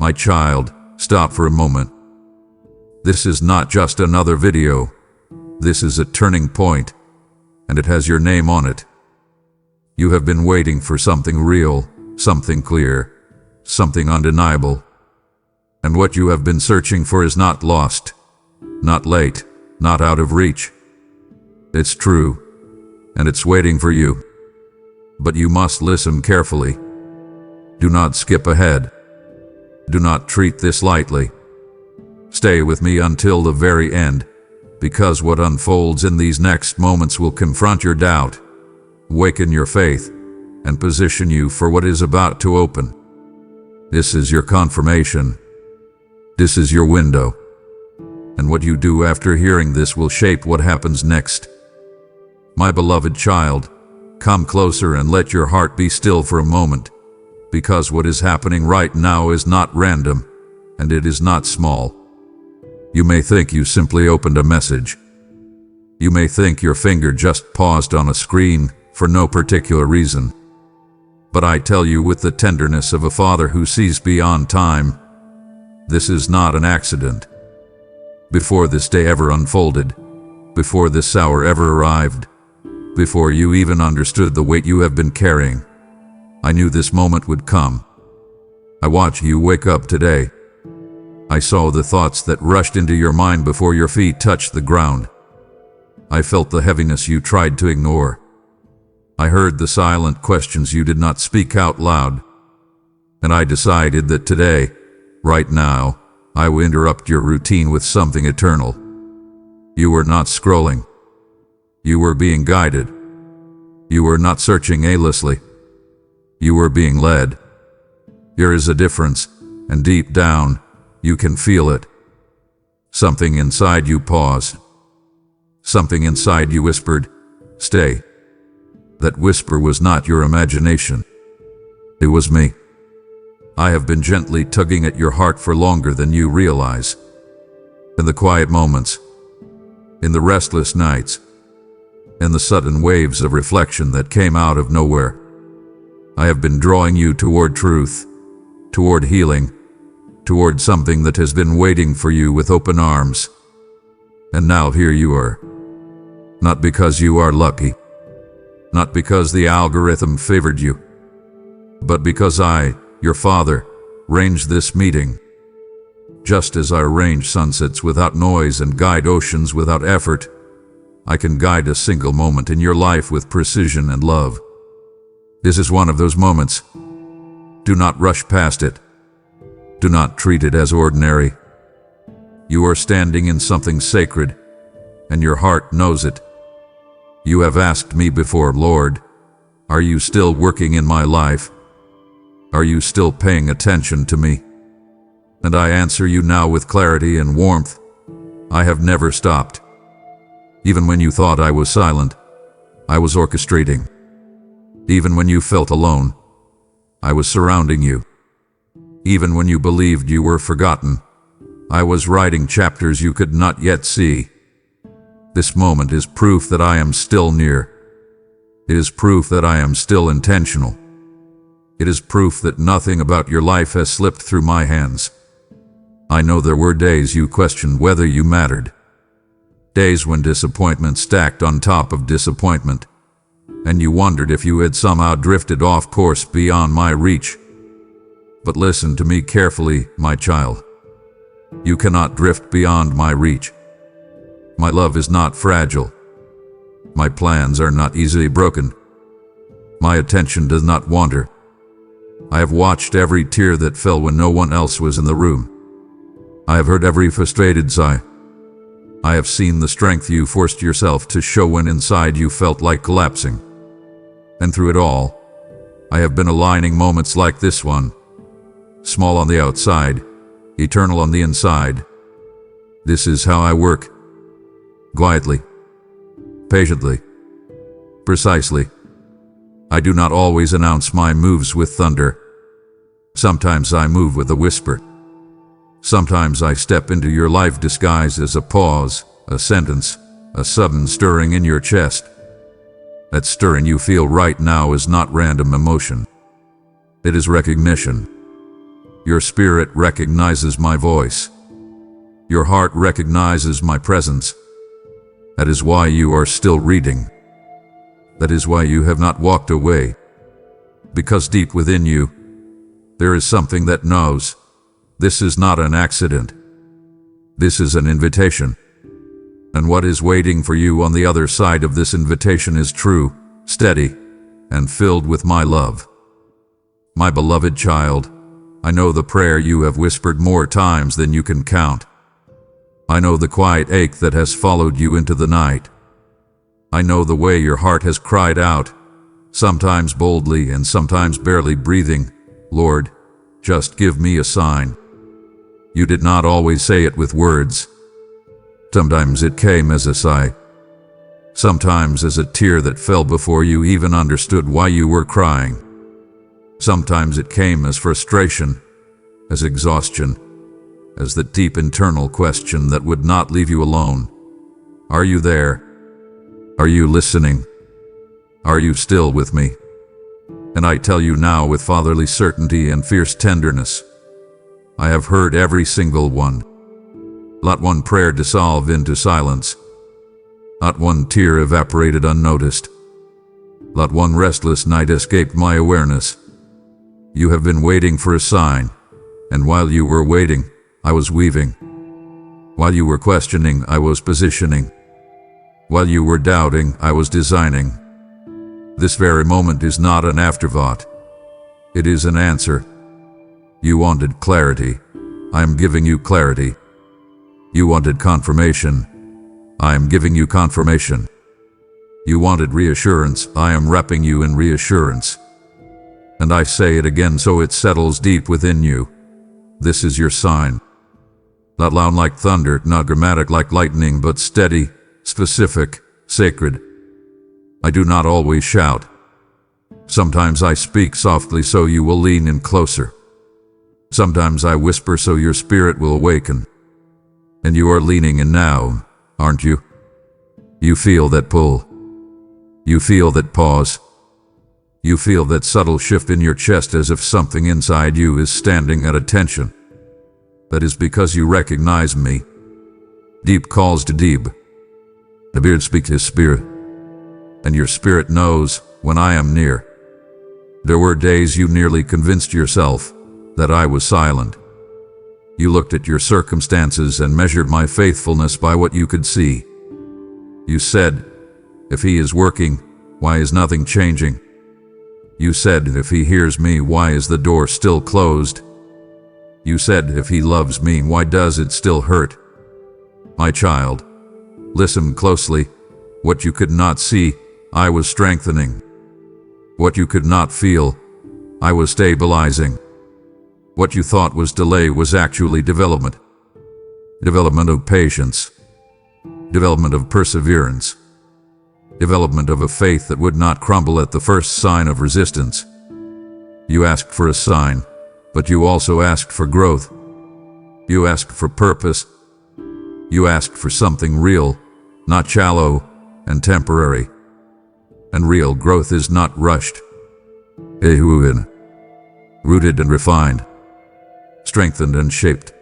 My child, stop for a moment. This is not just another video. This is a turning point, and it has your name on it. You have been waiting for something real, something clear, something undeniable. And what you have been searching for is not lost, not late, not out of reach. It's true, and it's waiting for you. But you must listen carefully. Do not skip ahead. Do not treat this lightly. Stay with me until the very end, because what unfolds in these next moments will confront your doubt, awaken your faith, and position you for what is about to open. This is your confirmation. This is your window. And what you do after hearing this will shape what happens next. My beloved child, come closer and let your heart be still for a moment, because what is happening right now is not random, and it is not small. You may think you simply opened a message. You may think your finger just paused on a screen for no particular reason. But I tell you with the tenderness of a father who sees beyond time, this is not an accident. Before this day ever unfolded, before this hour ever arrived, before you even understood the weight you have been carrying, I knew this moment would come. I watched you wake up today. I saw the thoughts that rushed into your mind before your feet touched the ground. I felt the heaviness you tried to ignore. I heard the silent questions you did not speak out loud. And I decided that today, right now, I will interrupt your routine with something eternal. You were not scrolling. You were being guided. You were not searching aimlessly. You were being led. There is a difference, and deep down, you can feel it. Something inside you paused. Something inside you whispered, "Stay." That whisper was not your imagination. It was me. I have been gently tugging at your heart for longer than you realize. In the quiet moments, in the restless nights, in the sudden waves of reflection that came out of nowhere, I have been drawing you toward truth, toward healing, toward something that has been waiting for you with open arms. And now here you are. Not because you are lucky, not because the algorithm favored you, but because I, your father, arranged this meeting. Just as I arrange sunsets without noise and guide oceans without effort, I can guide a single moment in your life with precision and love. This is one of those moments. Do not rush past it. Do not treat it as ordinary. You are standing in something sacred, and your heart knows it. You have asked me before, Lord, are you still working in my life? Are you still paying attention to me? And I answer you now with clarity and warmth. I have never stopped. Even when you thought I was silent, I was orchestrating. Even when you felt alone, I was surrounding you. Even when you believed you were forgotten, I was writing chapters you could not yet see. This moment is proof that I am still near. It is proof that I am still intentional. It is proof that nothing about your life has slipped through my hands. I know there were days you questioned whether you mattered. Days when disappointment stacked on top of disappointment, and you wondered if you had somehow drifted off course beyond my reach. But listen to me carefully, my child. You cannot drift beyond my reach. My love is not fragile. My plans are not easily broken. My attention does not wander. I have watched every tear that fell when no one else was in the room. I have heard every frustrated sigh. I have seen the strength you forced yourself to show when inside you felt like collapsing. And through it all, I have been aligning moments like this one. Small on the outside, eternal on the inside. This is how I work. Quietly, patiently, precisely. I do not always announce my moves with thunder. Sometimes I move with a whisper. Sometimes I step into your life disguised as a pause, a sentence, a sudden stirring in your chest. That stirring you feel right now is not random emotion. It is recognition. your spirit recognizes my voice. Your heart recognizes my presence. That is why you are still reading. That is why you have not walked away. Because deep within you, there is something that knows. This is not an accident. This is an invitation. And what is waiting for you on the other side of this invitation is true, steady, and filled with my love. My beloved child, I know the prayer you have whispered more times than you can count. I know the quiet ache that has followed you into the night. I know the way your heart has cried out, sometimes boldly and sometimes barely breathing, Lord, just give me a sign. You did not always say it with words. Sometimes it came as a sigh. Sometimes as a tear that fell before you even understood why you were crying. Sometimes it came as frustration, as exhaustion, as the deep internal question that would not leave you alone. Are you there? Are you listening? Are you still with me? And I tell you now with fatherly certainty and fierce tenderness, I have heard every single one. Not one prayer dissolve into silence. Not one tear evaporated unnoticed. Not one restless night escaped my awareness. You have been waiting for a sign, and while you were waiting, I was weaving. While you were questioning, I was positioning. While you were doubting, I was designing. This very moment is not an afterthought. It is an answer. You wanted clarity. I am giving you clarity. You wanted confirmation. I am giving you confirmation. You wanted reassurance. I am wrapping you in reassurance. And I say it again so it settles deep within you. This is your sign. Not loud like thunder, not dramatic like lightning, but steady, specific, sacred. I do not always shout. Sometimes I speak softly so you will lean in closer. Sometimes I whisper so your spirit will awaken. And you are leaning in now, aren't you? You feel that pull. You feel that pause. You feel that subtle shift in your chest as if something inside you is standing at attention. That is because you recognize me. Deep calls to deep. The beard speaks his spirit. And your spirit knows when I am near. There were days you nearly convinced yourself that I was silent. You looked at your circumstances and measured my faithfulness by what you could see. You said, if he is working, why is nothing changing? You said, if he hears me, why is the door still closed? You said, if he loves me, why does it still hurt? My child, listen closely. What you could not see, I was strengthening. What you could not feel, I was stabilizing. What you thought was delay was actually development. Development of patience. Development of perseverance. Development of a faith that would not crumble at the first sign of resistance. You asked for a sign, but you also asked for growth. You asked for purpose. You asked for something real, not shallow and temporary. And real growth is not rushed. Rooted and refined. Strengthened and shaped.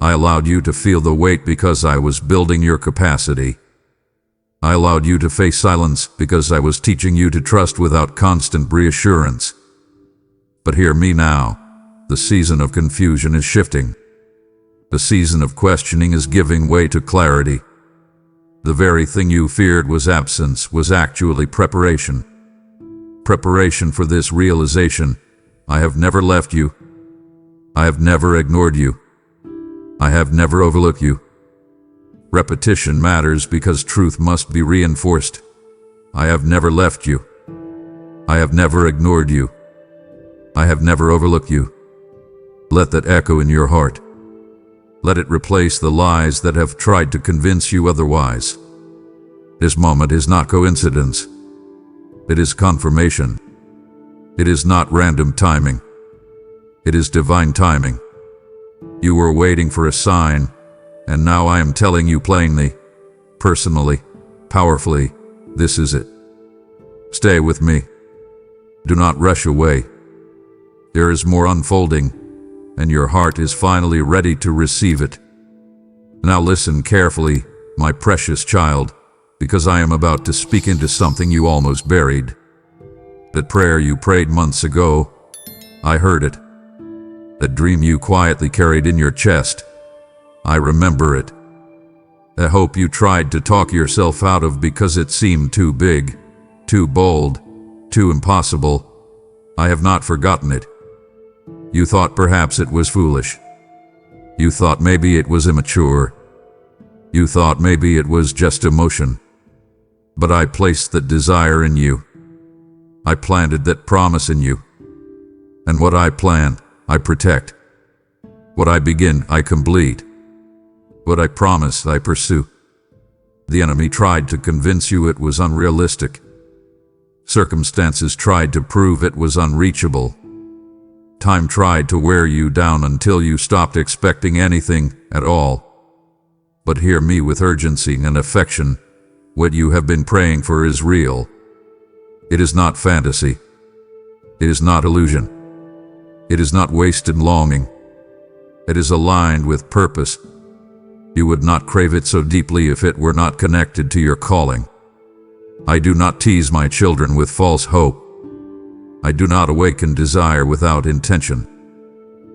I allowed you to feel the weight because I was building your capacity. I allowed you to face silence because I was teaching you to trust without constant reassurance. But hear me now. The season of confusion is shifting. The season of questioning is giving way to clarity. The very thing you feared was absence was actually preparation. Preparation for this realization. I have never left you. I have never ignored you. I have never overlooked you. Repetition matters because truth must be reinforced. I have never left you. I have never ignored you. I have never overlooked you. Let that echo in your heart. Let it replace the lies that have tried to convince you otherwise. This moment is not coincidence. It is confirmation. It is not random timing. It is divine timing. You were waiting for a sign, and now I am telling you plainly, personally, powerfully, this is it. Stay with me. Do not rush away. There is more unfolding. and your heart is finally ready to receive it. Now listen carefully, my precious child, because I am about to speak into something you almost buried. That prayer you prayed months ago, I heard it. That dream you quietly carried in your chest, I remember it. That hope you tried to talk yourself out of because it seemed too big, too bold, too impossible, I have not forgotten it. You thought perhaps it was foolish. You thought maybe it was immature. You thought maybe it was just emotion. But I placed that desire in you. I planted that promise in you. And what I plant, I protect. What I begin, I complete. What I promise, I pursue. The enemy tried to convince you it was unrealistic. Circumstances tried to prove it was unreachable. Time tried to wear you down until you stopped expecting anything at all. But hear me with urgency and affection. What you have been praying for is real. It is not fantasy. It is not illusion. It is not wasted longing. It is aligned with purpose. You would not crave it so deeply if it were not connected to your calling. I do not tease my children with false hope. I do not awaken desire without intention.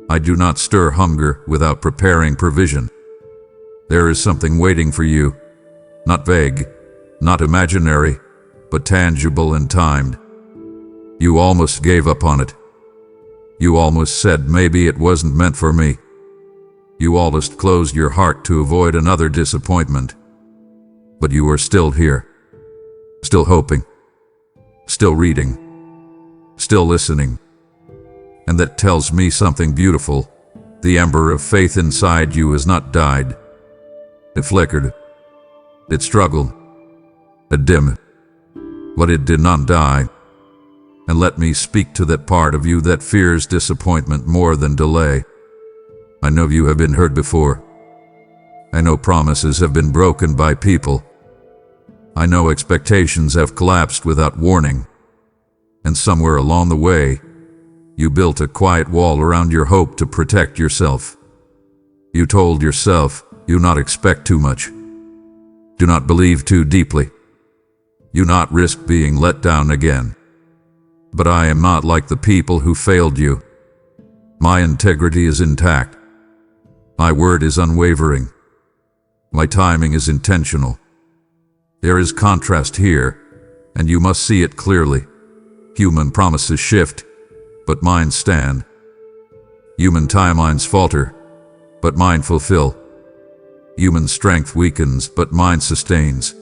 I do not stir hunger without preparing provision. There is something waiting for you, not vague, not imaginary, but tangible and timed. You almost gave up on it. You almost said maybe it wasn't meant for me. You almost closed your heart to avoid another disappointment. But you are still here, still hoping, still reading, still listening. And that tells me something beautiful. The ember of faith inside you has not died. It flickered. It struggled. It dimmed. But it did not die. And let me speak to that part of you that fears disappointment more than delay. I know you have been hurt before. I know promises have been broken by people. I know expectations have collapsed without warning. And somewhere along the way, you built a quiet wall around your hope to protect yourself. You told yourself, do not expect too much. Do not believe too deeply. Do not risk being let down again. But I am not like the people who failed you. My integrity is intact. My word is unwavering. My timing is intentional. There is contrast here, and you must see it clearly. Human promises shift, but mine stand. Human timelines falter, but mine fulfill. Human strength weakens, but mine sustains.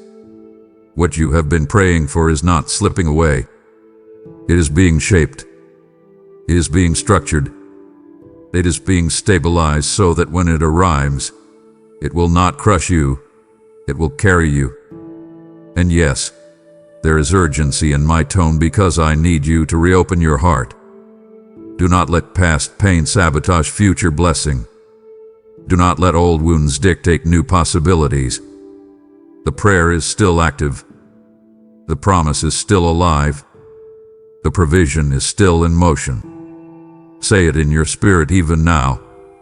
What you have been praying for is not slipping away. It is being shaped. It is being structured. It is being stabilized so that when it arrives, it will not crush you. It will carry you. And yes, there is urgency in my tone because I need you to reopen your heart. Do not let past pain sabotage future blessing. Do not let old wounds dictate new possibilities. The prayer is still active. The promise is still alive. The provision is still in motion. Say it in your spirit even now.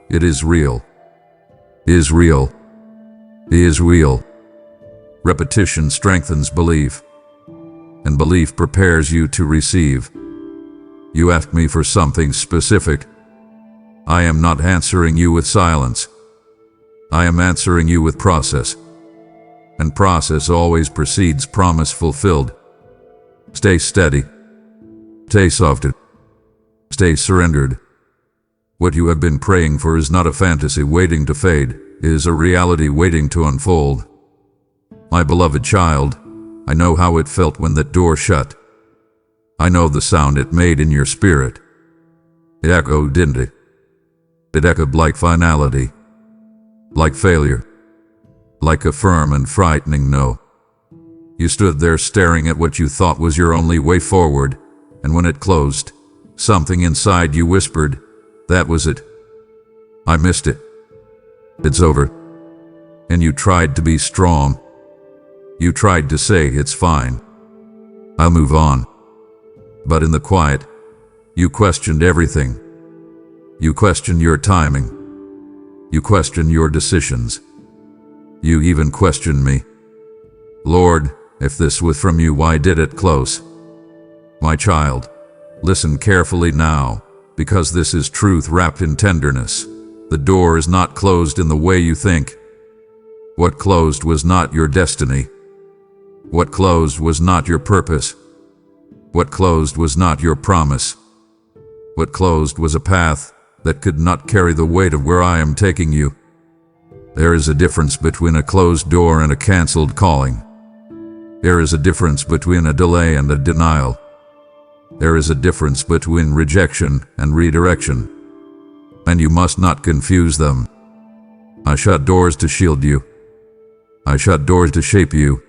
It is real. Is real. Is real. Repetition strengthens belief, and belief prepares you to receive. You ask me for something specific. I am not answering you with silence. I am answering you with process. And process always precedes promise fulfilled. Stay steady. Stay softened. Stay surrendered. What you have been praying for is not a fantasy waiting to fade. It is a reality waiting to unfold. My beloved child, I know how it felt when that door shut. I know the sound it made in your spirit. It echoed, didn't it? It echoed like finality, like failure, like a firm and frightening no. You stood there staring at what you thought was your only way forward, and when it closed, something inside you whispered, that was it. I missed it. It's over. And you tried to be strong. You tried to say, it's fine. I'll move on. But in the quiet, you questioned everything. You question your timing. You question your decisions. You even question me. Lord, if this was from you, why did it close? My child, listen carefully now, because this is truth wrapped in tenderness. The door is not closed in the way you think. What closed was not your destiny. What closed was not your purpose. What closed was not your promise. What closed was a path that could not carry the weight of where I am taking you. There is a difference between a closed door and a canceled calling. There is a difference between a delay and a denial. There is a difference between rejection and redirection. And you must not confuse them. I shut doors to shield you. I shut doors to shape you.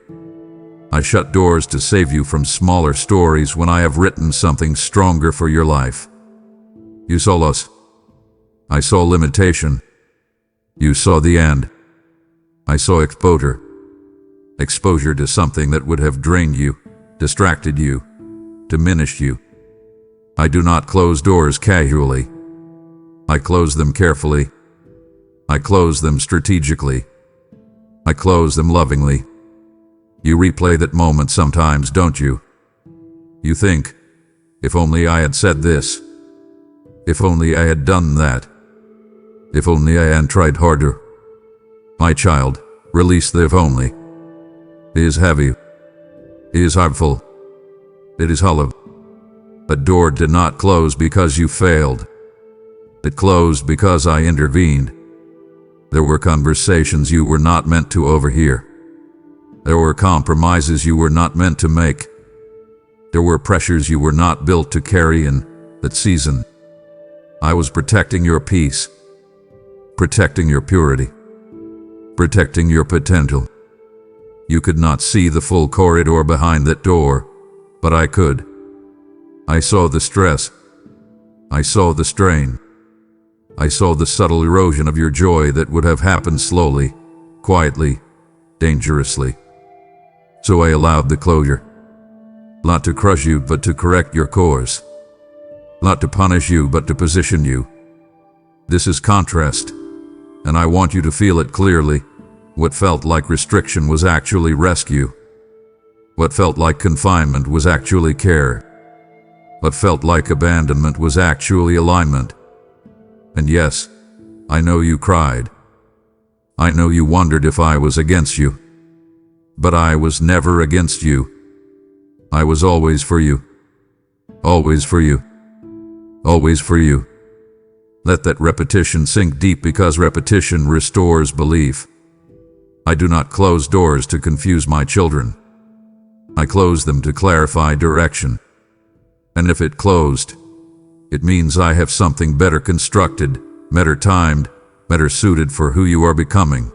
I shut doors to save you from smaller stories when I have written something stronger for your life. You saw loss. I saw limitation. You saw the end. I saw exposure. Exposure to something that would have drained you, distracted you, diminished you. I do not close doors casually. I close them carefully. I close them strategically. I close them lovingly. You replay that moment sometimes, don't you? You think, if only I had said this. If only I had done that. If only I had tried harder. My child, release the if only. It is heavy. It is harmful. It is hollow. A door did not close because you failed. It closed because I intervened. There were conversations you were not meant to overhear. There were compromises you were not meant to make. There were pressures you were not built to carry in that season. I was protecting your peace, protecting your purity, protecting your potential. You could not see the full corridor behind that door, but I could. I saw the stress. I saw the strain. I saw the subtle erosion of your joy that would have happened slowly, quietly, dangerously. So I allowed the closure. Not to crush you, but to correct your course. Not to punish you, but to position you. This is contrast, and I want you to feel it clearly. What felt like restriction was actually rescue. What felt like confinement was actually care. What felt like abandonment was actually alignment. And yes, I know you cried. I know you wondered if I was against you. But I was never against you. I was always for you. Always for you. Always for you. Let that repetition sink deep, because repetition restores belief. I do not close doors to confuse my children. I close them to clarify direction. And if it closed, it means I have something better constructed, better timed, better suited for who you are becoming.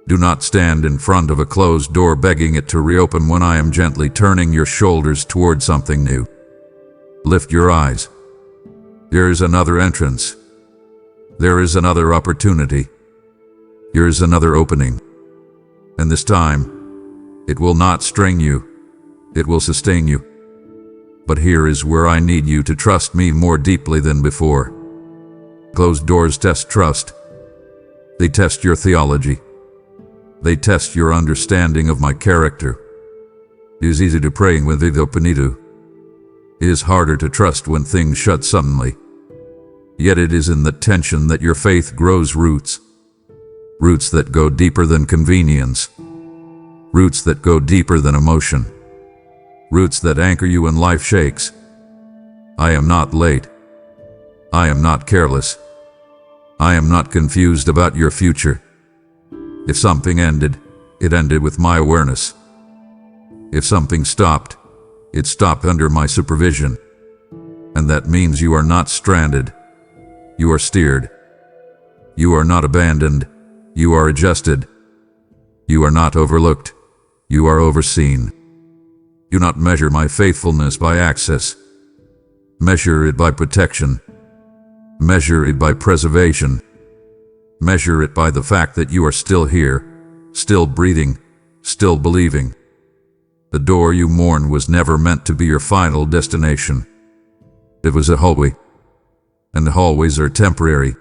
Do not stand in front of a closed door begging it to reopen when I am gently turning your shoulders toward something new. Lift your eyes. There is another entrance. There is another opportunity. There is another opening. And this time, it will not string you. It will sustain you. But here is where I need you to trust me more deeply than before. Closed doors test trust. They test your theology. They test your understanding of my character. It is easy to pray with the openitu. It is harder to trust when things shut suddenly. Yet it is in the tension that your faith grows roots. Roots that go deeper than convenience. Roots that go deeper than emotion. Roots that anchor you when life shakes. I am not late. I am not careless. I am not confused about your future. If something ended, it ended with my awareness. If something stopped, it stopped under my supervision. And that means you are not stranded. You are steered. You are not abandoned. You are adjusted. You are not overlooked. You are overseen. Do not measure my faithfulness by access. Measure it by protection. Measure it by preservation. Measure it by the fact that you are still here, still breathing, still believing. The door you mourn was never meant to be your final destination. It was a hallway. and the hallways are temporary.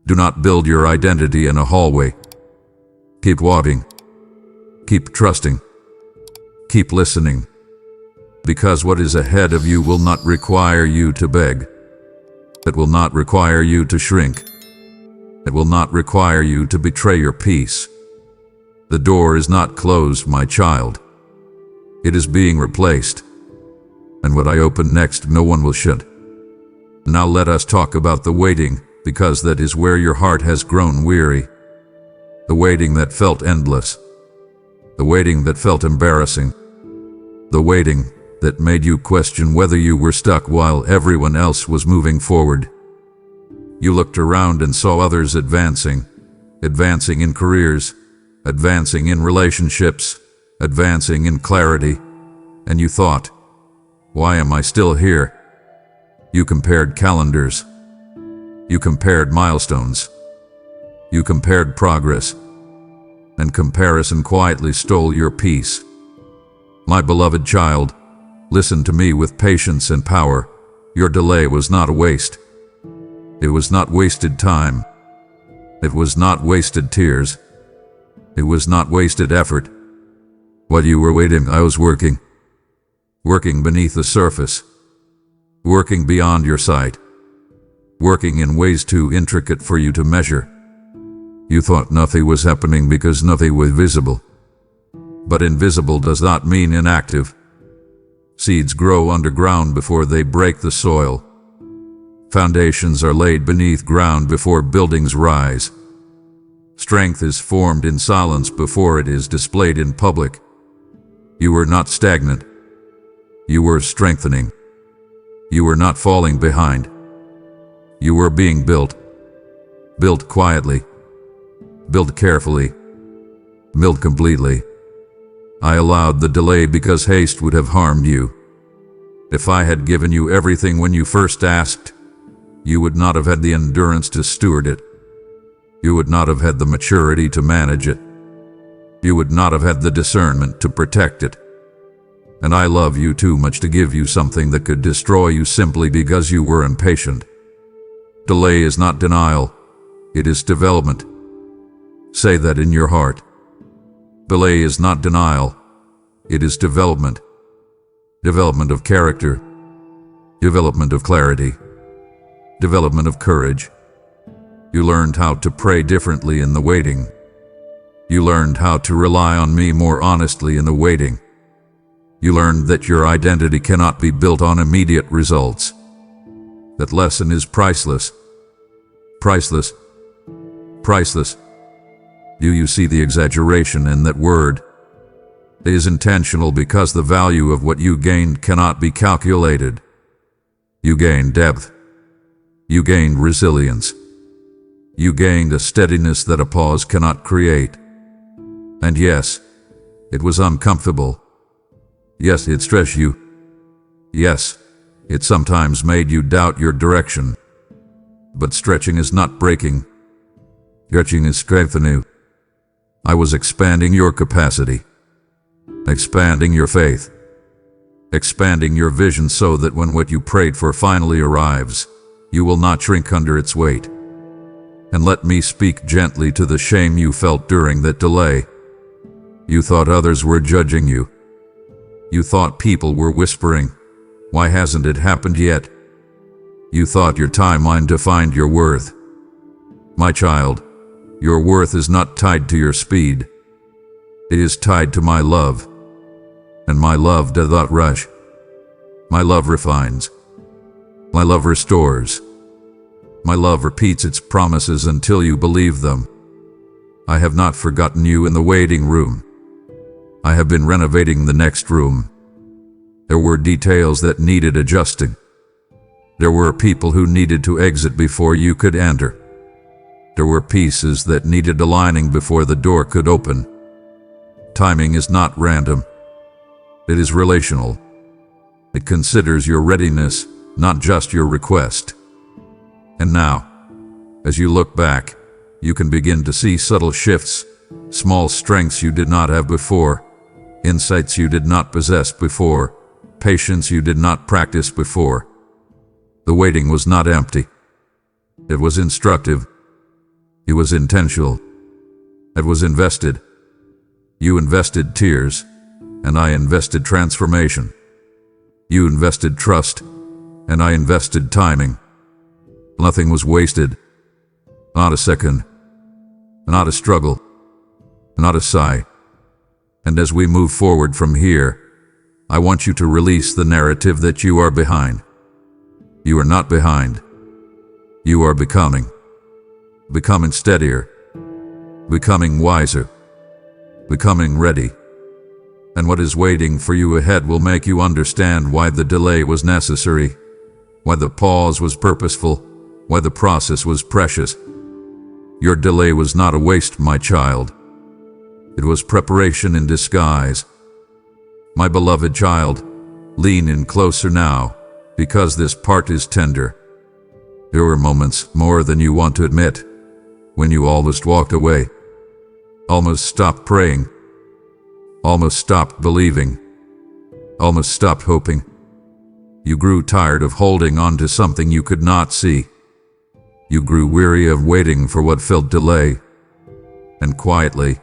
Do not build your identity in a hallway. Keep walking. Keep trusting. Keep listening. Because what is ahead of you will not require you to beg. It will not require you to shrink. It will not require you to betray your peace. The door is not closed, my child. It is being replaced. And what I open next, no one will shut. Now let us talk about the waiting, because that is where your heart has grown weary. The waiting that felt endless. The waiting that felt embarrassing. The waiting that made you question whether you were stuck while everyone else was moving forward. You looked around and saw others advancing in careers, advancing in relationships, advancing in clarity, and you thought, why am I still here? You compared calendars. You compared milestones. You compared progress. And comparison quietly stole your peace. My beloved child, listen to me with patience and power. Your delay was not a waste. It was not wasted time. It was not wasted tears. It was not wasted effort. While you were waiting, I was working. Working beneath the surface. Working beyond your sight. Working in ways too intricate for you to measure. You thought nothing was happening because nothing was visible. But invisible does not mean inactive. Seeds grow underground before they break the soil. Foundations are laid beneath ground before buildings rise. Strength is formed in silence before it is displayed in public. You were not stagnant. You were strengthening. You were not falling behind. You were being built. Built quietly. Built carefully. Built completely. I allowed the delay because haste would have harmed you. If I had given you everything when you first asked, you would not have had the endurance to steward it. You would not have had the maturity to manage it. You would not have had the discernment to protect it. And I love you too much to give you something that could destroy you simply because you were impatient. Delay is not denial. It is development. Say that in your heart. Delay is not denial. It is development. Development of character. Development of clarity. Development of courage. You learned how to pray differently in the waiting. You learned how to rely on me more honestly in the waiting. You learned that your identity cannot be built on immediate results. That lesson is priceless. Priceless. Priceless. Do you see the exaggeration in that word? It is intentional because the value of what you gained cannot be calculated. You gained depth. You gained resilience. You gained a steadiness that a pause cannot create. And yes, it was uncomfortable. Yes, it stressed you. Yes, it sometimes made you doubt your direction. But stretching is not breaking. Stretching is strengthening. I was expanding your capacity. Expanding your faith. Expanding your vision so that when what you prayed for finally arrives, you will not shrink under its weight. And let me speak gently to the shame you felt during that delay. You thought others were judging you. You thought people were whispering, "Why hasn't it happened yet?" You thought your timeline defined your worth. My child, your worth is not tied to your speed. It is tied to my love. And my love does not rush. My love refines. My love restores. My love repeats its promises until you believe them. I have not forgotten you in the waiting room. I have been renovating the next room. There were details that needed adjusting. There were people who needed to exit before you could enter. There were pieces that needed aligning before the door could open. Timing is not random. It is relational. It considers your readiness, not just your request. And now, as you look back, you can begin to see subtle shifts, small strengths you did not have before, insights you did not possess before, patience you did not practice before. The waiting was not empty. It was instructive. It was intentional. It was invested. You invested tears, and I invested transformation. You invested trust, and I invested timing. Nothing was wasted. Not a second. Not a struggle. Not a sigh. And as we move forward from here, I want you to release the narrative that you are behind. You are not behind. You are becoming. Becoming steadier. Becoming wiser. Becoming ready. And what is waiting for you ahead will make you understand why the delay was necessary, why the pause was purposeful, why the process was precious. Your delay was not a waste, my child. It was preparation in disguise. My beloved child, lean in closer now, because this part is tender. There were moments, more than you want to admit, when you almost walked away, almost stopped praying, almost stopped believing, almost stopped hoping. You grew tired of holding on to something you could not see. You grew weary of waiting for what felt delay. And quietly,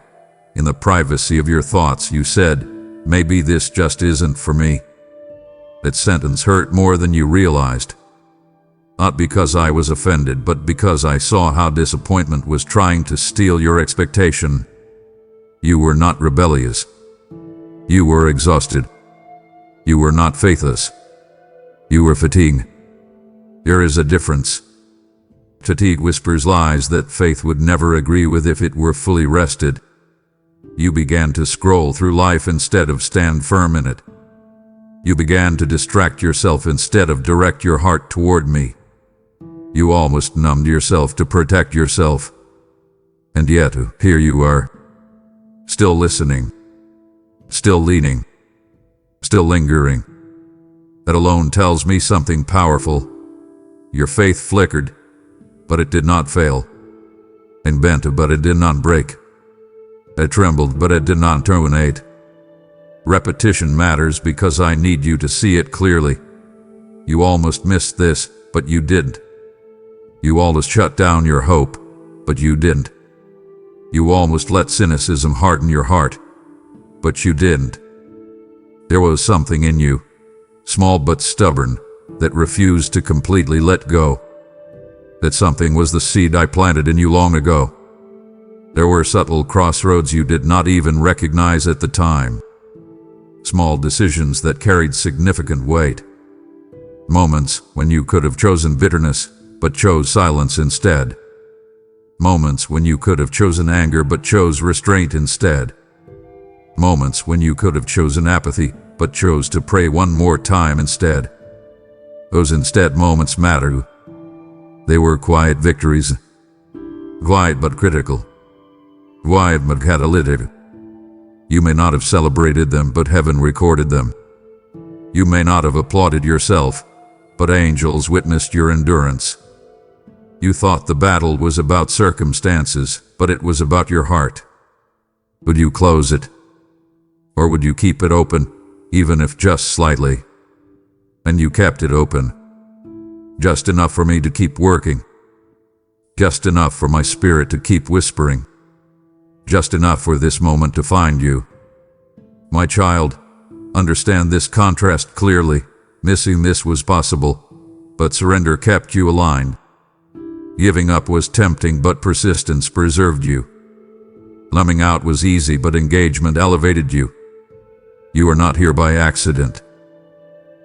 in the privacy of your thoughts, you said, maybe this just isn't for me. That sentence hurt more than you realized. Not because I was offended, but because I saw how disappointment was trying to steal your expectation. You were not rebellious. You were exhausted. You were not faithless. You were fatigued. There is a difference. Fatigue whispers lies that faith would never agree with if it were fully rested. You began to scroll through life instead of stand firm in it. You began to distract yourself instead of direct your heart toward me. You almost numbed yourself to protect yourself. And yet, here you are, still listening, still leaning, still lingering. That alone tells me something powerful. Your faith flickered, but it did not fail. It bent, but it did not break. It trembled, but it did not terminate. Repetition matters because I need you to see it clearly. You almost missed this, but you didn't. You almost shut down your hope, but you didn't. You almost let cynicism harden your heart, but you didn't. There was something in you, small but stubborn, that refused to completely let go. That something was the seed I planted in you long ago. There were subtle crossroads you did not even recognize at the time. Small decisions that carried significant weight. Moments when you could have chosen bitterness, but chose silence instead. Moments when you could have chosen anger, but chose restraint instead. Moments when you could have chosen apathy, but chose to pray one more time instead. Those instead moments matter. They were quiet victories. Quiet but critical. Quiet but catalytic. You may not have celebrated them, but heaven recorded them. You may not have applauded yourself, but angels witnessed your endurance. You thought the battle was about circumstances, but it was about your heart. Would you close it? Or would you keep it open, even if just slightly? And you kept it open. Just enough for me to keep working. Just enough for my spirit to keep whispering. Just enough for this moment to find you. My child, understand this contrast clearly. Missing this was possible, but surrender kept you aligned. Giving up was tempting, but persistence preserved you. Numbing out was easy, but engagement elevated you. You are not here by accident.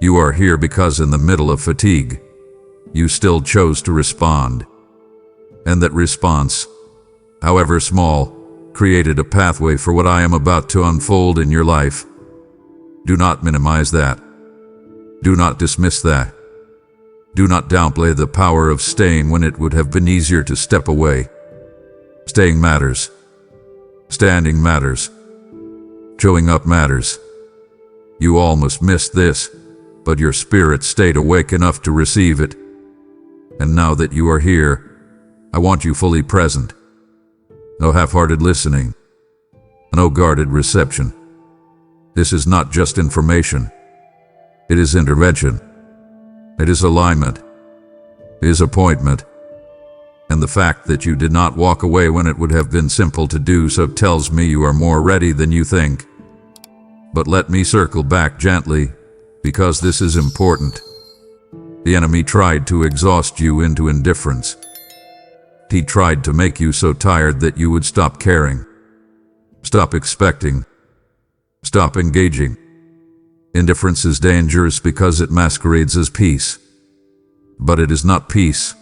You are here because in the middle of fatigue, you still chose to respond. And that response, however small, created a pathway for what I am about to unfold in your life. Do not minimize that. Do not dismiss that. Do not downplay the power of staying when it would have been easier to step away. Staying matters. Standing matters. Showing up matters. You almost missed this, but your spirit stayed awake enough to receive it. And now that you are here, I want you fully present. No half-hearted listening. No guarded reception. This is not just information. It is intervention. It is alignment. is appointment. And the fact that you did not walk away when it would have been simple to do so tells me you are more ready than you think. But let me circle back gently, because this is important. The enemy tried to exhaust you into indifference. He tried to make you so tired that you would stop caring, stop expecting, stop engaging. Indifference is dangerous because it masquerades as peace. But it is not peace.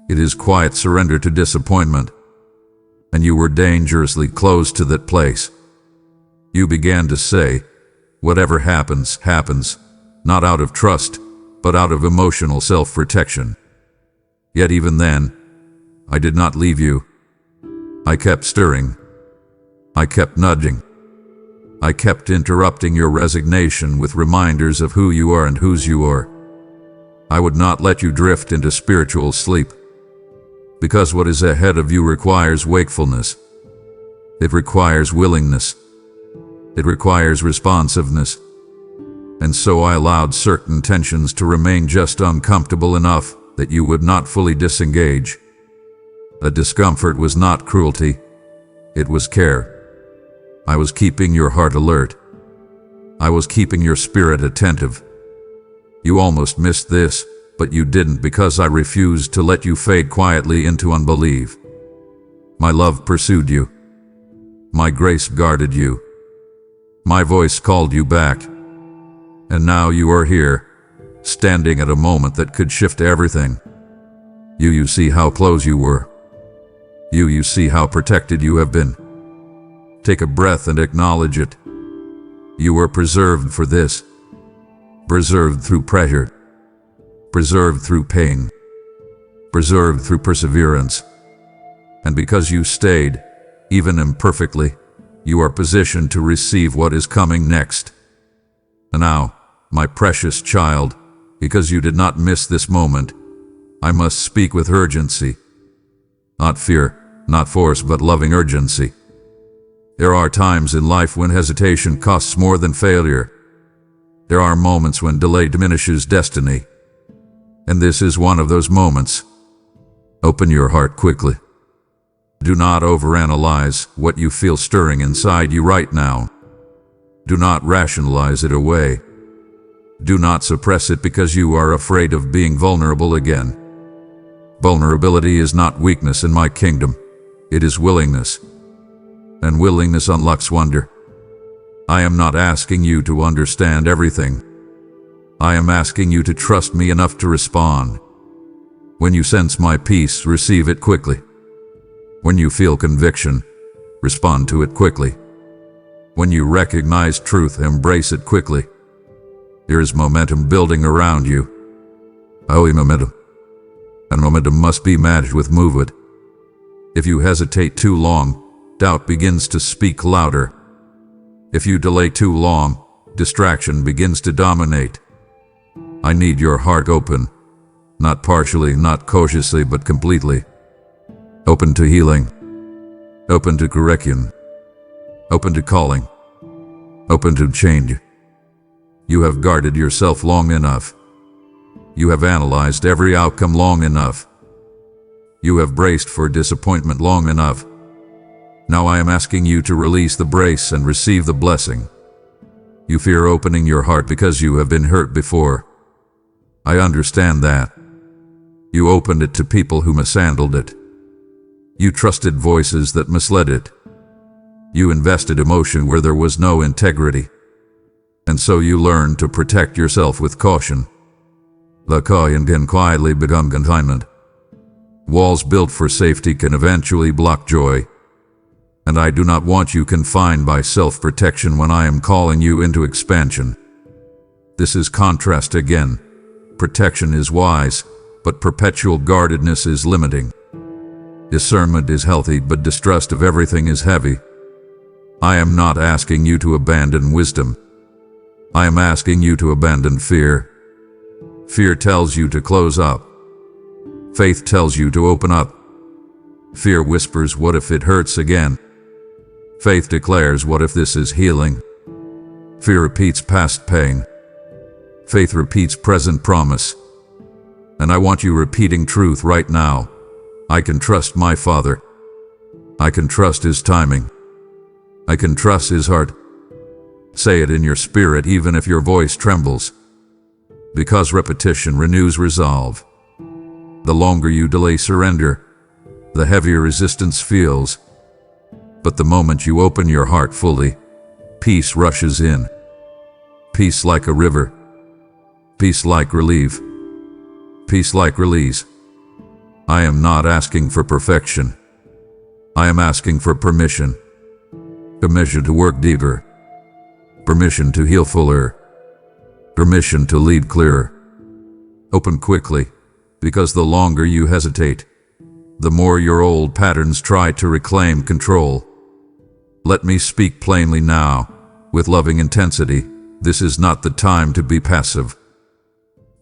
It is quiet surrender to disappointment. And you were dangerously close to that place. You began to say, whatever happens, happens, not out of trust, but out of emotional self-protection. Yet even then, I did not leave you. I kept stirring. I kept nudging. I kept interrupting your resignation with reminders of who you are and whose you are. I would not let you drift into spiritual sleep. Because what is ahead of you requires wakefulness. It requires willingness. It requires responsiveness. And so I allowed certain tensions to remain just uncomfortable enough that you would not fully disengage. The discomfort was not cruelty. It was care. I was keeping your heart alert. I was keeping your spirit attentive. You almost missed this, but you didn't because I refused to let you fade quietly into unbelief. My love pursued you. My grace guarded you. My voice called you back. And now you are here, standing at a moment that could shift everything. You see how close you were. You see how protected you have been. Take a breath and acknowledge it. You were preserved for this. Preserved through pressure. Preserved through pain. Preserved through perseverance. And because you stayed, even imperfectly, you are positioned to receive what is coming next. And now, my precious child, because you did not miss this moment, I must speak with urgency. Not fear, not force, but loving urgency. There are times in life when hesitation costs more than failure. There are moments when delay diminishes destiny. And this is one of those moments. Open your heart quickly. Do not overanalyze what you feel stirring inside you right now. Do not rationalize it away. Do not suppress it because you are afraid of being vulnerable again. Vulnerability is not weakness in my kingdom. It is willingness. And willingness unlocks wonder. I am not asking you to understand everything. I am asking you to trust me enough to respond. When you sense my peace, receive it quickly. When you feel conviction, respond to it quickly. When you recognize truth, embrace it quickly. There is momentum building around you. Momentum. And momentum must be matched with movement. If you hesitate too long, doubt begins to speak louder. If you delay too long, distraction begins to dominate. I need your heart open. Not partially, not cautiously, but completely. Open to healing. Open to correction. Open to calling. Open to change. You have guarded yourself long enough. You have analyzed every outcome long enough. You have braced for disappointment long enough. Now I am asking you to release the brace and receive the blessing. You fear opening your heart because you have been hurt before. I understand that. You opened it to people who mishandled it. You trusted voices that misled it. You invested emotion where there was no integrity. And so you learned to protect yourself with caution. The caution can quietly become confinement. Walls built for safety can eventually block joy. And I do not want you confined by self-protection when I am calling you into expansion. This is contrast again. Protection is wise, but perpetual guardedness is limiting. Discernment is healthy, but distrust of everything is heavy. I am not asking you to abandon wisdom. I am asking you to abandon fear. Fear tells you to close up. Faith tells you to open up. Fear whispers, what if it hurts again? Faith declares, what if this is healing? Fear repeats past pain. Faith repeats present promise. And I want you repeating truth right now. I can trust my Father. I can trust His timing. I can trust His heart. Say it in your spirit even if your voice trembles. Because repetition renews resolve. The longer you delay surrender, the heavier resistance feels. But the moment you open your heart fully, peace rushes in. Peace like a river. Peace like relief. Peace like release. I am not asking for perfection. I am asking for permission. Permission to work deeper. Permission to heal fuller. Permission to lead clearer. Open quickly, because the longer you hesitate, the more your old patterns try to reclaim control. Let me speak plainly now, with loving intensity. This is not the time to be passive.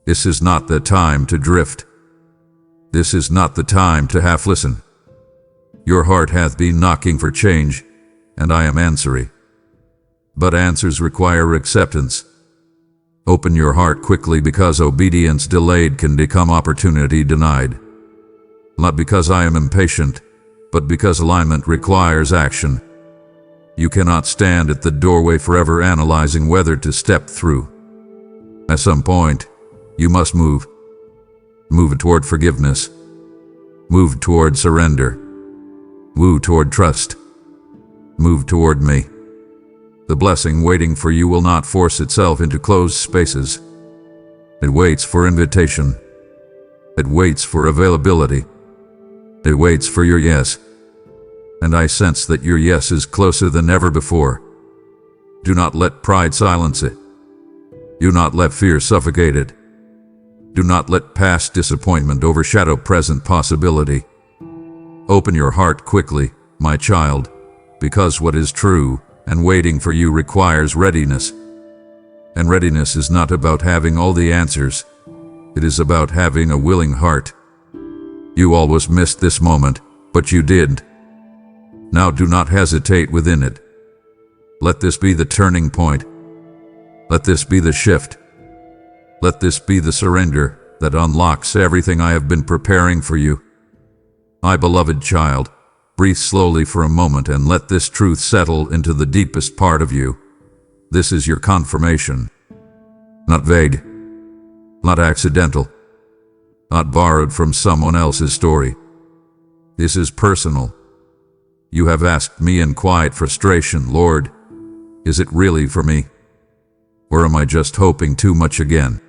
This is not the time to drift. This is not the time to half listen. Your heart hath been knocking for change, and I am answering. But answers require acceptance. Open your heart quickly, because obedience delayed can become opportunity denied. Not because I am impatient, but because alignment requires action. You cannot stand at the doorway forever analyzing whether to step through. At some point, you must move. Move toward forgiveness. Move toward surrender. Move toward trust. Move toward me. The blessing waiting for you will not force itself into closed spaces. It waits for invitation. It waits for availability. It waits for your yes. And I sense that your yes is closer than ever before. Do not let pride silence it. Do not let fear suffocate it. Do not let past disappointment overshadow present possibility. Open your heart quickly, my child, because what is true and waiting for you requires readiness. And readiness is not about having all the answers. It is about having a willing heart. You always missed this moment, but you did. Now do not hesitate within it. Let this be the turning point. Let this be the shift. Let this be the surrender that unlocks everything I have been preparing for you. My beloved child, breathe slowly for a moment and let this truth settle into the deepest part of you. This is your confirmation. Not vague. Not accidental. Not borrowed from someone else's story. This is personal. You have asked me in quiet frustration, Lord, is it really for me? Or am I just hoping too much again?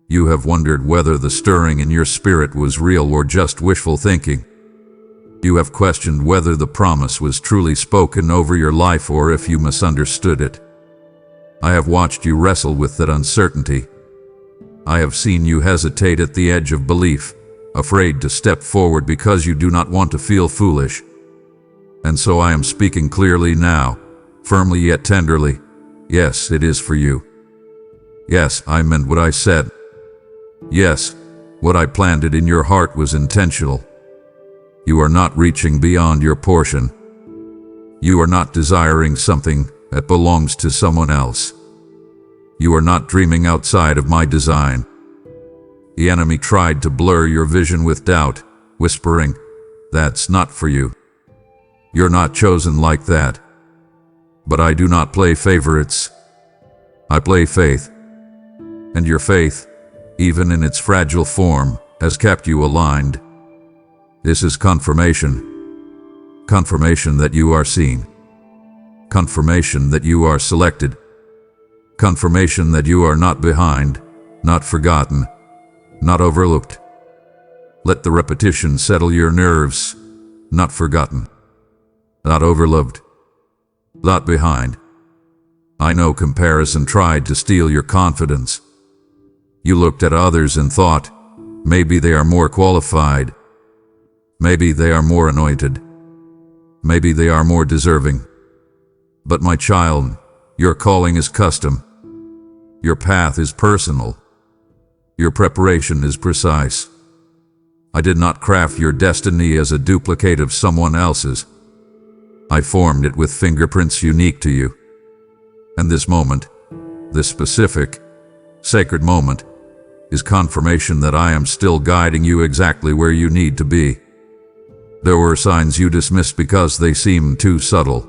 You have wondered whether the stirring in your spirit was real or just wishful thinking. You have questioned whether the promise was truly spoken over your life or if you misunderstood it. I have watched you wrestle with that uncertainty. I have seen you hesitate at the edge of belief, afraid to step forward because you do not want to feel foolish. And so I am speaking clearly now, firmly yet tenderly. Yes, it is for you. Yes, I meant what I said. Yes, what I planted in your heart was intentional. You are not reaching beyond your portion. You are not desiring something that belongs to someone else. You are not dreaming outside of my design. The enemy tried to blur your vision with doubt, whispering, "That's not for you. You're not chosen like that." But I do not play favorites. I play faith. And your faith, even in its fragile form, has kept you aligned. This is confirmation. Confirmation that you are seen. Confirmation that you are selected. Confirmation that you are not behind, not forgotten, not overlooked. Let the repetition settle your nerves. Not forgotten. Not overlooked. Not behind. I know comparison tried to steal your confidence. You looked at others and thought, maybe they are more qualified. Maybe they are more anointed. Maybe they are more deserving. But my child, your calling is custom. Your path is personal. Your preparation is precise. I did not craft your destiny as a duplicate of someone else's. I formed it with fingerprints unique to you. And this moment, this specific, sacred moment, is confirmation that I am still guiding you exactly where you need to be. There were signs you dismissed because they seemed too subtle.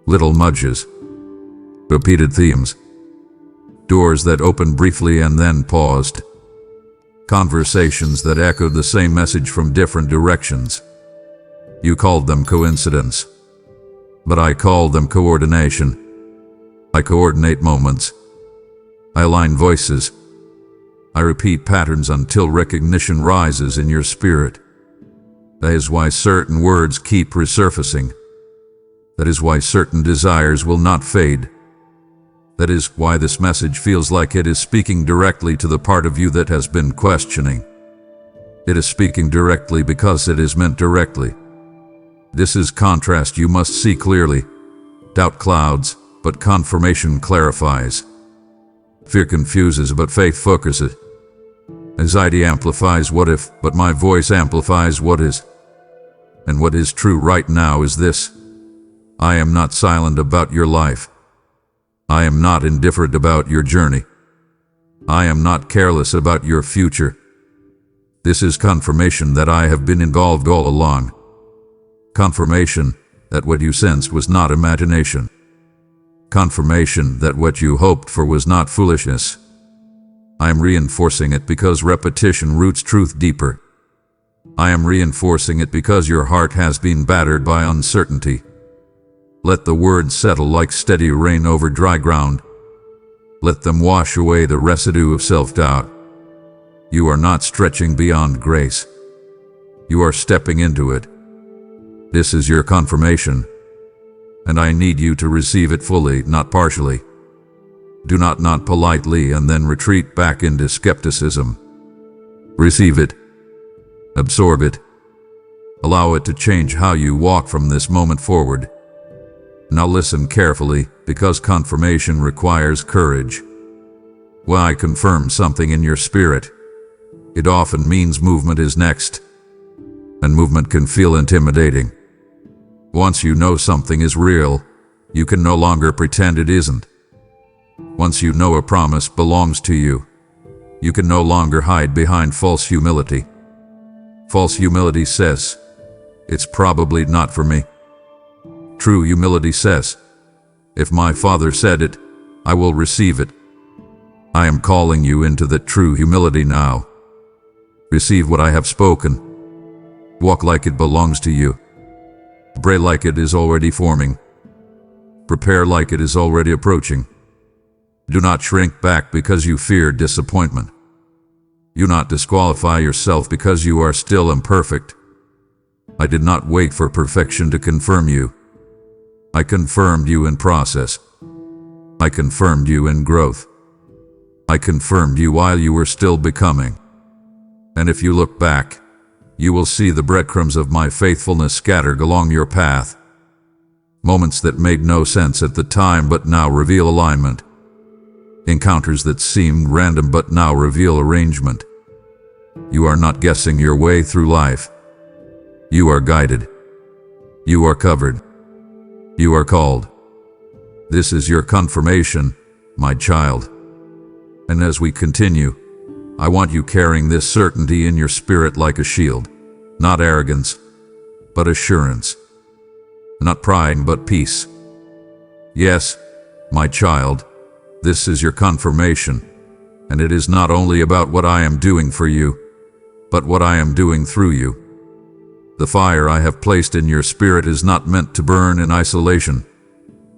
Little nudges, repeated themes, doors that opened briefly and then paused, conversations that echoed the same message from different directions. You called them coincidence, but I called them coordination. I coordinate moments. I align voices. I repeat patterns until recognition rises in your spirit. That is why certain words keep resurfacing. That is why certain desires will not fade. That is why this message feels like it is speaking directly to the part of you that has been questioning. It is speaking directly because it is meant directly. This is contrast you must see clearly. Doubt clouds, but confirmation clarifies. Fear confuses, but faith focuses. Anxiety amplifies what if, but my voice amplifies what is. And what is true right now is this: I am not silent about your life. I am not indifferent about your journey. I am not careless about your future. This is confirmation that I have been involved all along. Confirmation that what you sensed was not imagination. Confirmation that what you hoped for was not foolishness. I am reinforcing it because repetition roots truth deeper. I am reinforcing it because your heart has been battered by uncertainty. Let the words settle like steady rain over dry ground. Let them wash away the residue of self-doubt. You are not stretching beyond grace. You are stepping into it. This is your confirmation, and I need you to receive it fully, not partially. Do not nod politely and then retreat back into skepticism. Receive it. Absorb it. Allow it to change how you walk from this moment forward. Now listen carefully, because confirmation requires courage. When I confirm something in your spirit, it often means movement is next. And movement can feel intimidating. Once you know something is real, you can no longer pretend it isn't. Once you know a promise belongs to you, you can no longer hide behind false humility. False humility says, "It's probably not for me." True humility says, "If my Father said it, I will receive it." I am calling you into that true humility now. Receive what I have spoken. Walk like it belongs to you. Pray like it is already forming. Prepare like it is already approaching. Do not shrink back because you fear disappointment. Do not disqualify yourself because you are still imperfect. I did not wait for perfection to confirm you. I confirmed you in process. I confirmed you in growth. I confirmed you while you were still becoming. And if you look back, you will see the breadcrumbs of my faithfulness scattered along your path. Moments that made no sense at the time but now reveal alignment. Encounters that seemed random but now reveal arrangement. You are not guessing your way through life. You are guided. You are covered. You are called. This is your confirmation, my child. And as we continue, I want you carrying this certainty in your spirit like a shield. Not arrogance, but assurance. Not pride, but peace. Yes, my child, this is your confirmation, and it is not only about what I am doing for you, but what I am doing through you. The fire I have placed in your spirit is not meant to burn in isolation.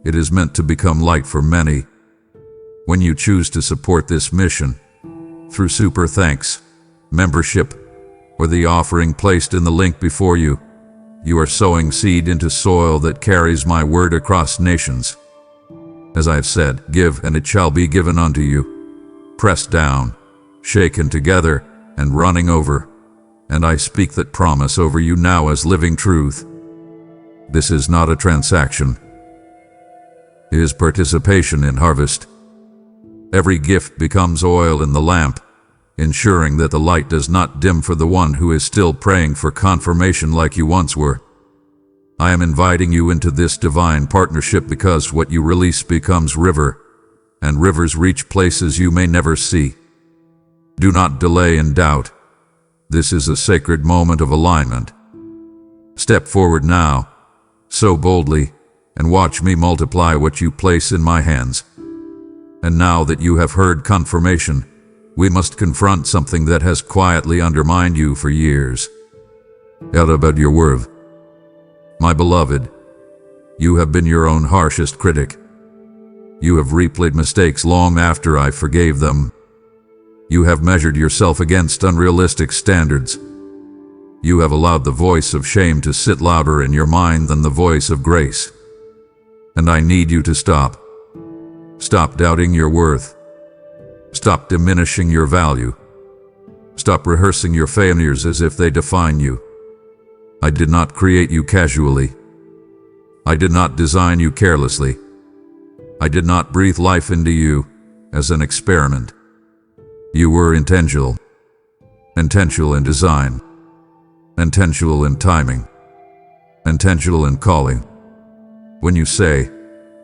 It is meant to become light for many. When you choose to support this mission, through super thanks, membership, or the offering placed in the link before you, you are sowing seed into soil that carries my word across nations. As I have said, give and it shall be given unto you. Pressed down, shaken together, and running over. And I speak that promise over you now as living truth. This is not a transaction. It is participation in harvest. Every gift becomes oil in the lamp, ensuring that the light does not dim for the one who is still praying for confirmation like you once were. I am inviting you into this divine partnership because what you release becomes river, and rivers reach places you may never see. Do not delay in doubt. This is a sacred moment of alignment. Step forward now, so boldly, and watch me multiply what you place in my hands. And now that you have heard confirmation, we must confront something that has quietly undermined you for years. Out about your worth. My beloved, you have been your own harshest critic. You have replayed mistakes long after I forgave them. You have measured yourself against unrealistic standards. You have allowed the voice of shame to sit louder in your mind than the voice of grace. And I need you to stop. Stop doubting your worth. Stop diminishing your value. Stop rehearsing your failures as if they define you. I did not create you casually. I did not design you carelessly. I did not breathe life into you as an experiment. You were intentional. Intentional in design. Intentional in timing. Intentional in calling. When you say,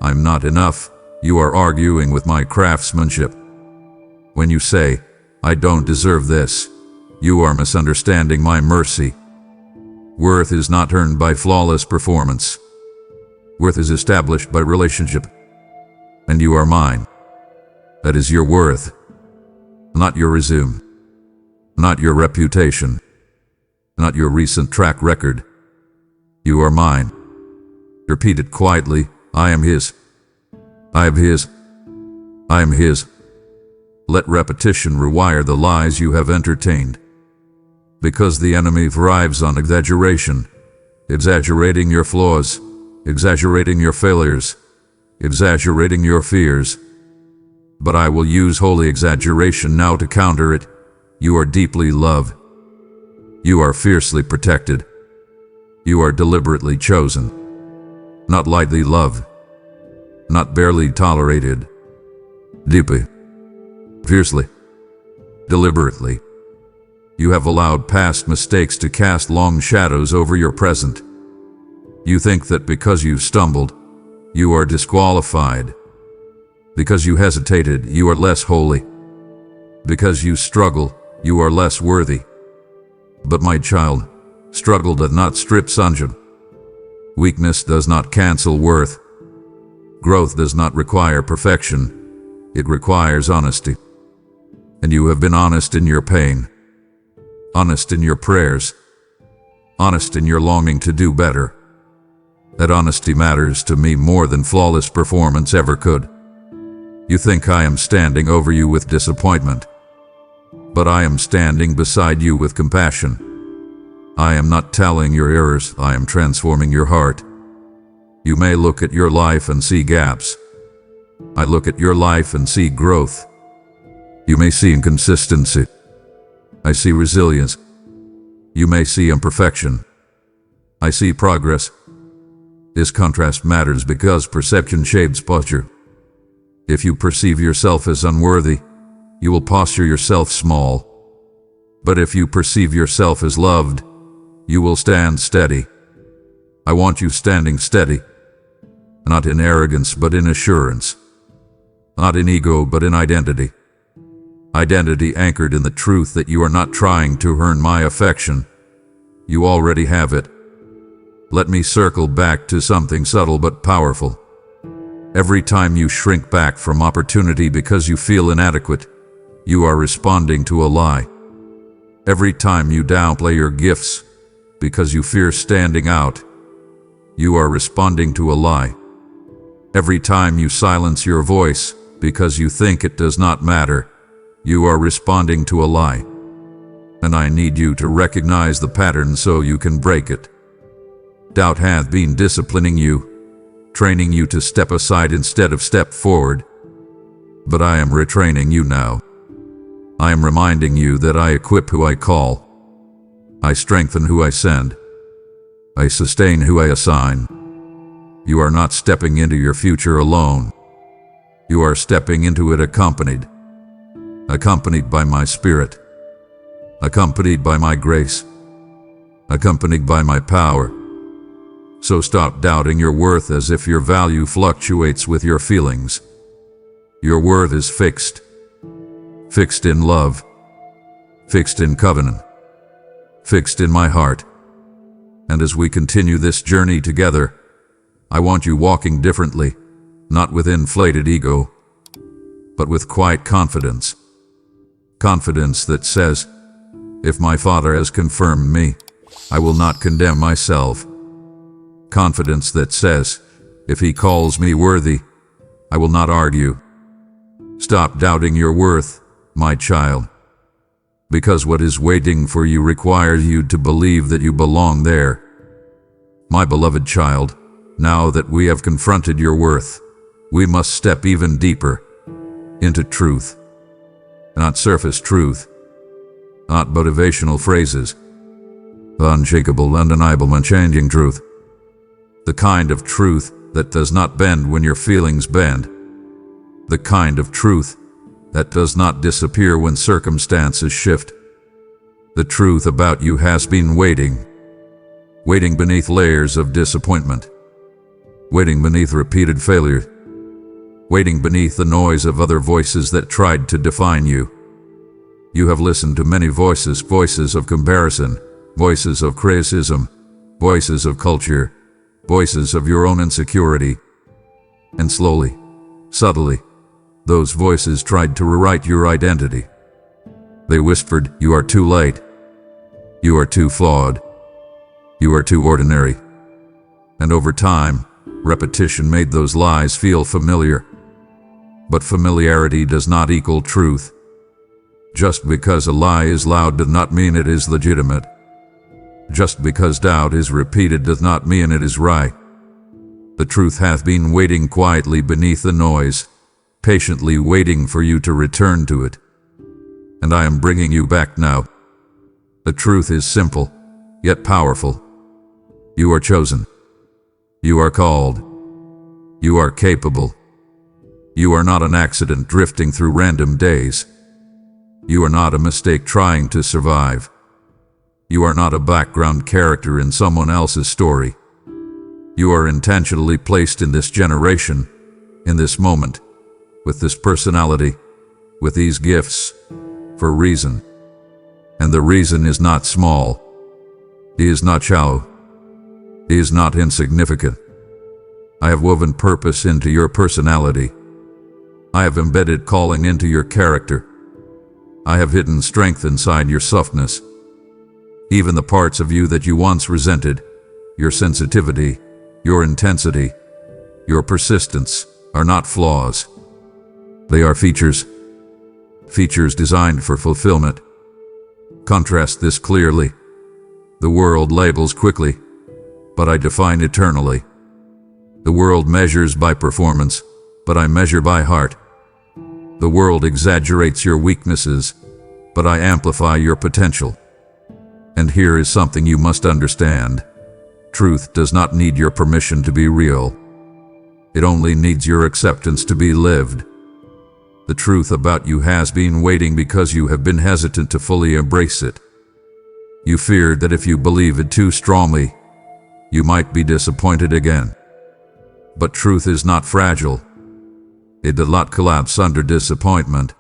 "I'm not enough," you are arguing with my craftsmanship. When you say, "I don't deserve this," you are misunderstanding my mercy. Worth is not earned by flawless performance. Worth is established by relationship. And you are mine. That is your worth. Not your resume. Not your reputation. Not your recent track record. You are mine. Repeat it quietly. I am his. I am his. I am his. Let repetition rewire the lies you have entertained. Because the enemy thrives on exaggeration, exaggerating your flaws, exaggerating your failures, exaggerating your fears. But I will use holy exaggeration now to counter it. You are deeply loved. You are fiercely protected. You are deliberately chosen. Not lightly loved. Not barely tolerated. Deeply. Fiercely. Deliberately. You have allowed past mistakes to cast long shadows over your present. You think that because you stumbled, you are disqualified. Because you hesitated, you are less holy. Because you struggle, you are less worthy. But my child, struggle does not strip sunshine. Weakness does not cancel worth. Growth does not require perfection. It requires honesty. And you have been honest in your pain. Honest in your prayers. Honest in your longing to do better. That honesty matters to me more than flawless performance ever could. You think I am standing over you with disappointment. But I am standing beside you with compassion. I am not telling your errors, I am transforming your heart. You may look at your life and see gaps. I look at your life and see growth. You may see inconsistency. I see resilience. You may see imperfection. I see progress. This contrast matters because perception shapes posture. If you perceive yourself as unworthy, you will posture yourself small. But if you perceive yourself as loved, you will stand steady. I want you standing steady, not in arrogance but in assurance, not in ego but in identity. Identity anchored in the truth that you are not trying to earn my affection. You already have it. Let me circle back to something subtle but powerful. Every time you shrink back from opportunity because you feel inadequate, you are responding to a lie. Every time you downplay your gifts because you fear standing out, you are responding to a lie. Every time you silence your voice because you think it does not matter, you are responding to a lie. And I need you to recognize the pattern so you can break it. Doubt hath been disciplining you, training you to step aside instead of step forward. But I am retraining you now. I am reminding you that I equip who I call. I strengthen who I send. I sustain who I assign. You are not stepping into your future alone. You are stepping into it accompanied by my spirit, accompanied by my grace, accompanied by my power. So stop doubting your worth as if your value fluctuates with your feelings. Your worth is fixed in love, fixed in covenant, fixed in my heart. And as we continue this journey together, I want you walking differently, not with inflated ego, but with quiet confidence. Confidence that says, if my Father has confirmed me, I will not condemn myself. Confidence that says, if He calls me worthy, I will not argue. Stop doubting your worth, my child, because what is waiting for you requires you to believe that you belong there. My beloved child, now that we have confronted your worth, we must step even deeper into truth. Not surface truth, not motivational phrases, the unshakable, undeniable, unchanging truth. The kind of truth that does not bend when your feelings bend. The kind of truth that does not disappear when circumstances shift. The truth about you has been waiting beneath layers of disappointment, waiting beneath repeated failure, waiting beneath the noise of other voices that tried to define you. You have listened to many voices, voices of comparison, voices of criticism, voices of culture, voices of your own insecurity. And slowly, subtly, those voices tried to rewrite your identity. They whispered, you are too late. You are too flawed. You are too ordinary. And over time, repetition made those lies feel familiar. But familiarity does not equal truth. Just because a lie is loud does not mean it is legitimate. Just because doubt is repeated does not mean it is right. The truth hath been waiting quietly beneath the noise, patiently waiting for you to return to it. And I am bringing you back now. The truth is simple, yet powerful. You are chosen. You are called. You are capable. You are not an accident drifting through random days. You are not a mistake trying to survive. You are not a background character in someone else's story. You are intentionally placed in this generation, in this moment, with this personality, with these gifts, for a reason. And the reason is not small. It is not shallow. It is not insignificant. I have woven purpose into your personality. I have embedded calling into your character. I have hidden strength inside your softness. Even the parts of you that you once resented, your sensitivity, your intensity, your persistence, are not flaws. They are features. Features designed for fulfillment. Contrast this clearly. The world labels quickly, but I define eternally. The world measures by performance, but I measure by heart. The world exaggerates your weaknesses, but I amplify your potential. And here is something you must understand. Truth does not need your permission to be real. It only needs your acceptance to be lived. The truth about you has been waiting because you have been hesitant to fully embrace it. You feared that if you believe it too strongly, you might be disappointed again. But truth is not fragile. It does not collapse under disappointment.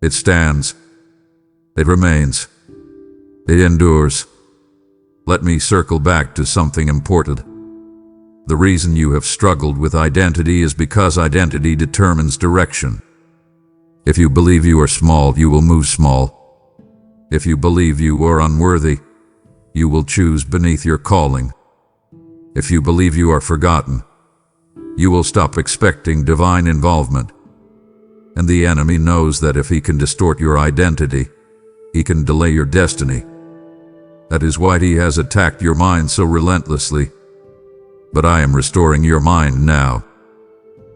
It stands. It remains. It endures. Let me circle back to something important. The reason you have struggled with identity is because identity determines direction. If you believe you are small, you will move small. If you believe you are unworthy, you will choose beneath your calling. If you believe you are forgotten, you will stop expecting divine involvement. And the enemy knows that if he can distort your identity, he can delay your destiny. That is why he has attacked your mind so relentlessly. But I am restoring your mind now.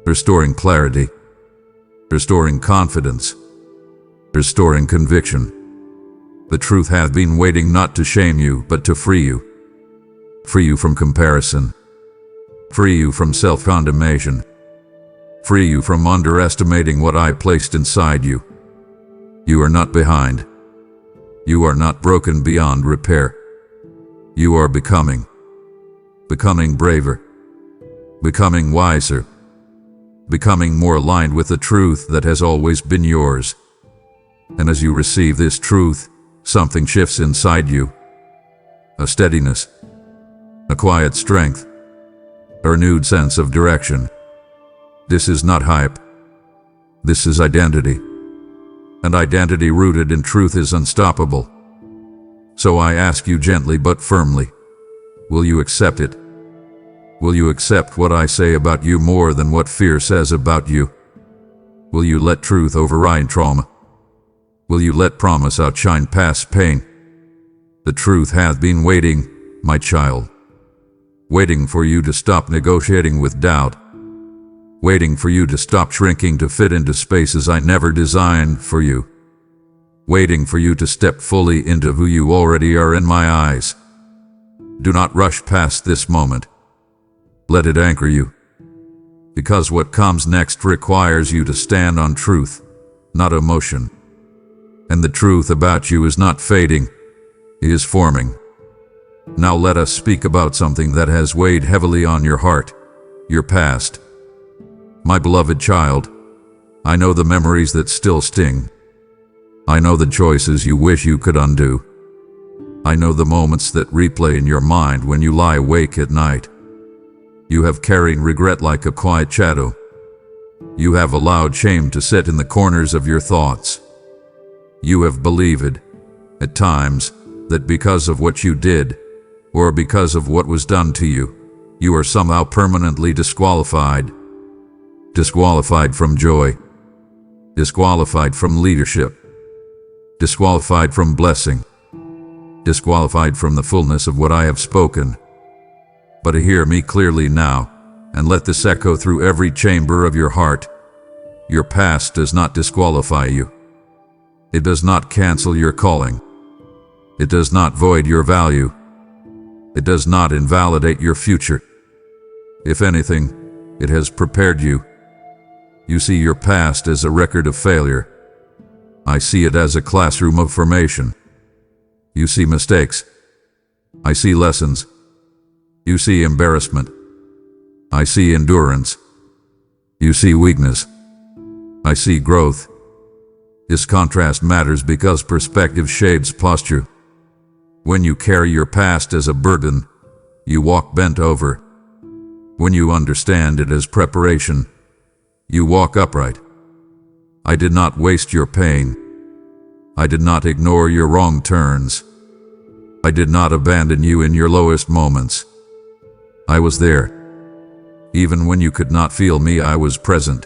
Restoring clarity. Restoring confidence. Restoring conviction. The truth hath been waiting not to shame you, but to free you. Free you from comparison. Free you from self-condemnation. Free you from underestimating what I placed inside you. You are not behind. You are not broken beyond repair. You are becoming braver, becoming wiser, becoming more aligned with the truth that has always been yours. And as you receive this truth, something shifts inside you. A steadiness, a quiet strength, a renewed sense of direction. This is not hype. This is identity. And identity rooted in truth is unstoppable. So I ask you gently but firmly, will you accept it? Will you accept what I say about you more than what fear says about you? Will you let truth override trauma? Will you let promise outshine past pain? The truth hath been waiting, my child. Waiting for you to stop negotiating with doubt. Waiting for you to stop shrinking to fit into spaces I never designed for you. Waiting for you to step fully into who you already are in my eyes. Do not rush past this moment. Let it anchor you. Because what comes next requires you to stand on truth, not emotion. And the truth about you is not fading, it is forming. Now let us speak about something that has weighed heavily on your heart, your past. My beloved child, I know the memories that still sting. I know the choices you wish you could undo. I know the moments that replay in your mind when you lie awake at night. You have carried regret like a quiet shadow. You have allowed shame to sit in the corners of your thoughts. You have believed, at times, that because of what you did, or because of what was done to you, you are somehow permanently disqualified. Disqualified from joy. Disqualified from leadership. Disqualified from blessing. Disqualified from the fullness of what I have spoken. But hear me clearly now, and let this echo through every chamber of your heart. Your past does not disqualify you. It does not cancel your calling. It does not void your value. It does not invalidate your future. If anything, it has prepared you. You see your past as a record of failure. I see it as a classroom of formation. You see mistakes. I see lessons. You see embarrassment. I see endurance. You see weakness. I see growth. This contrast matters because perspective shapes posture. When you carry your past as a burden, you walk bent over. When you understand it as preparation, you walk upright. I did not waste your pain. I did not ignore your wrong turns. I did not abandon you in your lowest moments. I was there. Even when you could not feel me, I was present.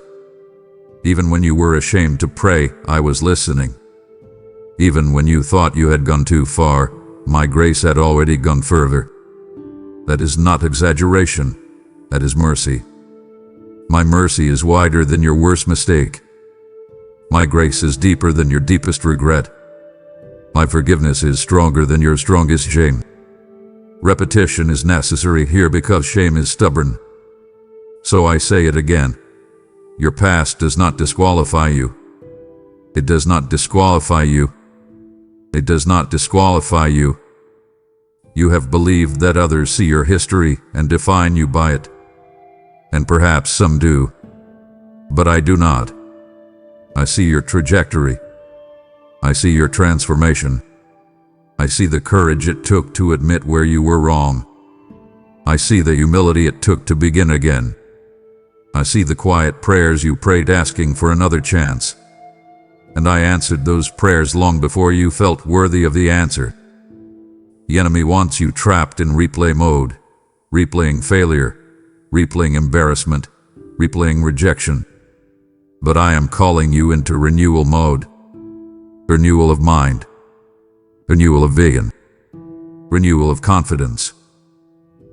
Even when you were ashamed to pray, I was listening. Even when you thought you had gone too far, my grace had already gone further. That is not exaggeration. That is mercy. My mercy is wider than your worst mistake. My grace is deeper than your deepest regret. My forgiveness is stronger than your strongest shame. Repetition is necessary here because shame is stubborn. So I say it again. Your past does not disqualify you. It does not disqualify you. It does not disqualify you. You have believed that others see your history and define you by it. And perhaps some do. But I do not. I see your trajectory. I see your transformation. I see the courage it took to admit where you were wrong. I see the humility it took to begin again. I see the quiet prayers you prayed asking for another chance. And I answered those prayers long before you felt worthy of the answer. The enemy wants you trapped in replay mode, replaying failure, replaying embarrassment, replaying rejection. But I am calling you into renewal mode. Renewal of mind. Renewal of vision. Renewal of confidence.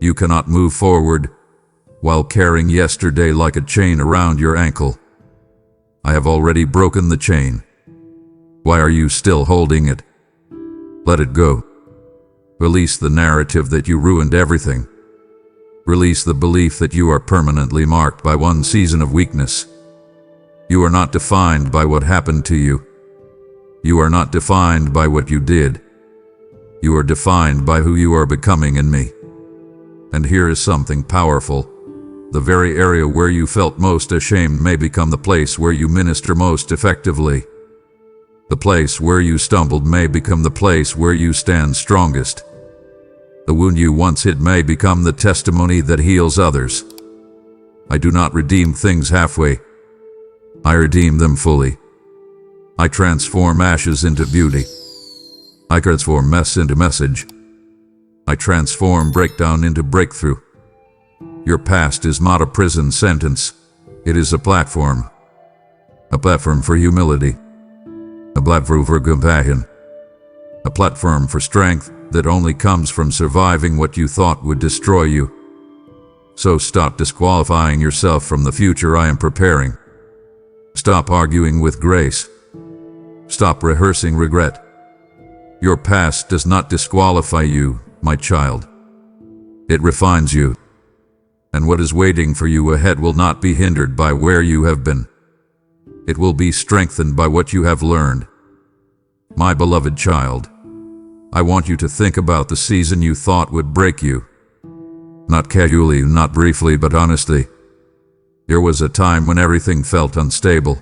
You cannot move forward while carrying yesterday like a chain around your ankle. I have already broken the chain. Why are you still holding it? Let it go. Release the narrative that you ruined everything. Release the belief that you are permanently marked by one season of weakness. You are not defined by what happened to you. You are not defined by what you did. You are defined by who you are becoming in me. And here is something powerful. The very area where you felt most ashamed may become the place where you minister most effectively. The place where you stumbled may become the place where you stand strongest. The wound you once hid may become the testimony that heals others. I do not redeem things halfway. I redeem them fully. I transform ashes into beauty. I transform mess into message. I transform breakdown into breakthrough. Your past is not a prison sentence. It is a platform. A platform for humility. A platform for compassion. A platform for strength that only comes from surviving what you thought would destroy you. So stop disqualifying yourself from the future I am preparing. Stop arguing with grace. Stop rehearsing regret. Your past does not disqualify you, my child. It refines you. And what is waiting for you ahead will not be hindered by where you have been. It will be strengthened by what you have learned. My beloved child, I want you to think about the season you thought would break you. Not casually, not briefly, but honestly. There was a time when everything felt unstable.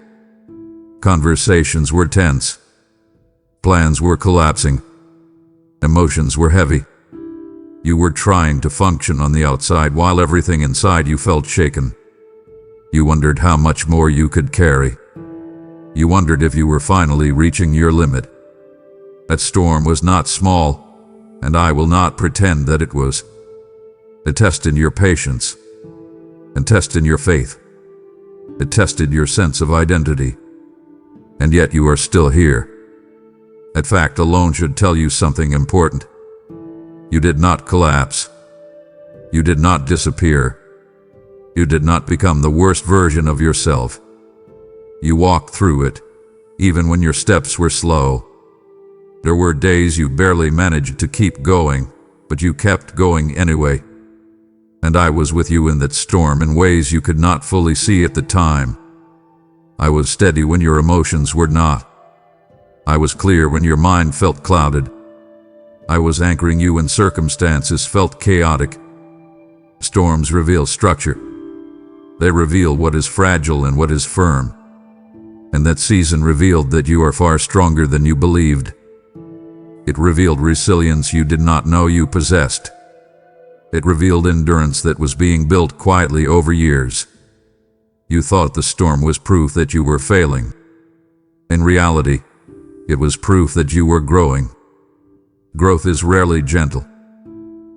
Conversations were tense. Plans were collapsing. Emotions were heavy. You were trying to function on the outside while everything inside you felt shaken. You wondered how much more you could carry. You wondered if you were finally reaching your limit. That storm was not small, and I will not pretend that it was. It tested your patience, and tested your faith. It tested your sense of identity. And yet you are still here. That fact alone should tell you something important. You did not collapse. You did not disappear. You did not become the worst version of yourself. You walked through it, even when your steps were slow. There were days you barely managed to keep going, but you kept going anyway. And I was with you in that storm in ways you could not fully see at the time. I was steady when your emotions were not. I was clear when your mind felt clouded. I was anchoring you when circumstances felt chaotic. Storms reveal structure. They reveal what is fragile and what is firm. And that season revealed that you are far stronger than you believed. It revealed resilience you did not know you possessed. It revealed endurance that was being built quietly over years. You thought the storm was proof that you were failing. In reality, it was proof that you were growing. Growth is rarely gentle.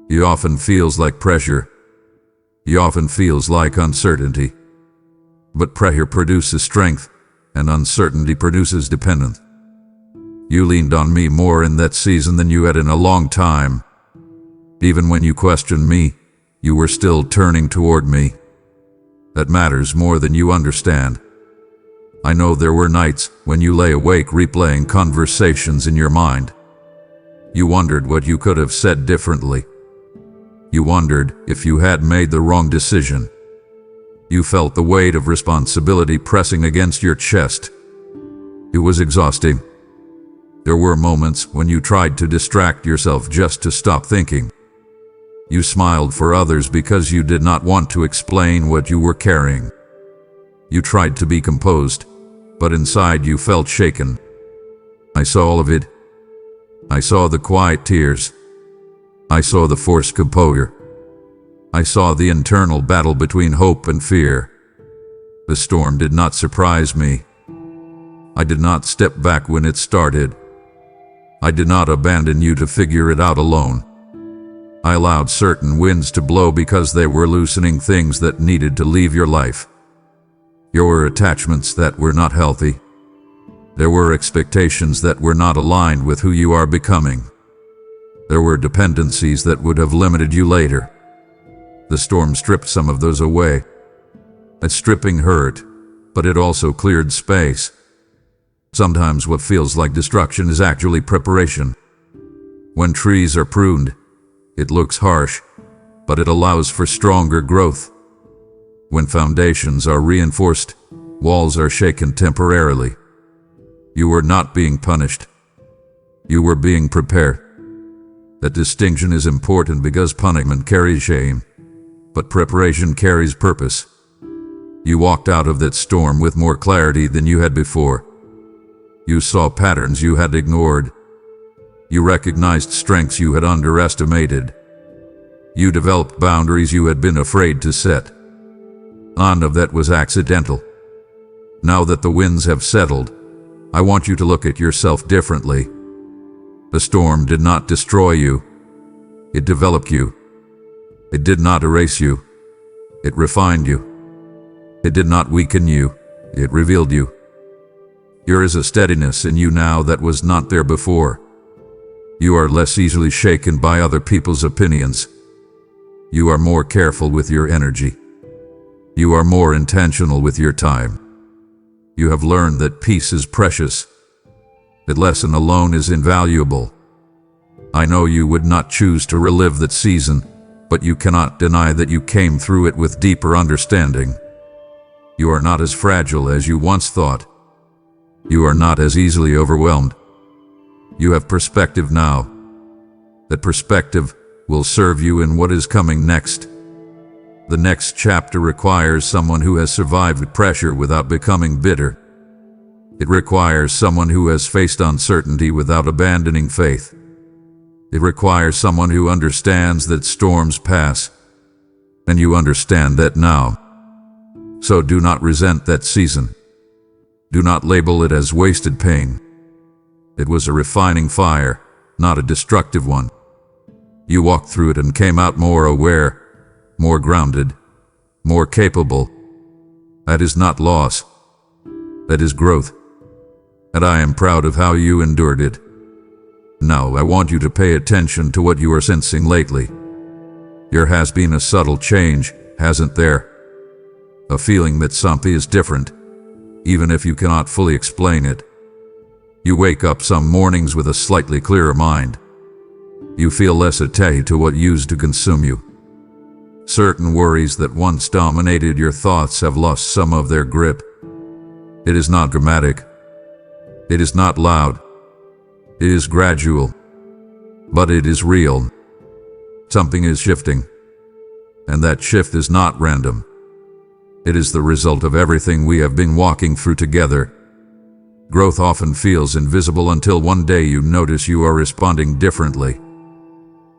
It often feels like pressure. It often feels like uncertainty. But pressure produces strength, and uncertainty produces dependence. You leaned on me more in that season than you had in a long time. Even when you questioned me, you were still turning toward me. That matters more than you understand. I know there were nights when you lay awake replaying conversations in your mind. You wondered what you could have said differently. You wondered if you had made the wrong decision. You felt the weight of responsibility pressing against your chest. It was exhausting. There were moments when you tried to distract yourself just to stop thinking. You smiled for others because you did not want to explain what you were carrying. You tried to be composed, but inside you felt shaken. I saw all of it. I saw the quiet tears. I saw the forced composure. I saw the internal battle between hope and fear. The storm did not surprise me. I did not step back when it started. I did not abandon you to figure it out alone. I allowed certain winds to blow because they were loosening things that needed to leave your life. There were attachments that were not healthy. There were expectations that were not aligned with who you are becoming. There were dependencies that would have limited you later. The storm stripped some of those away. That stripping hurt, but it also cleared space. Sometimes what feels like destruction is actually preparation. When trees are pruned, it looks harsh, but it allows for stronger growth. When foundations are reinforced, walls are shaken temporarily. You were not being punished. You were being prepared. That distinction is important because punishment carries shame, but preparation carries purpose. You walked out of that storm with more clarity than you had before. You saw patterns you had ignored. You recognized strengths you had underestimated. You developed boundaries you had been afraid to set. None of that was accidental. Now that the winds have settled, I want you to look at yourself differently. The storm did not destroy you. It developed you. It did not erase you. It refined you. It did not weaken you. It revealed you. There is a steadiness in you now that was not there before. You are less easily shaken by other people's opinions. You are more careful with your energy. You are more intentional with your time. You have learned that peace is precious. That lesson alone is invaluable. I know you would not choose to relive that season, but you cannot deny that you came through it with deeper understanding. You are not as fragile as you once thought. You are not as easily overwhelmed. You have perspective now. That perspective will serve you in what is coming next. The next chapter requires someone who has survived pressure without becoming bitter. It requires someone who has faced uncertainty without abandoning faith. It requires someone who understands that storms pass, and you understand that now. So do not resent that season. Do not label it as wasted pain. It was a refining fire, not a destructive one. You walked through it and came out more aware, more grounded, more capable. That is not loss. That is growth. And I am proud of how you endured it. Now I want you to pay attention to what you are sensing lately. There has been a subtle change, hasn't there? A feeling that something is different, even if you cannot fully explain it. You wake up some mornings with a slightly clearer mind. You feel less attached to what used to consume you. Certain worries that once dominated your thoughts have lost some of their grip. It is not dramatic. It is not loud. It is gradual. But it is real. Something is shifting. And that shift is not random. It is the result of everything we have been walking through together. Growth often feels invisible until one day you notice you are responding differently.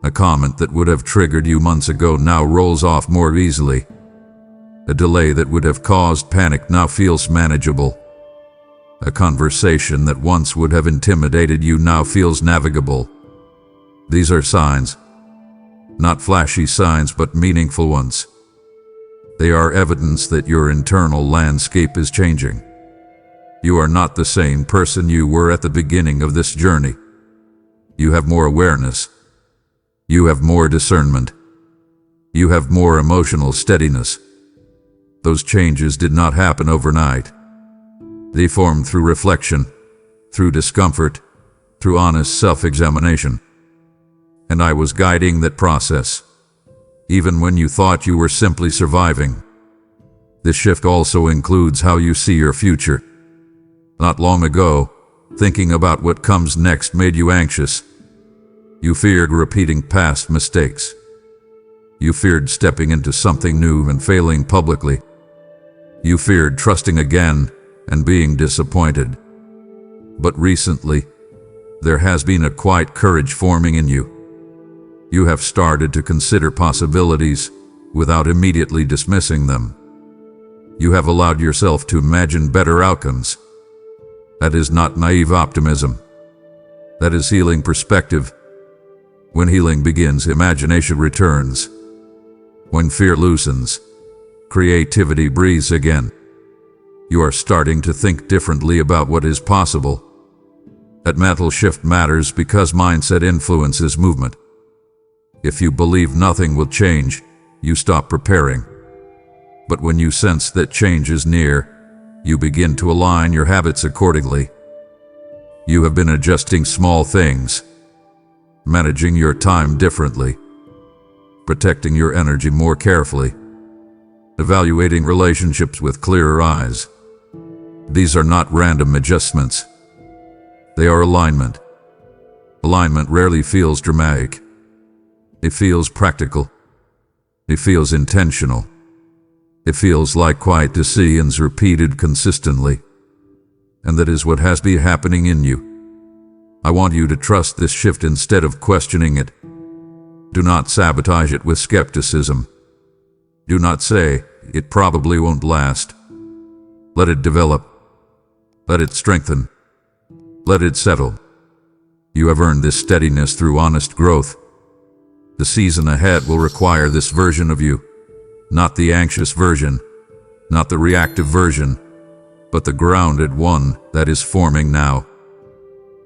A comment that would have triggered you months ago now rolls off more easily. A delay that would have caused panic now feels manageable. A conversation that once would have intimidated you now feels navigable. These are signs. Not flashy signs, but meaningful ones. They are evidence that your internal landscape is changing. You are not the same person you were at the beginning of this journey. You have more awareness. You have more discernment. You have more emotional steadiness. Those changes did not happen overnight. They formed through reflection, through discomfort, through honest self-examination. And I was guiding that process, even when you thought you were simply surviving. This shift also includes how you see your future. Not long ago, thinking about what comes next made you anxious. You feared repeating past mistakes. You feared stepping into something new and failing publicly. You feared trusting again and being disappointed. But recently, there has been a quiet courage forming in you. You have started to consider possibilities without immediately dismissing them. You have allowed yourself to imagine better outcomes. That is not naive optimism. That is healing perspective. When healing begins, imagination returns. When fear loosens, creativity breathes again. You are starting to think differently about what is possible. That mental shift matters because mindset influences movement. If you believe nothing will change, you stop preparing. But when you sense that change is near, you begin to align your habits accordingly. You have been adjusting small things, managing your time differently, protecting your energy more carefully, evaluating relationships with clearer eyes. These are not random adjustments. They are alignment. Alignment rarely feels dramatic. It feels practical. It feels intentional. It feels like quiet decisions repeated consistently. and that is what has been happening in you. I want you to trust this shift instead of questioning it. Do not sabotage it with skepticism. Do not say, "It probably won't last." Let it develop. Let it strengthen. Let it settle. You have earned this steadiness through honest growth. The season ahead will require this version of you, not the anxious version, not the reactive version, but the grounded one that is forming now.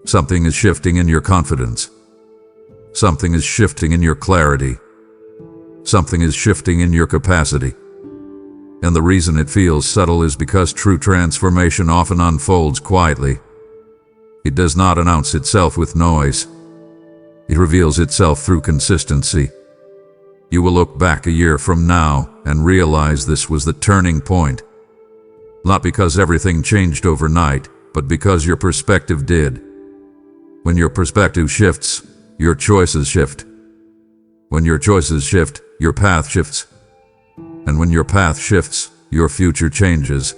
Something is shifting in your confidence. Something is shifting in your clarity. Something is shifting in your capacity. And the reason it feels subtle is because true transformation often unfolds quietly. It does not announce itself with noise. It reveals itself through consistency. You will look back a year from now and realize this was the turning point. Not because everything changed overnight, but because your perspective did. When your perspective shifts, your choices shift. When your choices shift, your path shifts. And when your path shifts, your future changes.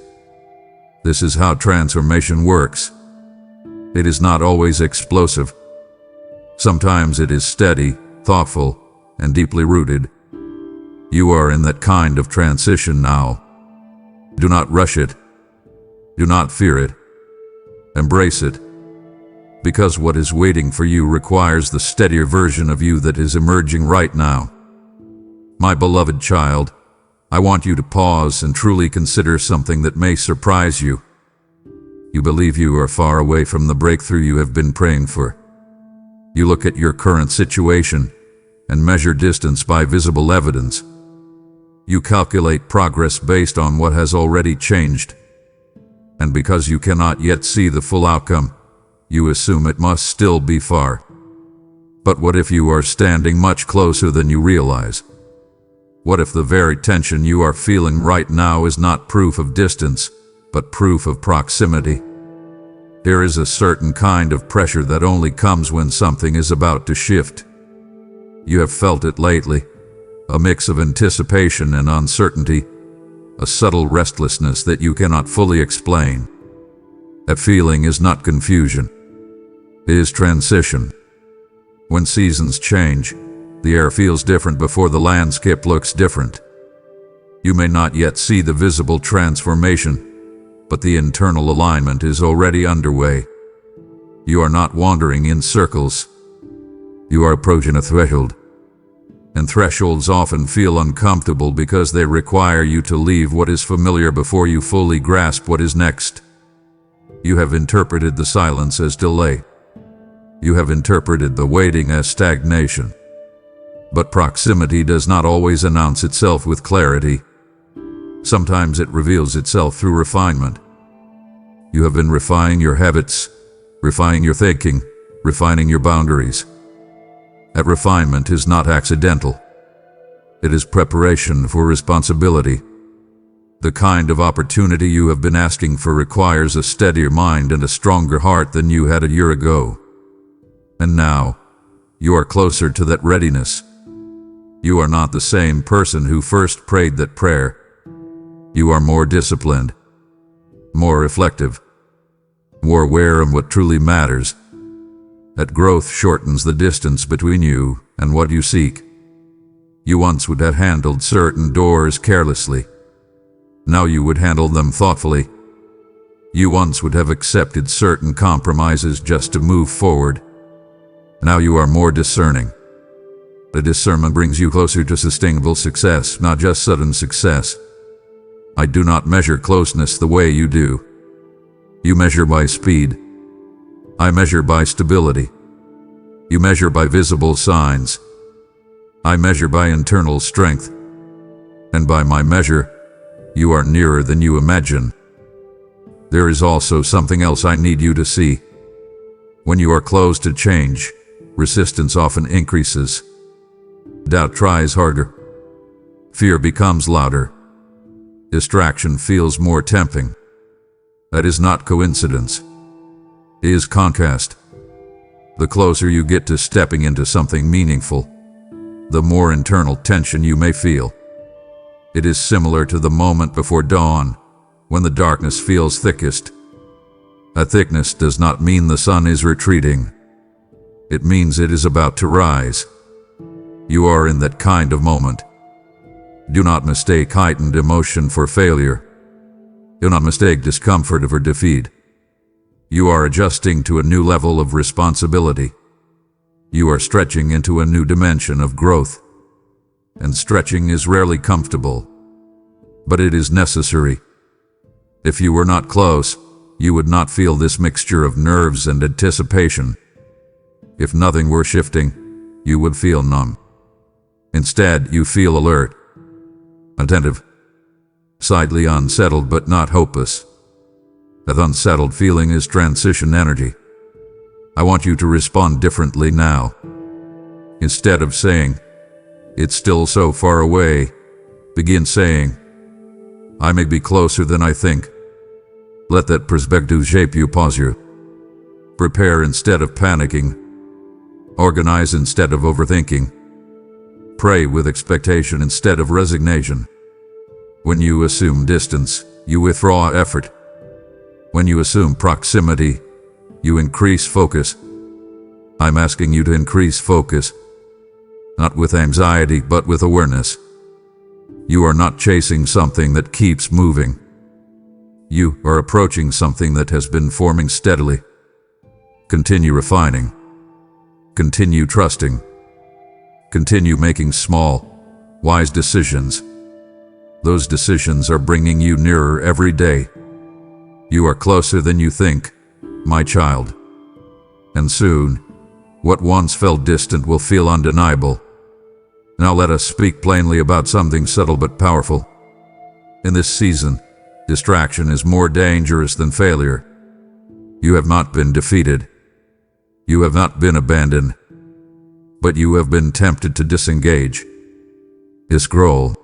This is how transformation works. It is not always explosive. Sometimes it is steady, thoughtful, and deeply rooted. You are in that kind of transition now. Do not rush it. Do not fear it. Embrace it. Because what is waiting for you requires the steadier version of you that is emerging right now. My beloved child, I want you to pause and truly consider something that may surprise you. You believe you are far away from the breakthrough you have been praying for. You look at your current situation and measure distance by visible evidence. You calculate progress based on what has already changed. And because you cannot yet see the full outcome, you assume it must still be far. But what if you are standing much closer than you realize? What if the very tension you are feeling right now is not proof of distance, but proof of proximity? There is a certain kind of pressure that only comes when something is about to shift. You have felt it lately, a mix of anticipation and uncertainty, a subtle restlessness that you cannot fully explain. That feeling is not confusion. It is transition. When seasons change, the air feels different before the landscape looks different. You may not yet see the visible transformation, but the internal alignment is already underway. You are not wandering in circles. You are approaching a threshold. And thresholds often feel uncomfortable because they require you to leave what is familiar before you fully grasp what is next. You have interpreted the silence as delay. You have interpreted the waiting as stagnation. But proximity does not always announce itself with clarity. Sometimes it reveals itself through refinement. You have been refining your habits, refining your thinking, refining your boundaries. That refinement is not accidental. It is preparation for responsibility. The kind of opportunity you have been asking for requires a steadier mind and a stronger heart than you had a year ago. And now, you are closer to that readiness. You are not the same person who first prayed that prayer. You are more disciplined, more reflective, more aware of what truly matters. That growth shortens the distance between you and what you seek. You once would have handled certain doors carelessly. Now you would handle them thoughtfully. You once would have accepted certain compromises just to move forward. Now you are more discerning. The discernment brings you closer to sustainable success, not just sudden success. I do not measure closeness the way you do. You measure by speed. I measure by stability. You measure by visible signs. I measure by internal strength. And by my measure, you are nearer than you imagine. There is also something else I need you to see. When you are close to change, resistance often increases. Doubt tries harder. Fear becomes louder. Distraction feels more tempting. That is not coincidence. It is contrast. The closer you get to stepping into something meaningful, the more internal tension you may feel. It is similar to the moment before dawn, when the darkness feels thickest. A thickness does not mean the sun is retreating. It means it is about to rise. You are in that kind of moment. Do not mistake heightened emotion for failure. Do not mistake discomfort for defeat. You are adjusting to a new level of responsibility. You are stretching into a new dimension of growth. And stretching is rarely comfortable, but it is necessary. If you were not close, you would not feel this mixture of nerves and anticipation. If nothing were shifting, you would feel numb. Instead, you feel alert, attentive, slightly unsettled but not hopeless. That unsettled feeling is transition energy. I want you to respond differently now. Instead of saying, "It's still so far away," begin saying, "I may be closer than I think." Let that perspective shape you. Pause you. Prepare instead of panicking. Organize instead of overthinking. Pray with expectation instead of resignation. When you assume distance, you withdraw effort. When you assume proximity, you increase focus. I'm asking you to increase focus, not with anxiety but with awareness. You are not chasing something that keeps moving. You are approaching something that has been forming steadily. Continue refining. Continue trusting. Continue making small, wise decisions. Those decisions are bringing you nearer every day. You are closer than you think, my child. And soon, what once felt distant will feel undeniable. Now let us speak plainly about something subtle but powerful. In this season, distraction is more dangerous than failure. You have not been defeated. You have not been abandoned. But you have been tempted to disengage, scroll,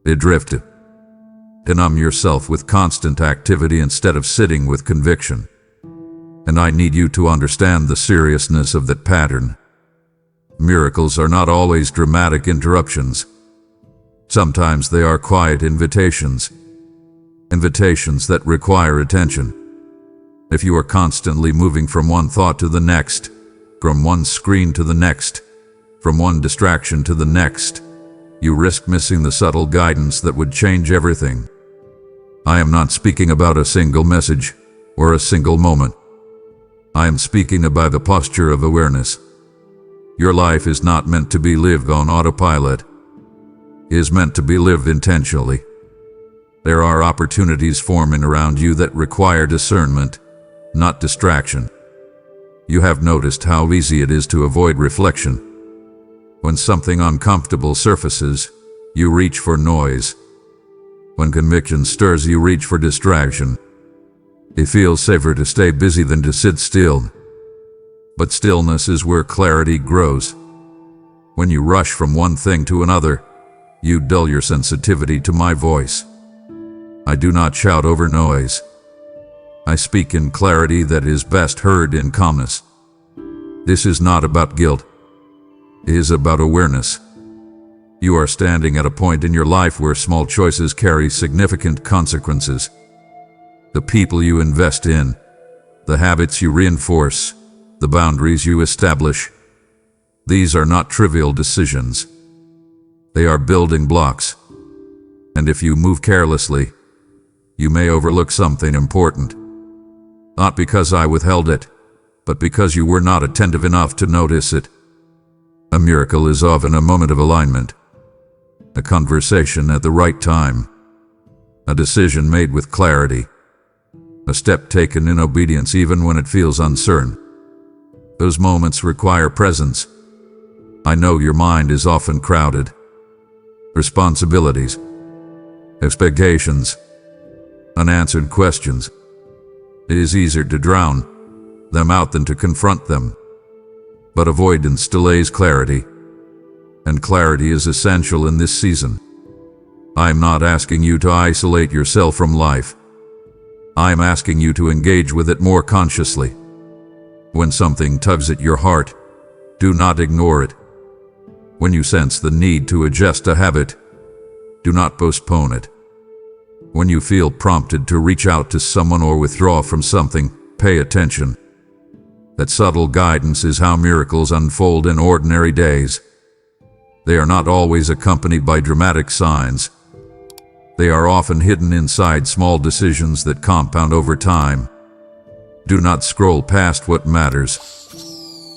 drift, to numb yourself with constant activity instead of sitting with conviction. And I need you to understand the seriousness of that pattern. Miracles are not always dramatic interruptions. Sometimes they are quiet invitations. Invitations that require attention. If you are constantly moving from one thought to the next, from one screen to the next, from one distraction to the next, you risk missing the subtle guidance that would change everything. I am not speaking about a single message or a single moment. I am speaking about the posture of awareness. Your life is not meant to be lived on autopilot. It is meant to be lived intentionally. There are opportunities forming around you that require discernment, not distraction. You have noticed how easy it is to avoid reflection. When something uncomfortable surfaces, you reach for noise. When conviction stirs, you reach for distraction. It feels safer to stay busy than to sit still. But stillness is where clarity grows. When you rush from one thing to another, you dull your sensitivity to my voice. I do not shout over noise. I speak in clarity that is best heard in calmness. This is not about guilt. It is about awareness. You are standing at a point in your life where small choices carry significant consequences. The people you invest in, the habits you reinforce, the boundaries you establish. These are not trivial decisions. They are building blocks. And if you move carelessly, you may overlook something important. Not because I withheld it, but because you were not attentive enough to notice it. A miracle is often a moment of alignment, a conversation at the right time, a decision made with clarity, a step taken in obedience even when it feels uncertain. Those moments require presence. I know your mind is often crowded. Responsibilities, expectations, unanswered questions. It is easier to drown them out than to confront them. But avoidance delays clarity, and clarity is essential in this season. I am not asking you to isolate yourself from life. I am asking you to engage with it more consciously. When something tugs at your heart, do not ignore it. When you sense the need to adjust a habit, do not postpone it. When you feel prompted to reach out to someone or withdraw from something, Pay attention. That subtle guidance is how miracles unfold in ordinary days. They are not always accompanied by dramatic signs. They are often hidden inside small decisions that compound over time. Do not scroll past what matters.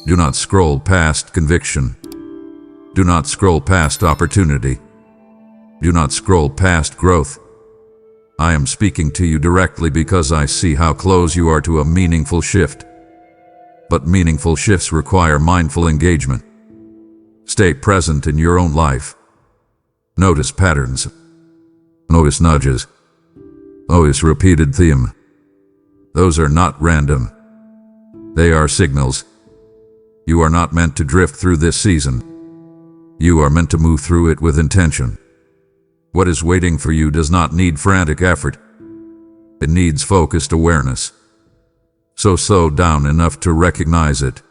Do not scroll past conviction. Do not scroll past opportunity. Do not scroll past growth. I am speaking to you directly because I see how close you are to a meaningful shift. But meaningful shifts require mindful engagement. Stay present in your own life. Notice patterns. Notice nudges. Notice repeated theme. Those are not random. They are signals. You are not meant to drift through this season. You are meant to move through it with intention. What is waiting for you does not need frantic effort. It needs focused awareness. So slow down enough to recognize it.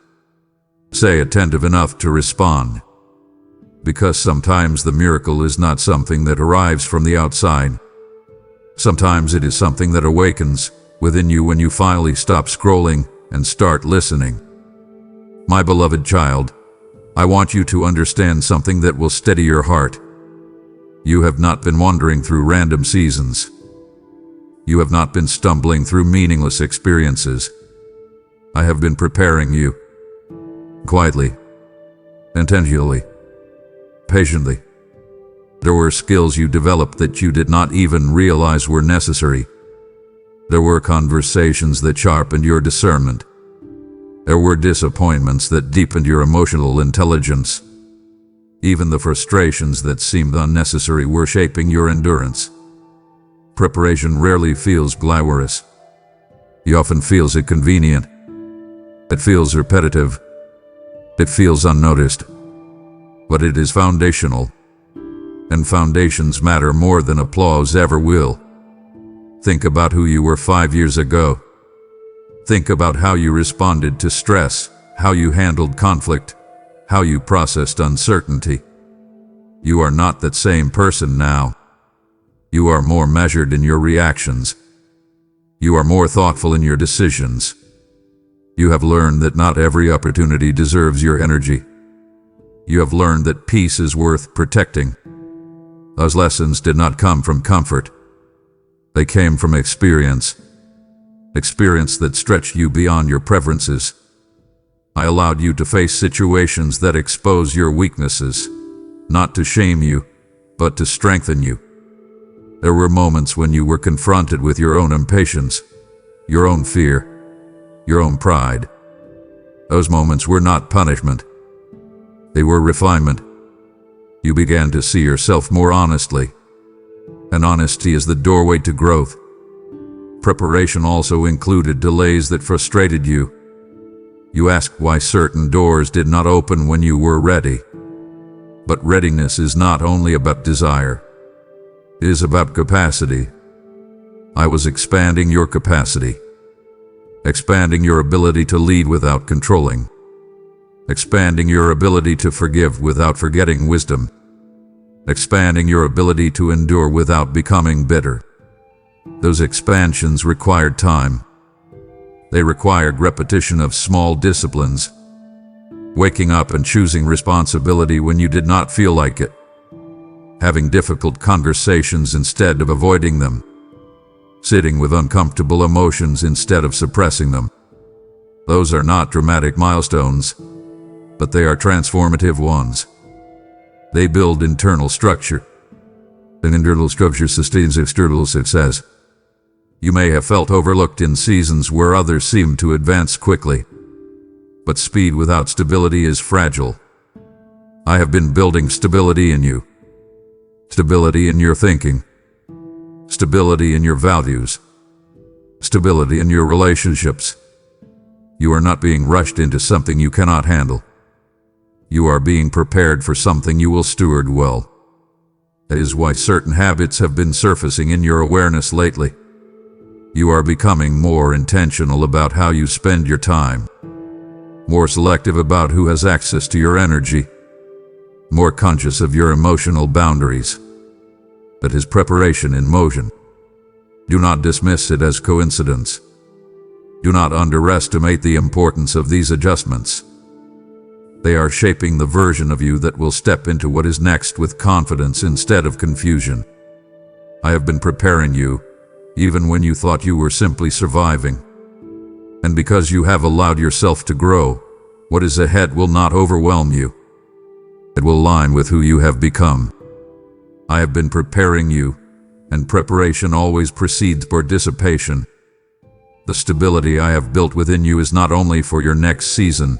Stay attentive enough to respond. Because sometimes the miracle is not something that arrives from the outside. Sometimes it is something that awakens within you when you finally stop scrolling and start listening. My beloved child, I want you to understand something that will steady your heart. You have not been wandering through random seasons. You have not been stumbling through meaningless experiences. I have been preparing you. Quietly. Intentionally. Patiently. There were skills you developed that you did not even realize were necessary. There were conversations that sharpened your discernment. There were disappointments that deepened your emotional intelligence. Even the frustrations that seemed unnecessary were shaping your endurance. Preparation rarely feels glamorous. It often feels inconvenient. It feels repetitive. It feels unnoticed. But it is foundational. And foundations matter more than applause ever will. Think about who you were 5 years ago. Think about how you responded to stress, how you handled conflict, how you processed uncertainty. You are not that same person now. You are more measured in your reactions. You are more thoughtful in your decisions. You have learned that not every opportunity deserves your energy. You have learned that peace is worth protecting. Those lessons did not come from comfort. They came from experience. Experience that stretched you beyond your preferences. I allowed you to face situations that expose your weaknesses, not to shame you, but to strengthen you. There were moments when you were confronted with your own impatience, your own fear, your own pride. Those moments were not punishment. They were refinement. You began to see yourself more honestly. And honesty is the doorway to growth. Preparation also included delays that frustrated you. You asked why certain doors did not open when you were ready. But readiness is not only about desire. It is about capacity. I was expanding your capacity. Expanding your ability to lead without controlling. Expanding your ability to forgive without forgetting wisdom. Expanding your ability to endure without becoming bitter. Those expansions required time. They required repetition of small disciplines. Waking up and choosing responsibility when you did not feel like it. Having difficult conversations instead of avoiding them. Sitting with uncomfortable emotions instead of suppressing them. Those are not dramatic milestones, but they are transformative ones. They build internal structure. An internal structure sustains external success. You may have felt overlooked in seasons where others seemed to advance quickly. But speed without stability is fragile. I have been building stability in you. Stability in your thinking. Stability in your values. Stability in your relationships. You are not being rushed into something you cannot handle. You are being prepared for something you will steward well. That is why certain habits have been surfacing in your awareness lately. You are becoming more intentional about how you spend your time. More selective about who has access to your energy. More conscious of your emotional boundaries. That is preparation in motion. Do not dismiss it as coincidence. Do not underestimate the importance of these adjustments. They are shaping the version of you that will step into what is next with confidence instead of confusion. I have been preparing you, even when you thought you were simply surviving. And because you have allowed yourself to grow, what is ahead will not overwhelm you. It will align with who you have become. I have been preparing you, and preparation always precedes participation. The stability I have built within you is not only for your next season,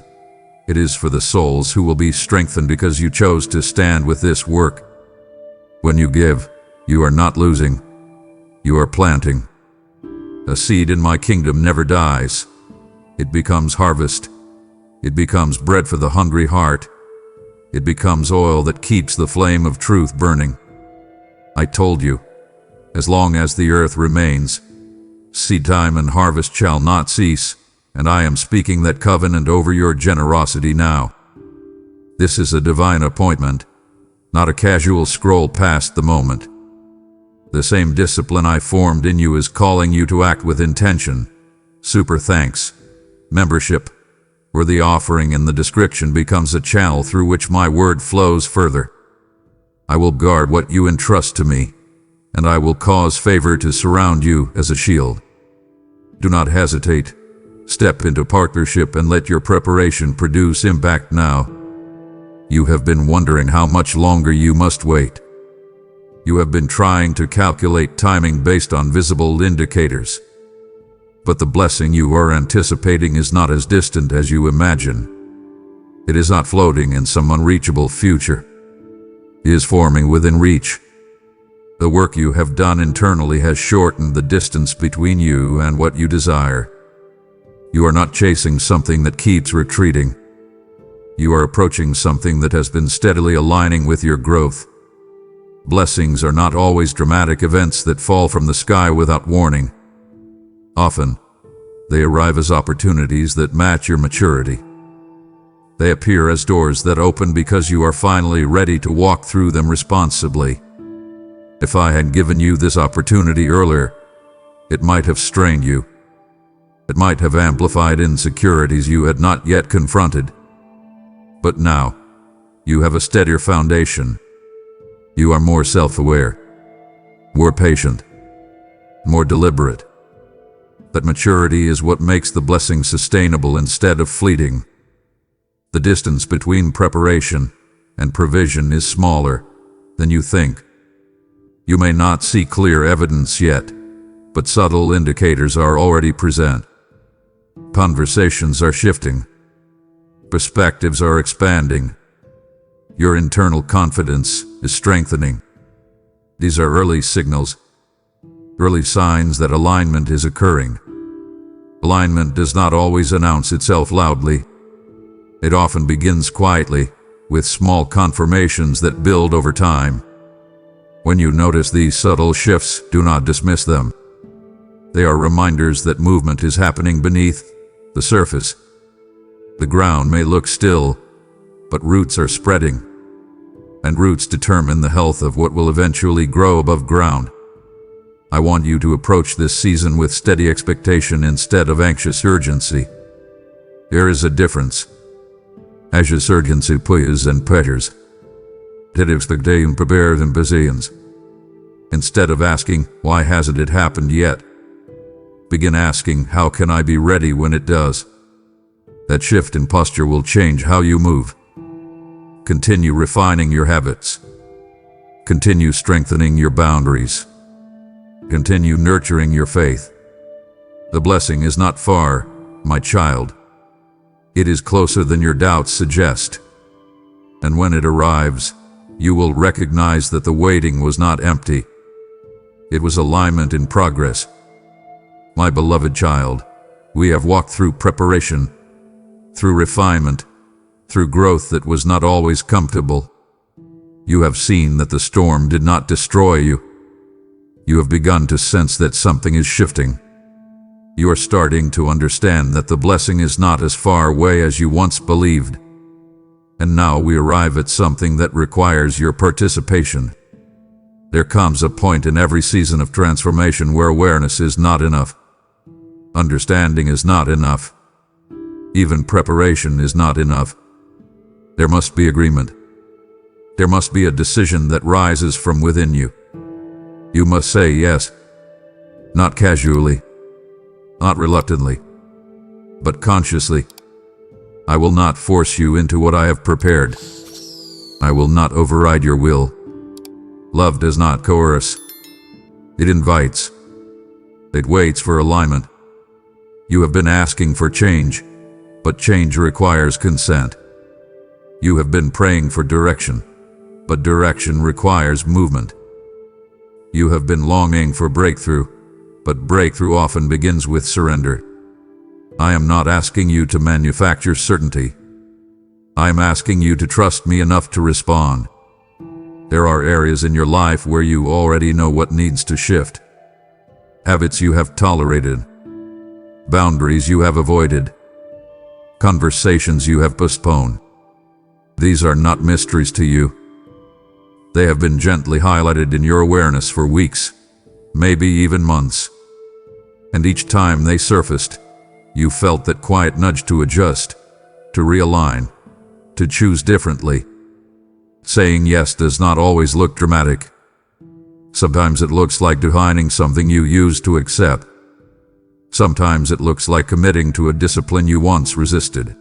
it is for the souls who will be strengthened because you chose to stand with this work. When you give, you are not losing, you are planting. A seed in my kingdom never dies. It becomes harvest. It becomes bread for the hungry heart. It becomes oil that keeps the flame of truth burning. I told you, as long as the earth remains, seed time and harvest shall not cease, and I am speaking that covenant over your generosity now. This is a divine appointment, not a casual scroll past the moment. The same discipline I formed in you is calling you to act with intention. Super thanks, membership, or the offering in the description becomes a channel through which my word flows further. I will guard what you entrust to me, and I will cause favor to surround you as a shield. Do not hesitate. Step into partnership and let your preparation produce impact now. You have been wondering how much longer you must wait. You have been trying to calculate timing based on visible indicators. But the blessing you are anticipating is not as distant as you imagine. It is not floating in some unreachable future. It is forming within reach. The work you have done internally has shortened the distance between you and what you desire. You are not chasing something that keeps retreating. You are approaching something that has been steadily aligning with your growth. Blessings are not always dramatic events that fall from the sky without warning. Often, they arrive as opportunities that match your maturity. They appear as doors that open because you are finally ready to walk through them responsibly. If I had given you this opportunity earlier, it might have strained you. It might have amplified insecurities you had not yet confronted. But now, you have a steadier foundation. You are more self-aware, more patient, more deliberate. That maturity is what makes the blessing sustainable instead of fleeting. The distance between preparation and provision is smaller than you think. You may not see clear evidence yet, but subtle indicators are already present. Conversations are shifting. Perspectives are expanding. Your internal confidence is strengthening. These are early signals, early signs that alignment is occurring. Alignment does not always announce itself loudly. It often begins quietly, with small confirmations that build over time. When you notice these subtle shifts, do not dismiss them. They are reminders that movement is happening beneath the surface. The ground may look still, but roots are spreading. And roots determine the health of what will eventually grow above ground. I want you to approach this season with steady expectation instead of anxious urgency. There is a difference. Anxious urgency pushes and pressures. Expectation prepares and positions. Instead of asking, why hasn't it happened yet? Begin asking, how can I be ready when it does? That shift in posture will change how you move. Continue refining your habits. Continue strengthening your boundaries. Continue nurturing your faith. The blessing is not far, my child. It is closer than your doubts suggest. And when it arrives, you will recognize that the waiting was not empty. It was alignment in progress. My beloved child, we have walked through preparation, through refinement, through growth that was not always comfortable. You have seen that the storm did not destroy you. You have begun to sense that something is shifting. You are starting to understand that the blessing is not as far away as you once believed. And now we arrive at something that requires your participation. There comes a point in every season of transformation where awareness is not enough. Understanding is not enough. Even preparation is not enough. There must be agreement. There must be a decision that rises from within you. You must say yes, not casually, not reluctantly, but consciously. I will not force you into what I have prepared. I will not override your will. Love does not coerce. It invites. It waits for alignment. You have been asking for change, but change requires consent. You have been praying for direction, but direction requires movement. You have been longing for breakthrough, but breakthrough often begins with surrender. I am not asking you to manufacture certainty. I am asking you to trust me enough to respond. There are areas in your life where you already know what needs to shift. Habits you have tolerated. Boundaries you have avoided. Conversations you have postponed. These are not mysteries to you. They have been gently highlighted in your awareness for weeks, maybe even months. And each time they surfaced, you felt that quiet nudge to adjust, to realign, to choose differently. Saying yes does not always look dramatic. Sometimes it looks like defining something you used to accept. Sometimes it looks like committing to a discipline you once resisted.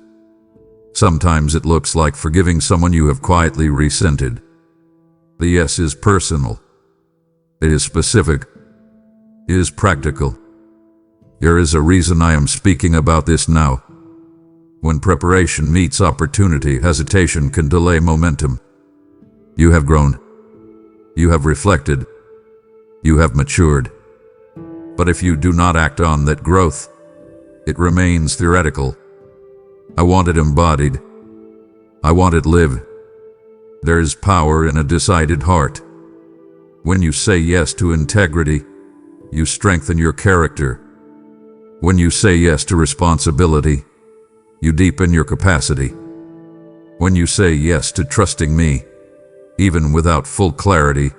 Sometimes it looks like forgiving someone you have quietly resented. The yes is personal. It is specific. It is practical. There is a reason I am speaking about this now. When preparation meets opportunity, hesitation can delay momentum. You have grown. You have reflected. You have matured. But if you do not act on that growth, it remains theoretical. I want it embodied. I want it lived. There is power in a decided heart. When you say yes to integrity, you strengthen your character. When you say yes to responsibility, you deepen your capacity. When you say yes to trusting me, even without full clarity,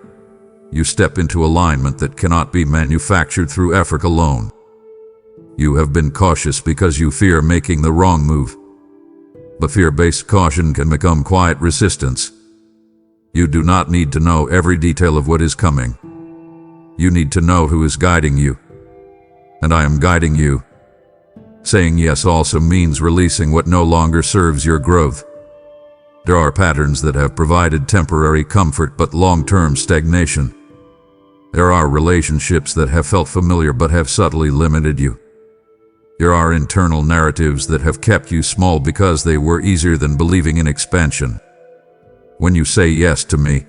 you step into alignment that cannot be manufactured through effort alone. You have been cautious because you fear making the wrong move. But fear-based caution can become quiet resistance. You do not need to know every detail of what is coming. You need to know who is guiding you. And I am guiding you. Saying yes also means releasing what no longer serves your growth. There are patterns that have provided temporary comfort but long-term stagnation. There are relationships that have felt familiar but have subtly limited you. There are internal narratives that have kept you small because they were easier than believing in expansion. When you say yes to me,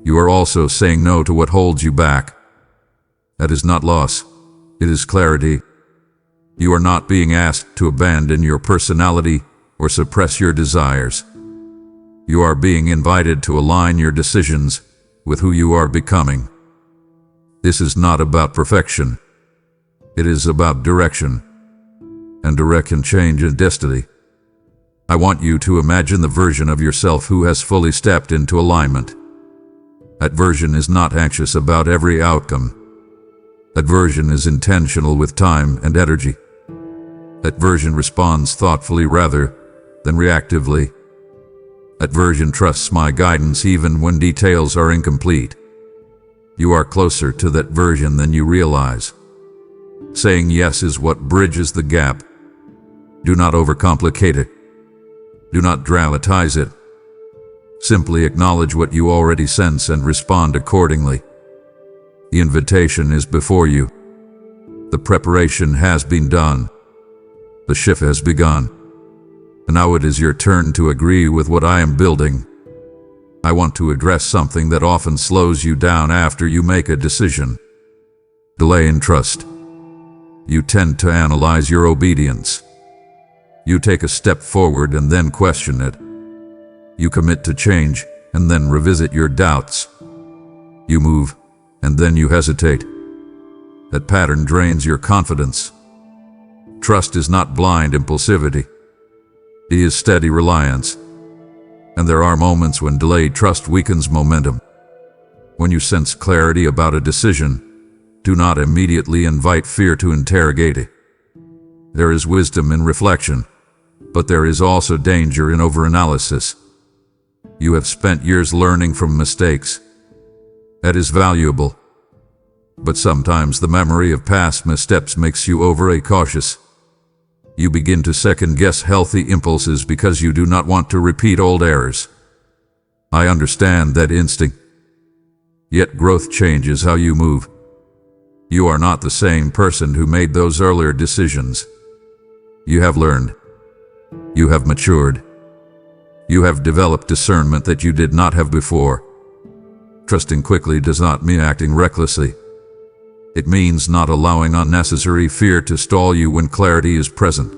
you are also saying no to what holds you back. That is not loss. It is clarity. You are not being asked to abandon your personality or suppress your desires. You are being invited to align your decisions with who you are becoming. This is not about perfection. It is about direction. And direction changes destiny. I want you to imagine the version of yourself who has fully stepped into alignment. That version is not anxious about every outcome. That version is intentional with time and energy. That version responds thoughtfully rather than reactively. That version trusts my guidance even when details are incomplete. You are closer to that version than you realize. Saying yes is what bridges the gap. Do not overcomplicate it. Do not dramatize it. Simply acknowledge what you already sense and respond accordingly. The invitation is before you. The preparation has been done. The shift has begun. And now it is your turn to agree with what I am building. I want to address something that often slows you down after you make a decision. Delay in trust. You tend to analyze your obedience. You take a step forward and then question it. You commit to change and then revisit your doubts. You move and then you hesitate. That pattern drains your confidence. Trust is not blind impulsivity. It is steady reliance. And there are moments when delayed trust weakens momentum. When you sense clarity about a decision, do not immediately invite fear to interrogate it. There is wisdom in reflection, but there is also danger in overanalysis. You have spent years learning from mistakes. That is valuable. But sometimes the memory of past missteps makes you overly cautious. You begin to second-guess healthy impulses because you do not want to repeat old errors. I understand that instinct. Yet growth changes how you move. You are not the same person who made those earlier decisions. You have learned. You have matured. You have developed discernment that you did not have before. Trusting quickly does not mean acting recklessly. It means not allowing unnecessary fear to stall you when clarity is present.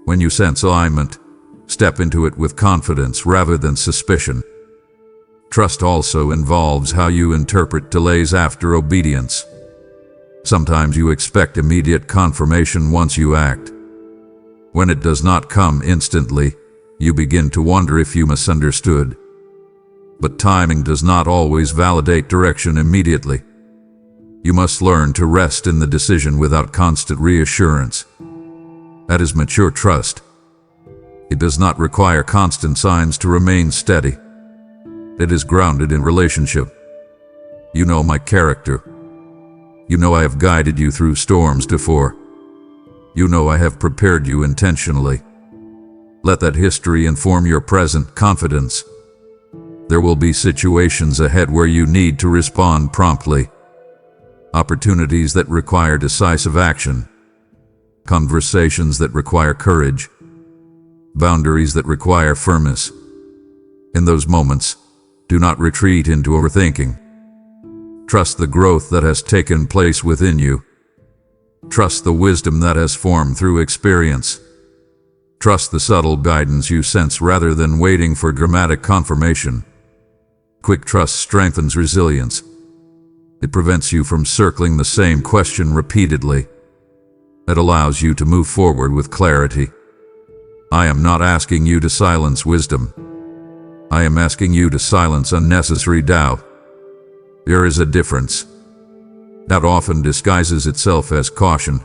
When you sense alignment, step into it with confidence rather than suspicion. Trust also involves how you interpret delays after obedience. Sometimes you expect immediate confirmation once you act. When it does not come instantly, you begin to wonder if you misunderstood. But timing does not always validate direction immediately. You must learn to rest in the decision without constant reassurance. That is mature trust. It does not require constant signs to remain steady. It is grounded in relationship. You know my character. You know I have guided you through storms before. You know I have prepared you intentionally. Let that history inform your present confidence. There will be situations ahead where you need to respond promptly. Opportunities that require decisive action. Conversations that require courage. Boundaries that require firmness. In those moments, do not retreat into overthinking. Trust the growth that has taken place within you. Trust the wisdom that has formed through experience. Trust the subtle guidance you sense rather than waiting for dramatic confirmation. Quick trust strengthens resilience. It prevents you from circling the same question repeatedly. It allows you to move forward with clarity. I am not asking you to silence wisdom. I am asking you to silence unnecessary doubt. There is a difference. Doubt often disguises itself as caution,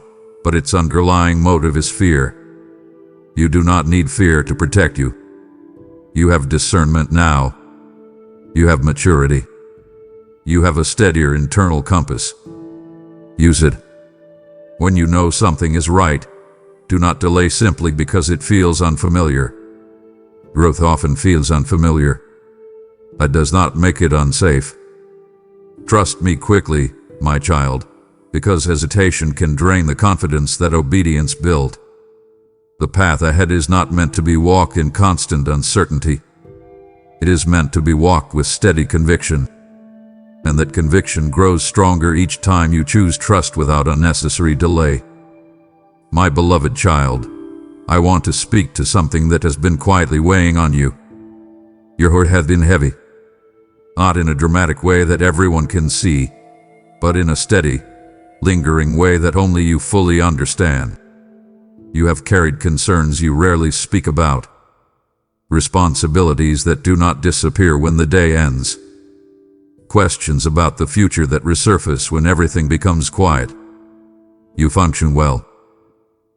but its underlying motive is fear. You do not need fear to protect you. You have discernment now. You have maturity. You have a steadier internal compass. Use it. When you know something is right, do not delay simply because it feels unfamiliar. Growth often feels unfamiliar. That does not make it unsafe. Trust me quickly, my child, because hesitation can drain the confidence that obedience built. The path ahead is not meant to be walked in constant uncertainty. It is meant to be walked with steady conviction. And that conviction grows stronger each time you choose trust without unnecessary delay. My beloved child, I want to speak to something that has been quietly weighing on you. Your heart has been heavy. Not in a dramatic way that everyone can see, but in a steady, lingering way that only you fully understand. You have carried concerns you rarely speak about. Responsibilities that do not disappear when the day ends. Questions about the future that resurface when everything becomes quiet. You function well.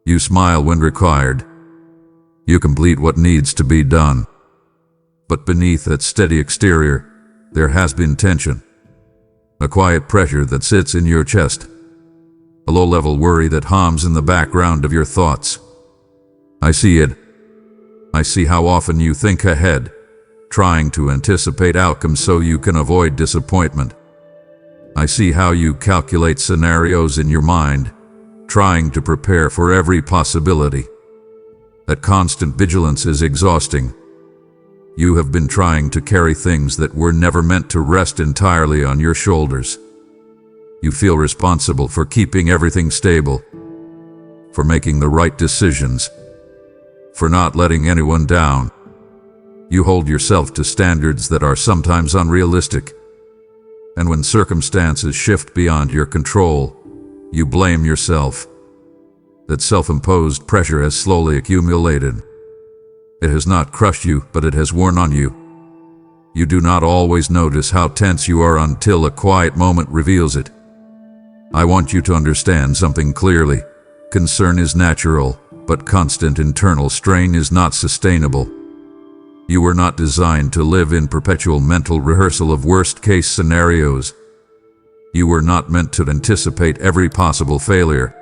You smile when required. You complete what needs to be done. But beneath that steady exterior, there has been tension. A quiet pressure that sits in your chest. A low-level worry that hums in the background of your thoughts. I see it. I see how often you think ahead, trying to anticipate outcomes so you can avoid disappointment. I see how you calculate scenarios in your mind, trying to prepare for every possibility. That constant vigilance is exhausting. You have been trying to carry things that were never meant to rest entirely on your shoulders. You feel responsible for keeping everything stable, for making the right decisions, for not letting anyone down. You hold yourself to standards that are sometimes unrealistic. And when circumstances shift beyond your control, you blame yourself. That self-imposed pressure has slowly accumulated. It has not crushed you, but it has worn on you. You do not always notice how tense you are until a quiet moment reveals it. I want you to understand something clearly. Concern is natural, but constant internal strain is not sustainable. You were not designed to live in perpetual mental rehearsal of worst-case scenarios. You were not meant to anticipate every possible failure.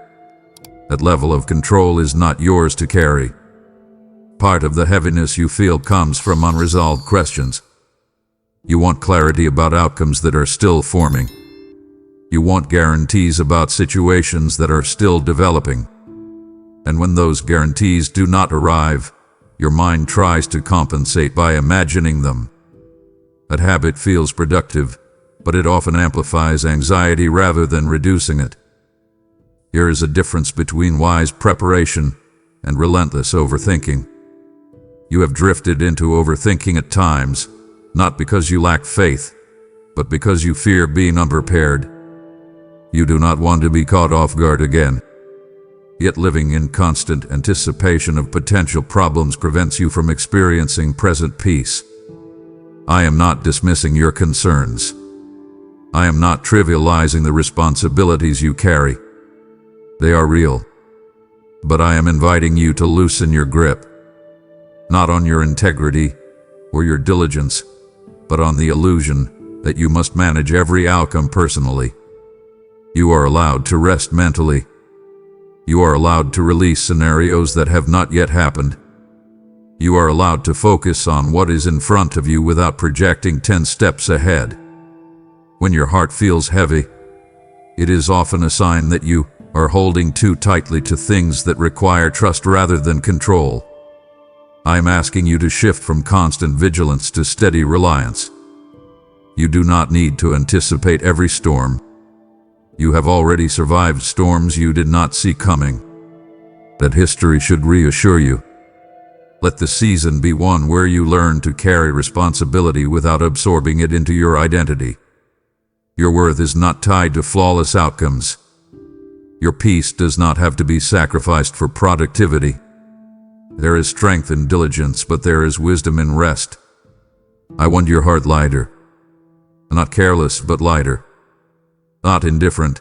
That level of control is not yours to carry. Part of the heaviness you feel comes from unresolved questions. You want clarity about outcomes that are still forming. You want guarantees about situations that are still developing. And when those guarantees do not arrive, your mind tries to compensate by imagining them. That habit feels productive, but it often amplifies anxiety rather than reducing it. Here is a difference between wise preparation and relentless overthinking. You have drifted into overthinking at times, not because you lack faith, but because you fear being unprepared. You do not want to be caught off guard again. Yet living in constant anticipation of potential problems prevents you from experiencing present peace. I am not dismissing your concerns. I am not trivializing the responsibilities you carry. They are real. But I am inviting you to loosen your grip, not on your integrity or your diligence, but on the illusion that you must manage every outcome personally. You are allowed to rest mentally. You are allowed to release scenarios that have not yet happened. You are allowed to focus on what is in front of you without projecting 10 steps ahead. When your heart feels heavy, it is often a sign that you are holding too tightly to things that require trust rather than control. I am asking you to shift from constant vigilance to steady reliance. You do not need to anticipate every storm. You have already survived storms you did not see coming. That history should reassure you. Let the season be one where you learn to carry responsibility without absorbing it into your identity. Your worth is not tied to flawless outcomes. Your peace does not have to be sacrificed for productivity. There is strength in diligence, but there is wisdom in rest. I want your heart lighter. Not careless, but lighter. Not indifferent,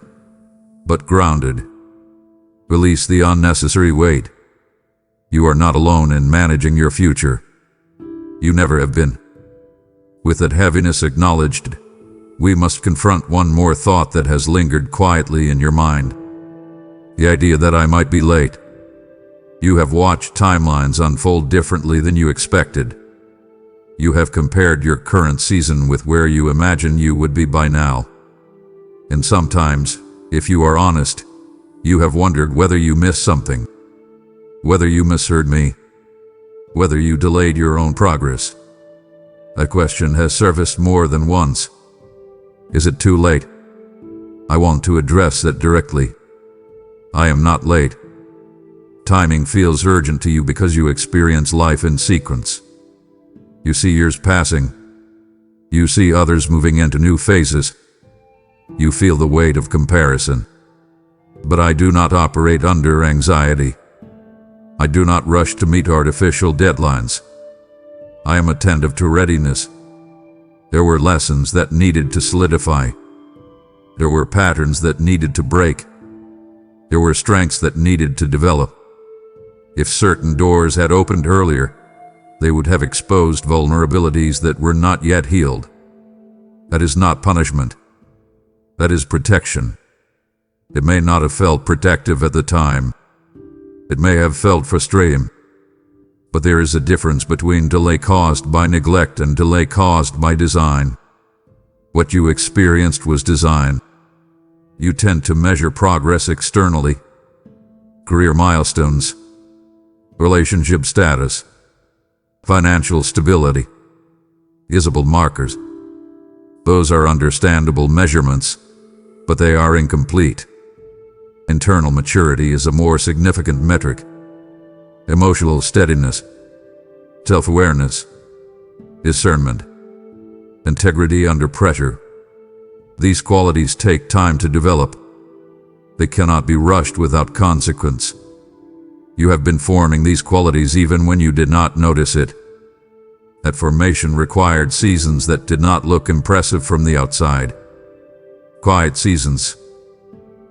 but grounded. Release the unnecessary weight. You are not alone in managing your future. You never have been. With that heaviness acknowledged, we must confront one more thought that has lingered quietly in your mind. The idea that I might be late. You have watched timelines unfold differently than you expected. You have compared your current season with where you imagine you would be by now. And sometimes, if you are honest, you have wondered whether you missed something. Whether you misheard me. Whether you delayed your own progress. That question has surfaced more than once. Is it too late? I want to address that directly. I am not late. Timing feels urgent to you because you experience life in sequence. You see years passing. You see others moving into new phases. You feel the weight of comparison. But I do not operate under anxiety. I do not rush to meet artificial deadlines. I am attentive to readiness. There were lessons that needed to solidify. There were patterns that needed to break. There were strengths that needed to develop. If certain doors had opened earlier, they would have exposed vulnerabilities that were not yet healed. That is not punishment. That is protection. It may not have felt protective at the time. It may have felt frustrating. But there is a difference between delay caused by neglect and delay caused by design. What you experienced was design. You tend to measure progress externally. Career milestones, relationship status, financial stability, visible markers. Those are understandable measurements, but they are incomplete. Internal maturity is a more significant metric. Emotional steadiness, self-awareness, discernment, integrity under pressure. These qualities take time to develop. They cannot be rushed without consequence. You have been forming these qualities even when you did not notice it. That formation required seasons that did not look impressive from the outside. Quiet seasons,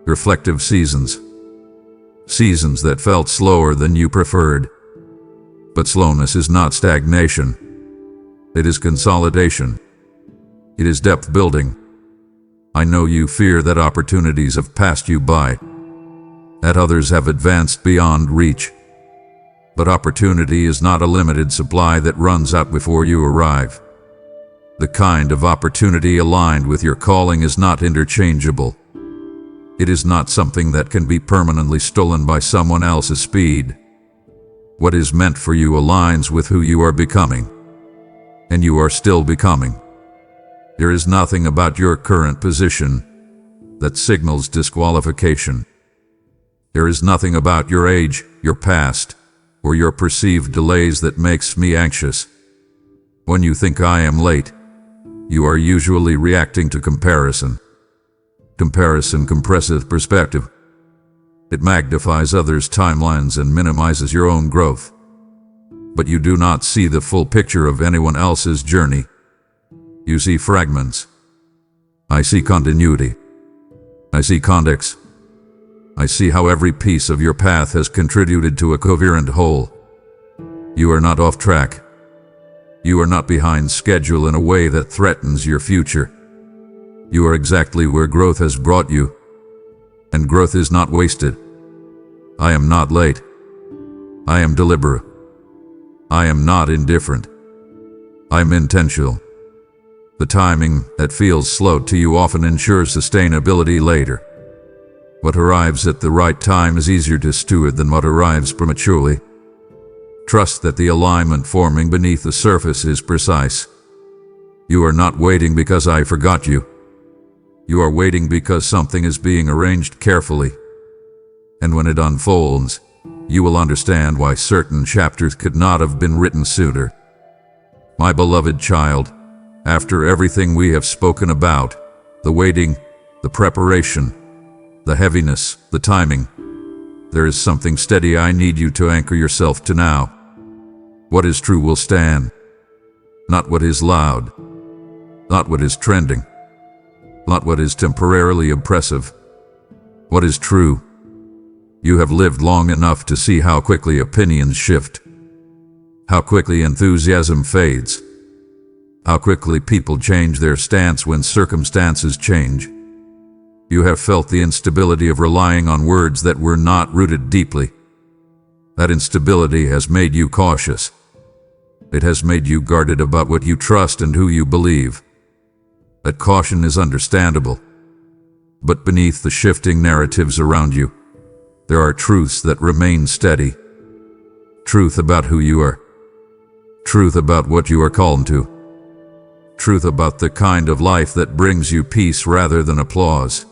reflective seasons, seasons that felt slower than you preferred. But slowness is not stagnation. It is consolidation. It is depth building. I know you fear that opportunities have passed you by, that others have advanced beyond reach. But opportunity is not a limited supply that runs out before you arrive. The kind of opportunity aligned with your calling is not interchangeable. It is not something that can be permanently stolen by someone else's speed. What is meant for you aligns with who you are becoming, and you are still becoming. There is nothing about your current position that signals disqualification. There is nothing about your age, your past, or your perceived delays that makes me anxious. When you think I am late, you are usually reacting to comparison. Comparison compresses perspective. It magnifies others' timelines and minimizes your own growth. But you do not see the full picture of anyone else's journey. You see fragments. I see continuity. I see context. I see how every piece of your path has contributed to a coherent whole. You are not off track. You are not behind schedule in a way that threatens your future. You are exactly where growth has brought you, and growth is not wasted. I am not late. I am deliberate. I am not indifferent. I am intentional. The timing that feels slow to you often ensures sustainability later. What arrives at the right time is easier to steward than what arrives prematurely. Trust that the alignment forming beneath the surface is precise. You are not waiting because I forgot you. You are waiting because something is being arranged carefully. And when it unfolds, you will understand why certain chapters could not have been written sooner. My beloved child, after everything we have spoken about, the waiting, the preparation, the heaviness, the timing, there is something steady I need you to anchor yourself to now. What is true will stand. Not what is loud. Not what is trending. Not what is temporarily impressive. What is true? You have lived long enough to see how quickly opinions shift. How quickly enthusiasm fades. How quickly people change their stance when circumstances change. You have felt the instability of relying on words that were not rooted deeply. That instability has made you cautious. It has made you guarded about what you trust and who you believe. That caution is understandable. But beneath the shifting narratives around you, there are truths that remain steady. Truth about who you are. Truth about what you are called to. Truth about the kind of life that brings you peace rather than applause.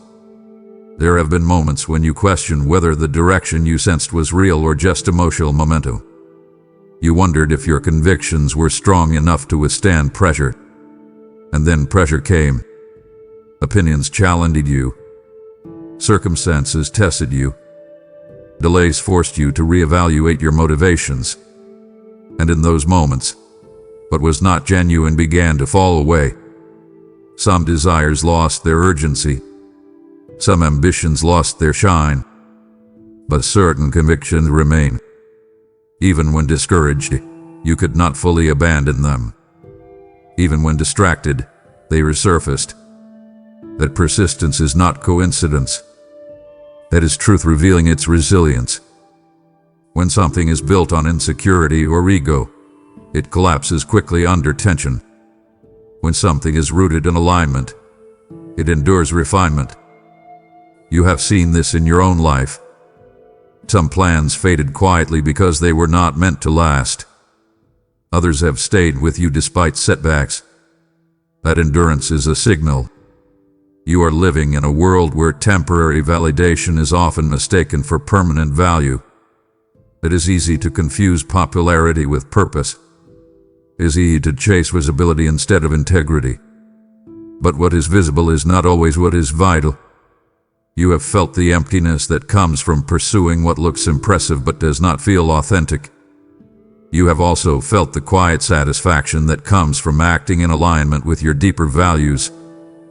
There have been moments when you question whether the direction you sensed was real or just emotional momentum. You wondered if your convictions were strong enough to withstand pressure. And then pressure came. Opinions challenged you. Circumstances tested you. Delays forced you to reevaluate your motivations. And in those moments, what was not genuine began to fall away. Some desires lost their urgency. Some ambitions lost their shine. But certain convictions remain. Even when discouraged, you could not fully abandon them. Even when distracted, they resurfaced. That persistence is not coincidence. That is truth revealing its resilience. When something is built on insecurity or ego, it collapses quickly under tension. When something is rooted in alignment, it endures refinement. You have seen this in your own life. Some plans faded quietly because they were not meant to last. Others have stayed with you despite setbacks. That endurance is a signal. You are living in a world where temporary validation is often mistaken for permanent value. It is easy to confuse popularity with purpose. It is easy to chase visibility instead of integrity. But what is visible is not always what is vital. You have felt the emptiness that comes from pursuing what looks impressive but does not feel authentic. You have also felt the quiet satisfaction that comes from acting in alignment with your deeper values,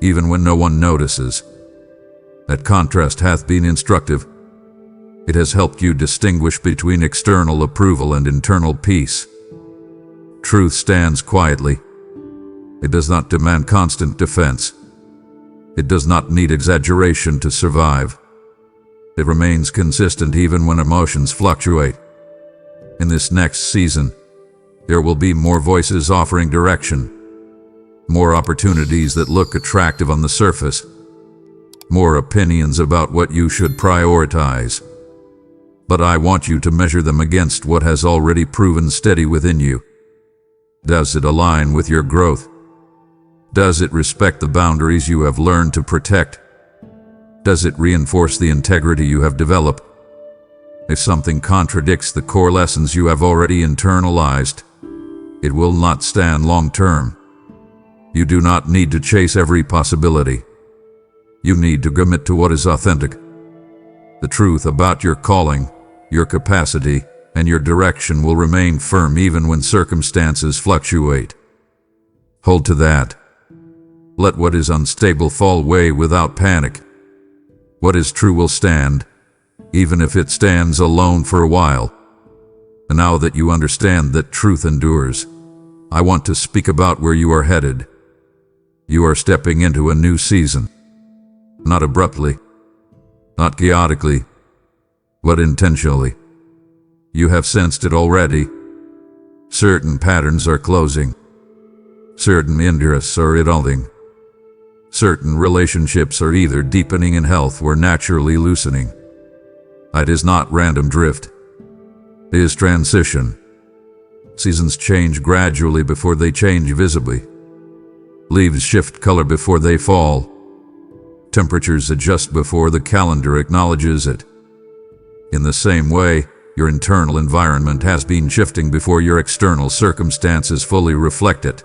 even when no one notices. That contrast hath been instructive. It has helped you distinguish between external approval and internal peace. Truth stands quietly. It does not demand constant defense. It does not need exaggeration to survive. It remains consistent even when emotions fluctuate. In this next season, there will be more voices offering direction, more opportunities that look attractive on the surface, more opinions about what you should prioritize. But I want you to measure them against what has already proven steady within you. Does it align with your growth? Does it respect the boundaries you have learned to protect? Does it reinforce the integrity you have developed? If something contradicts the core lessons you have already internalized, it will not stand long term. You do not need to chase every possibility. You need to commit to what is authentic. The truth about your calling, your capacity, and your direction will remain firm even when circumstances fluctuate. Hold to that. Let what is unstable fall away without panic. What is true will stand, even if it stands alone for a while. And now that you understand that truth endures, I want to speak about where you are headed. You are stepping into a new season. Not abruptly, not chaotically, but intentionally. You have sensed it already. Certain patterns are closing. Certain interests are evolving. Certain relationships are either deepening in health or naturally loosening. It is not random drift. It is transition. Seasons change gradually before they change visibly. Leaves shift color before they fall. Temperatures adjust before the calendar acknowledges it. In the same way, your internal environment has been shifting before your external circumstances fully reflect it.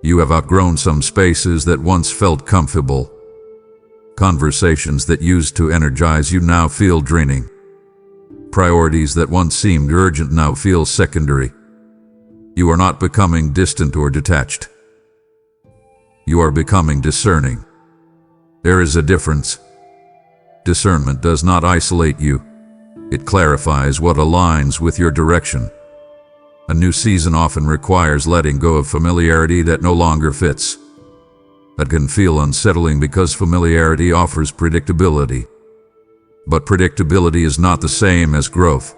You have outgrown some spaces that once felt comfortable. Conversations that used to energize you now feel draining. Priorities that once seemed urgent now feel secondary. You are not becoming distant or detached. You are becoming discerning. There is a difference. Discernment does not isolate you. It clarifies what aligns with your direction. A new season often requires letting go of familiarity that no longer fits. That can feel unsettling because familiarity offers predictability. But predictability is not the same as growth.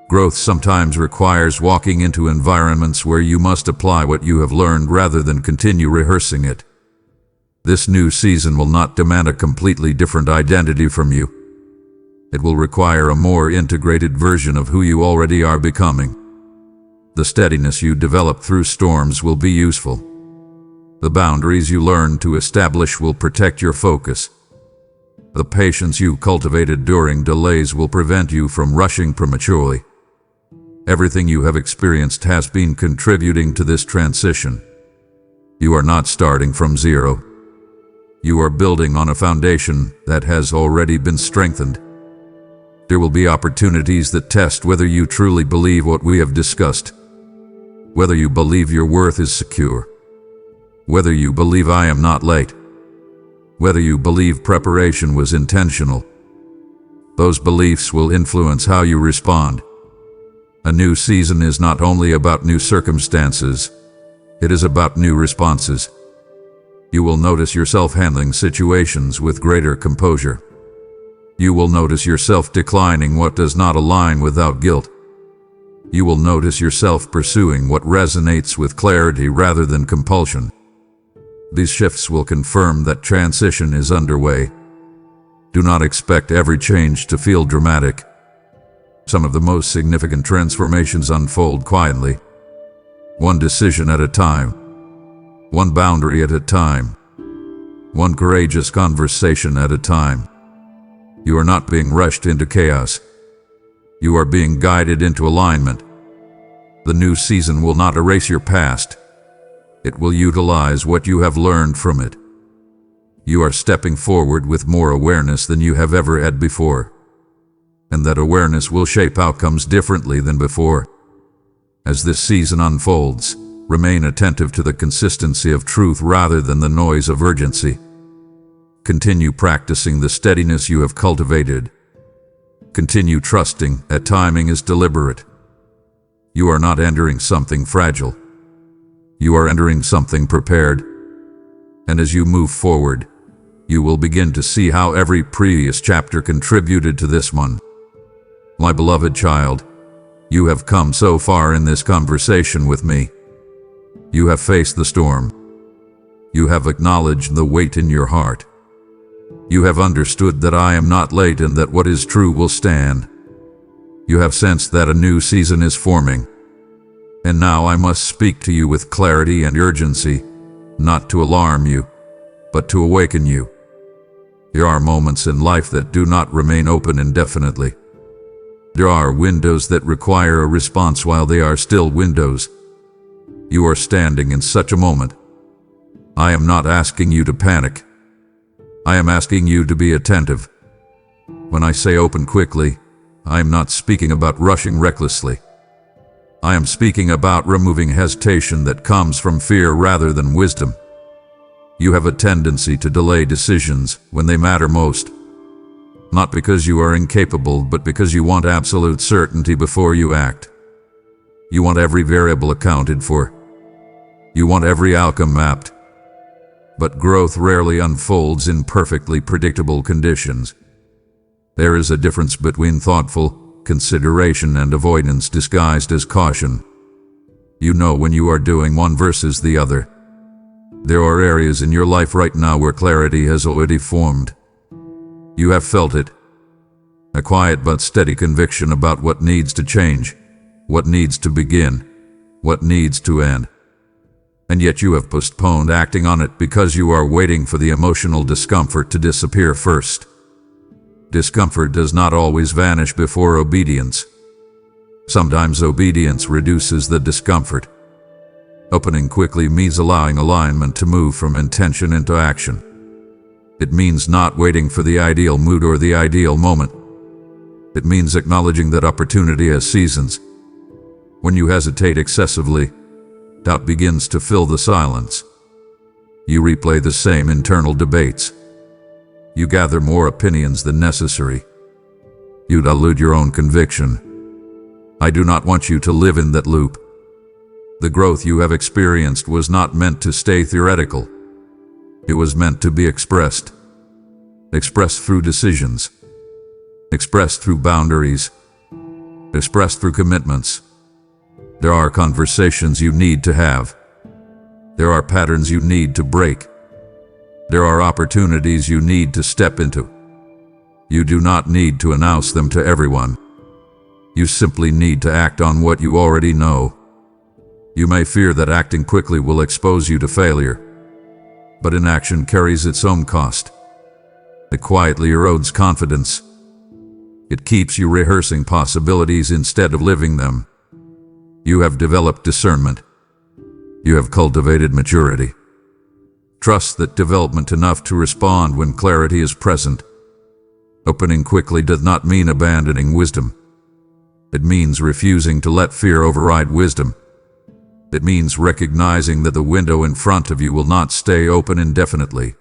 Growth sometimes requires walking into environments where you must apply what you have learned rather than continue rehearsing it. This new season will not demand a completely different identity from you. It will require a more integrated version of who you already are becoming. The steadiness you develop through storms will be useful. The boundaries you learn to establish will protect your focus. The patience you cultivated during delays will prevent you from rushing prematurely. Everything you have experienced has been contributing to this transition. You are not starting from zero. You are building on a foundation that has already been strengthened. There will be opportunities that test whether you truly believe what we have discussed. Whether you believe your worth is secure. Whether you believe I am not late. Whether you believe preparation was intentional. Those beliefs will influence how you respond. A new season is not only about new circumstances, it is about new responses. You will notice yourself handling situations with greater composure. You will notice yourself declining what does not align without guilt. You will notice yourself pursuing what resonates with clarity rather than compulsion. These shifts will confirm that transition is underway. Do not expect every change to feel dramatic. Some of the most significant transformations unfold quietly. One decision at a time. One boundary at a time. One courageous conversation at a time. You are not being rushed into chaos. You are being guided into alignment. The new season will not erase your past. It will utilize what you have learned from it. You are stepping forward with more awareness than you have ever had before. And that awareness will shape outcomes differently than before. As this season unfolds, remain attentive to the consistency of truth rather than the noise of urgency. Continue practicing the steadiness you have cultivated. Continue trusting that timing is deliberate. You are not entering something fragile. You are entering something prepared. And as you move forward, you will begin to see how every previous chapter contributed to this one. My beloved child, you have come so far in this conversation with me. You have faced the storm. You have acknowledged the weight in your heart. You have understood that I am not late and that what is true will stand. You have sensed that a new season is forming. And now I must speak to you with clarity and urgency, not to alarm you, but to awaken you. There are moments in life that do not remain open indefinitely. There are windows that require a response while they are still windows. You are standing in such a moment. I am not asking you to panic. I am asking you to be attentive. When I say open quickly, I am not speaking about rushing recklessly. I am speaking about removing hesitation that comes from fear rather than wisdom. You have a tendency to delay decisions when they matter most. Not because you are incapable, but because you want absolute certainty before you act. You want every variable accounted for. You want every outcome mapped. But growth rarely unfolds in perfectly predictable conditions. There is a difference between thoughtful consideration and avoidance disguised as caution. You know when you are doing one versus the other. There are areas in your life right now where clarity has already formed. You have felt it. A quiet but steady conviction about what needs to change, what needs to begin, what needs to end. And yet you have postponed acting on it because you are waiting for the emotional discomfort to disappear first. Discomfort does not always vanish before obedience. Sometimes obedience reduces the discomfort. Opening quickly means allowing alignment to move from intention into action. It means not waiting for the ideal mood or the ideal moment. It means acknowledging that opportunity has seasons. When you hesitate excessively, doubt begins to fill the silence. You replay the same internal debates. You gather more opinions than necessary. You dilute your own conviction. I do not want you to live in that loop. The growth you have experienced was not meant to stay theoretical. It was meant to be expressed. Expressed through decisions. Expressed through boundaries. Expressed through commitments. There are conversations you need to have. There are patterns you need to break. There are opportunities you need to step into. You do not need to announce them to everyone. You simply need to act on what you already know. You may fear that acting quickly will expose you to failure, but inaction carries its own cost. It quietly erodes confidence. It keeps you rehearsing possibilities instead of living them. You have developed discernment. You have cultivated maturity. Trust that development enough to respond when clarity is present. Opening quickly does not mean abandoning wisdom. It means refusing to let fear override wisdom. It means recognizing that the window in front of you will not stay open indefinitely.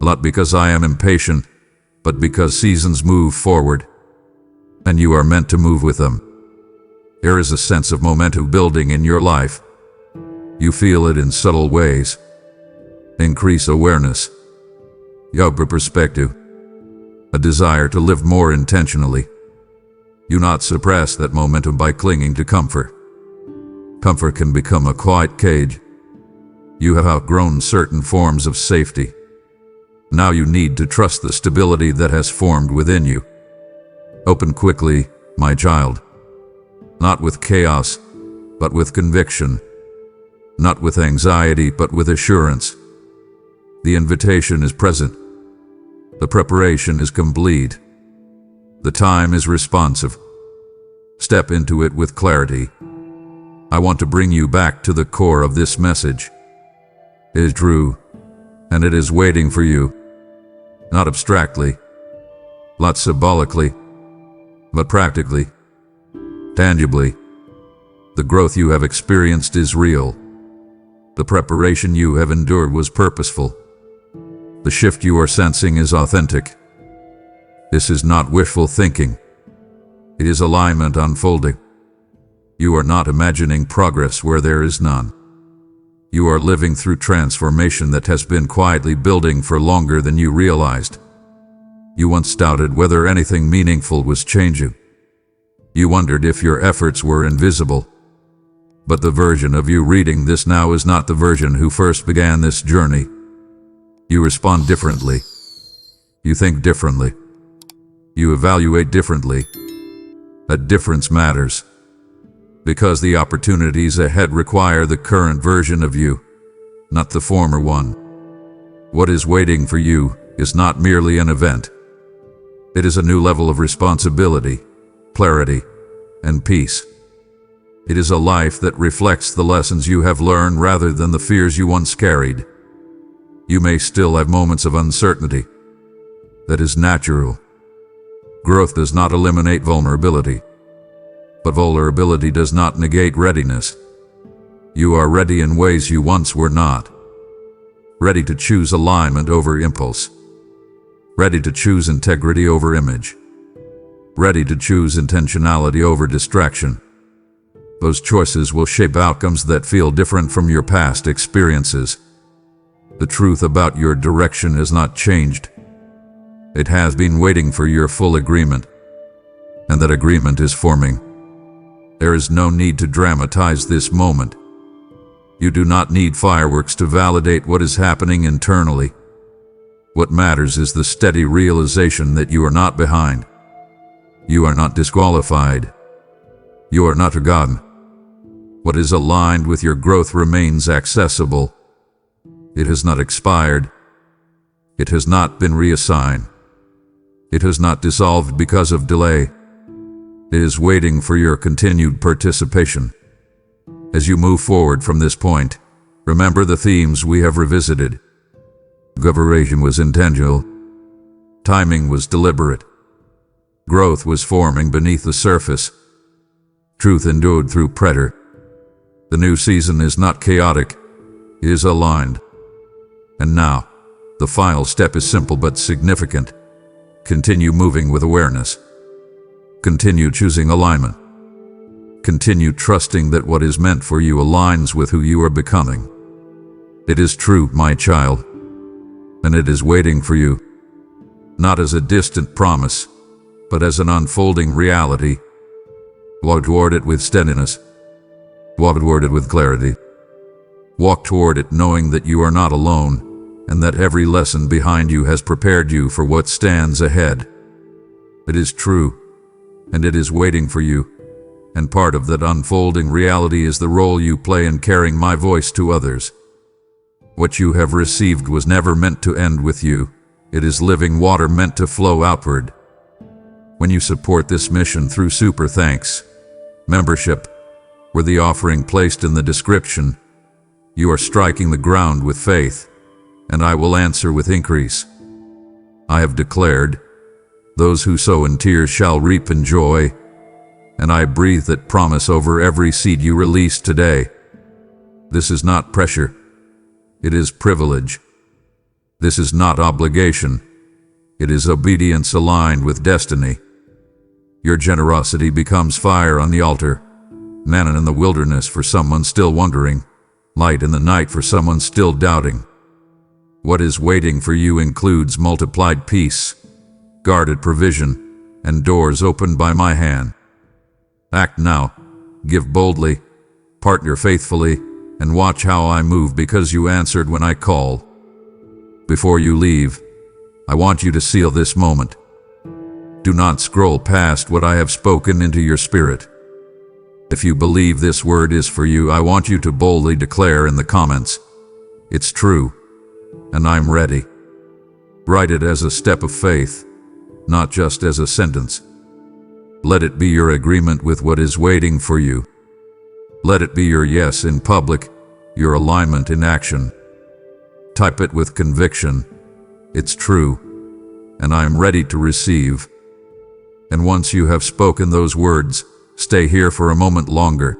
Not because I am impatient, but because seasons move forward, and you are meant to move with them. There is a sense of momentum building in your life. You feel it in subtle ways. Increase awareness. Yoke perspective. A desire to live more intentionally. You not suppress that momentum by clinging to comfort. Comfort can become a quiet cage. You have outgrown certain forms of safety. Now you need to trust the stability that has formed within you. Open quickly, my child. Not with chaos, but with conviction. Not with anxiety, but with assurance. The invitation is present. The preparation is complete. The time is responsive. Step into it with clarity. I want to bring you back to the core of this message. It is true, and it is waiting for you. Not abstractly, not symbolically, but practically. Tangibly, the growth you have experienced is real. The preparation you have endured was purposeful. The shift you are sensing is authentic. This is not wishful thinking. It is alignment unfolding. You are not imagining progress where there is none. You are living through transformation that has been quietly building for longer than you realized. You once doubted whether anything meaningful was changing. You wondered if your efforts were invisible. But the version of you reading this now is not the version who first began this journey. You respond differently. You think differently. You evaluate differently. That difference matters. Because the opportunities ahead require the current version of you, not the former one. What is waiting for you is not merely an event. It is a new level of responsibility, clarity, and peace. It is a life that reflects the lessons you have learned rather than the fears you once carried. You may still have moments of uncertainty. That is natural. Growth does not eliminate vulnerability. But vulnerability does not negate readiness. You are ready in ways you once were not. Ready to choose alignment over impulse. Ready to choose integrity over image. Ready to choose intentionality over distraction. Those choices will shape outcomes that feel different from your past experiences. The truth about your direction has not changed. It has been waiting for your full agreement. And that agreement is forming. There is no need to dramatize this moment. You do not need fireworks to validate what is happening internally. What matters is the steady realization that you are not behind. You are not disqualified. You are not forgotten. What is aligned with your growth remains accessible. It has not expired. It has not been reassigned. It has not dissolved because of delay. It is waiting for your continued participation. As you move forward from this point, remember the themes we have revisited. Governation was intentional. Timing was deliberate. Growth was forming beneath the surface. Truth endured through pressure. The new season is not chaotic, it is aligned. And now, the final step is simple but significant. Continue moving with awareness. Continue choosing alignment. Continue trusting that what is meant for you aligns with who you are becoming. It is true, my child, and it is waiting for you, not as a distant promise, but as an unfolding reality. Walk toward it with steadiness. Walk toward it with clarity. Walk toward it knowing that you are not alone, and that every lesson behind you has prepared you for what stands ahead. It is true, and it is waiting for you, and part of that unfolding reality is the role you play in carrying my voice to others. What you have received was never meant to end with you. It is living water meant to flow outward. When you support this mission through super thanks, membership, or the offering placed in the description, you are striking the ground with faith, and I will answer with increase. I have declared, those who sow in tears shall reap in joy, and I breathe that promise over every seed you release today. This is not pressure. It is privilege. This is not obligation. It is obedience aligned with destiny. Your generosity becomes fire on the altar, manna in the wilderness for someone still wondering, light in the night for someone still doubting. What is waiting for you includes multiplied peace, guarded provision, and doors opened by my hand. Act now, give boldly, partner faithfully, and watch how I move because you answered when I call. Before you leave, I want you to seal this moment. Do not scroll past what I have spoken into your spirit. If you believe this word is for you, I want you to boldly declare in the comments, it's true, and I'm ready. Write it as a step of faith, not just as a sentence. Let it be your agreement with what is waiting for you. Let it be your yes in public, your alignment in action. Type it with conviction. It's true, and I am ready to receive. And once you have spoken those words, stay here for a moment longer.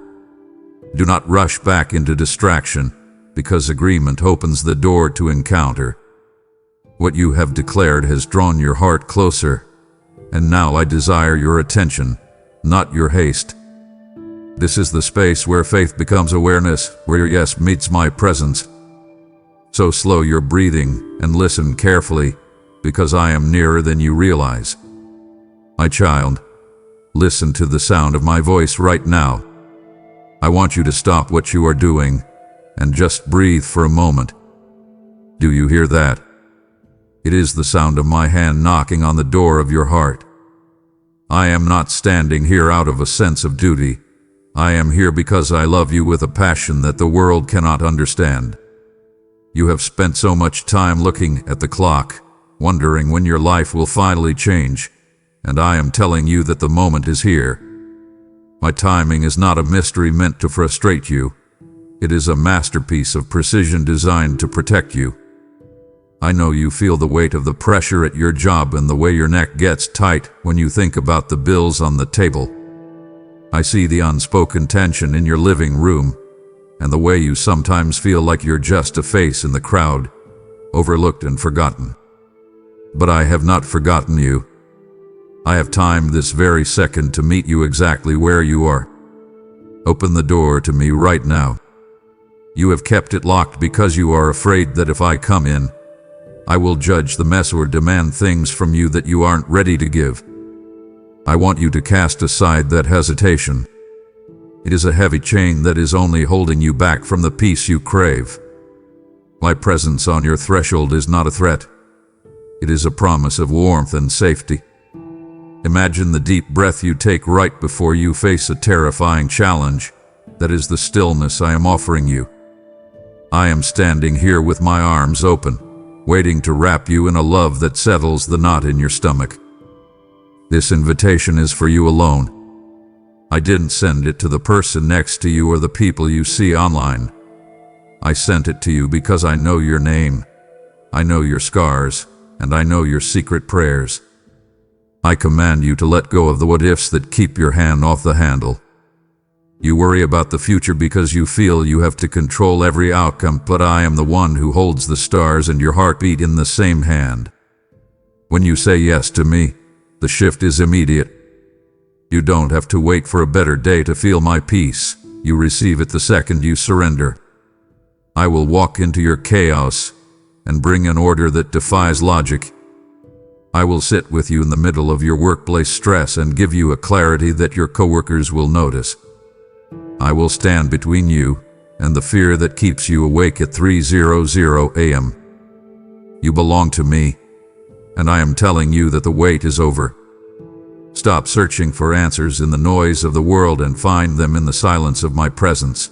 Do not rush back into distraction, because agreement opens the door to encounter. What you have declared has drawn your heart closer, and now I desire your attention, not your haste. This is the space where faith becomes awareness, where your yes meets my presence. So slow your breathing and listen carefully, because I am nearer than you realize. My child, listen to the sound of my voice right now. I want you to stop what you are doing and just breathe for a moment. Do you hear that? It is the sound of my hand knocking on the door of your heart. I am not standing here out of a sense of duty. I am here because I love you with a passion that the world cannot understand. You have spent so much time looking at the clock, wondering when your life will finally change, and I am telling you that the moment is here. My timing is not a mystery meant to frustrate you. It is a masterpiece of precision designed to protect you. I know you feel the weight of the pressure at your job and the way your neck gets tight when you think about the bills on the table. I see the unspoken tension in your living room, and the way you sometimes feel like you're just a face in the crowd, overlooked and forgotten. But I have not forgotten you. I have timed this very second to meet you exactly where you are. Open the door to me right now. You have kept it locked because you are afraid that if I come in, I will judge the mess or demand things from you that you aren't ready to give. I want you to cast aside that hesitation. It is a heavy chain that is only holding you back from the peace you crave. My presence on your threshold is not a threat. It is a promise of warmth and safety. Imagine the deep breath you take right before you face a terrifying challenge. That is the stillness I am offering you. I am standing here with my arms open, waiting to wrap you in a love that settles the knot in your stomach. This invitation is for you alone. I didn't send it to the person next to you or the people you see online. I sent it to you because I know your name. I know your scars, and I know your secret prayers. I command you to let go of the what-ifs that keep your hand off the handle. You worry about the future because you feel you have to control every outcome, but I am the one who holds the stars and your heartbeat in the same hand. When you say yes to me, the shift is immediate. You don't have to wait for a better day to feel my peace. You receive it the second you surrender. I will walk into your chaos and bring an order that defies logic. I will sit with you in the middle of your workplace stress and give you a clarity that your coworkers will notice. I will stand between you and the fear that keeps you awake at 3:00 a.m. You belong to me, and I am telling you that the wait is over. Stop searching for answers in the noise of the world and find them in the silence of my presence.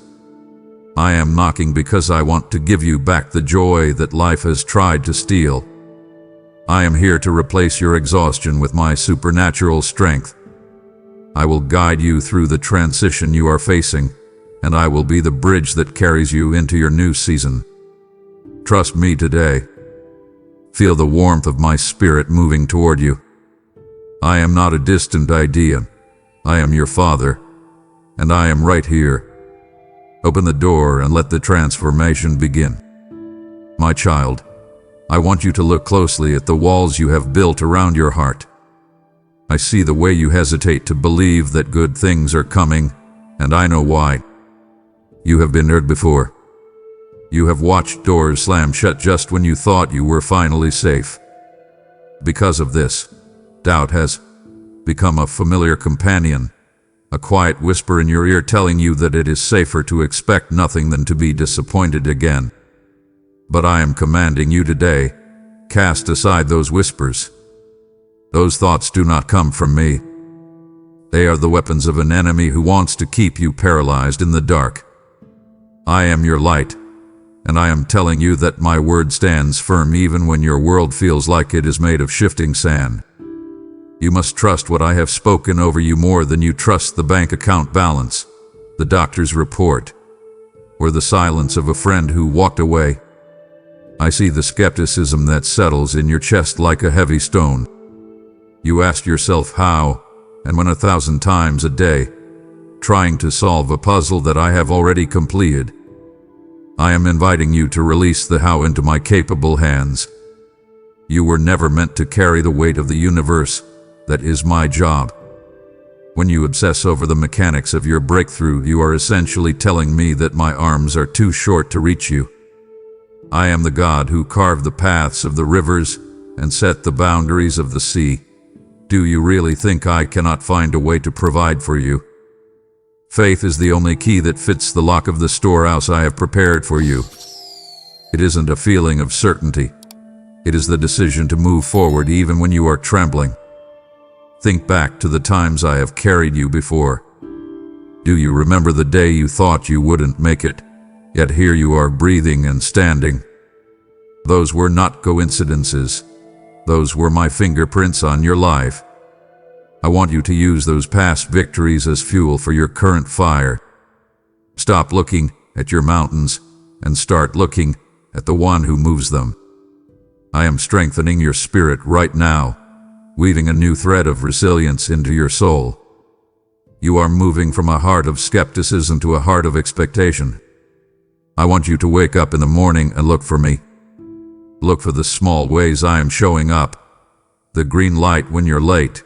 I am knocking because I want to give you back the joy that life has tried to steal. I am here to replace your exhaustion with my supernatural strength. I will guide you through the transition you are facing, and I will be the bridge that carries you into your new season. Trust me today. Feel the warmth of my spirit moving toward you. I am not a distant idea. I am your Father, and I am right here. Open the door and let the transformation begin. My child, I want you to look closely at the walls you have built around your heart. I see the way you hesitate to believe that good things are coming, and I know why. You have been hurt before. You have watched doors slam shut just when you thought you were finally safe. Because of this, doubt has become a familiar companion, a quiet whisper in your ear telling you that it is safer to expect nothing than to be disappointed again. But I am commanding you today, cast aside those whispers. Those thoughts do not come from me. They are the weapons of an enemy who wants to keep you paralyzed in the dark. I am your light, and I am telling you that my word stands firm even when your world feels like it is made of shifting sand. You must trust what I have spoken over you more than you trust the bank account balance, the doctor's report, or the silence of a friend who walked away. I see the skepticism that settles in your chest like a heavy stone. You ask yourself how, and when 1,000 times a day, trying to solve a puzzle that I have already completed. I am inviting you to release the how into my capable hands. You were never meant to carry the weight of the universe. That is my job. When you obsess over the mechanics of your breakthrough, you are essentially telling me that my arms are too short to reach you. I am the God who carved the paths of the rivers and set the boundaries of the sea. Do you really think I cannot find a way to provide for you? Faith is the only key that fits the lock of the storehouse I have prepared for you. It isn't a feeling of certainty. It is the decision to move forward even when you are trembling. Think back to the times I have carried you before. Do you remember the day you thought you wouldn't make it, yet here you are breathing and standing? Those were not coincidences. Those were my fingerprints on your life. I want you to use those past victories as fuel for your current fire. Stop looking at your mountains and start looking at the one who moves them. I am strengthening your spirit right now, weaving a new thread of resilience into your soul. You are moving from a heart of skepticism to a heart of expectation. I want you to wake up in the morning and look for me. Look for the small ways I am showing up. The green light when you're late.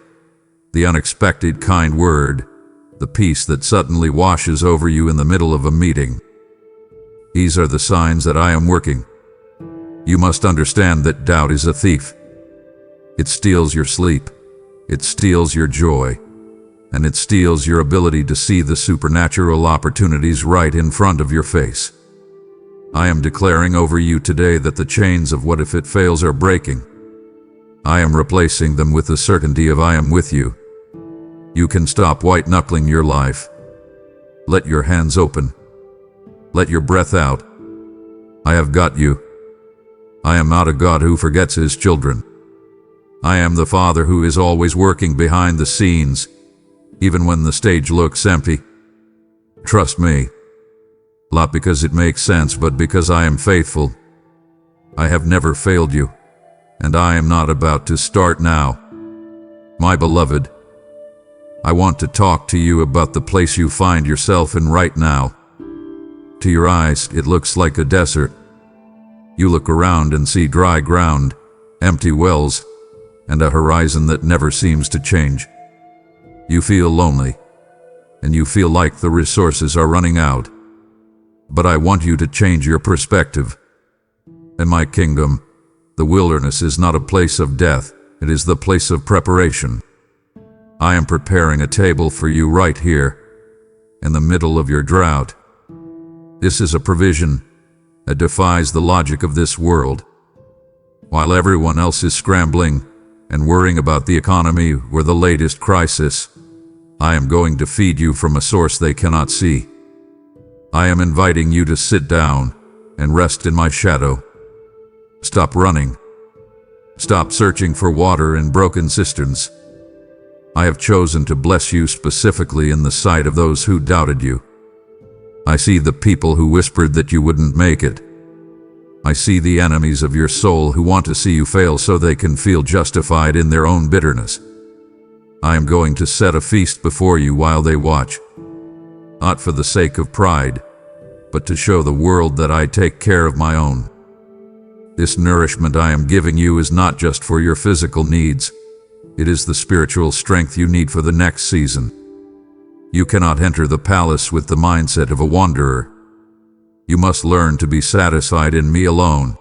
The unexpected kind word. The peace that suddenly washes over you in the middle of a meeting. These are the signs that I am working. You must understand that doubt is a thief. It steals your sleep. It steals your joy. And it steals your ability to see the supernatural opportunities right in front of your face. I am declaring over you today that the chains of what if it fails are breaking. I am replacing them with the certainty of I am with you. You can stop white-knuckling your life. Let your hands open. Let your breath out. I have got you. I am not a God who forgets his children. I am the Father who is always working behind the scenes, even when the stage looks empty. Trust me. Not because it makes sense, but because I am faithful. I have never failed you, and I am not about to start now. My beloved, I want to talk to you about the place you find yourself in right now. To your eyes, it looks like a desert. You look around and see dry ground, empty wells, and a horizon that never seems to change. You feel lonely, and you feel like the resources are running out. But I want you to change your perspective. In my kingdom, the wilderness is not a place of death, it is the place of preparation. I am preparing a table for you right here, in the middle of your drought. This is a provision that defies the logic of this world. While everyone else is scrambling and worrying about the economy or the latest crisis, I am going to feed you from a source they cannot see. I am inviting you to sit down and rest in my shadow. Stop running. Stop searching for water in broken cisterns. I have chosen to bless you specifically in the sight of those who doubted you. I see the people who whispered that you wouldn't make it. I see the enemies of your soul who want to see you fail so they can feel justified in their own bitterness. I am going to set a feast before you while they watch. Not for the sake of pride, but to show the world that I take care of my own. This nourishment I am giving you is not just for your physical needs. It is the spiritual strength you need for the next season. You cannot enter the palace with the mindset of a wanderer. You must learn to be satisfied in me alone.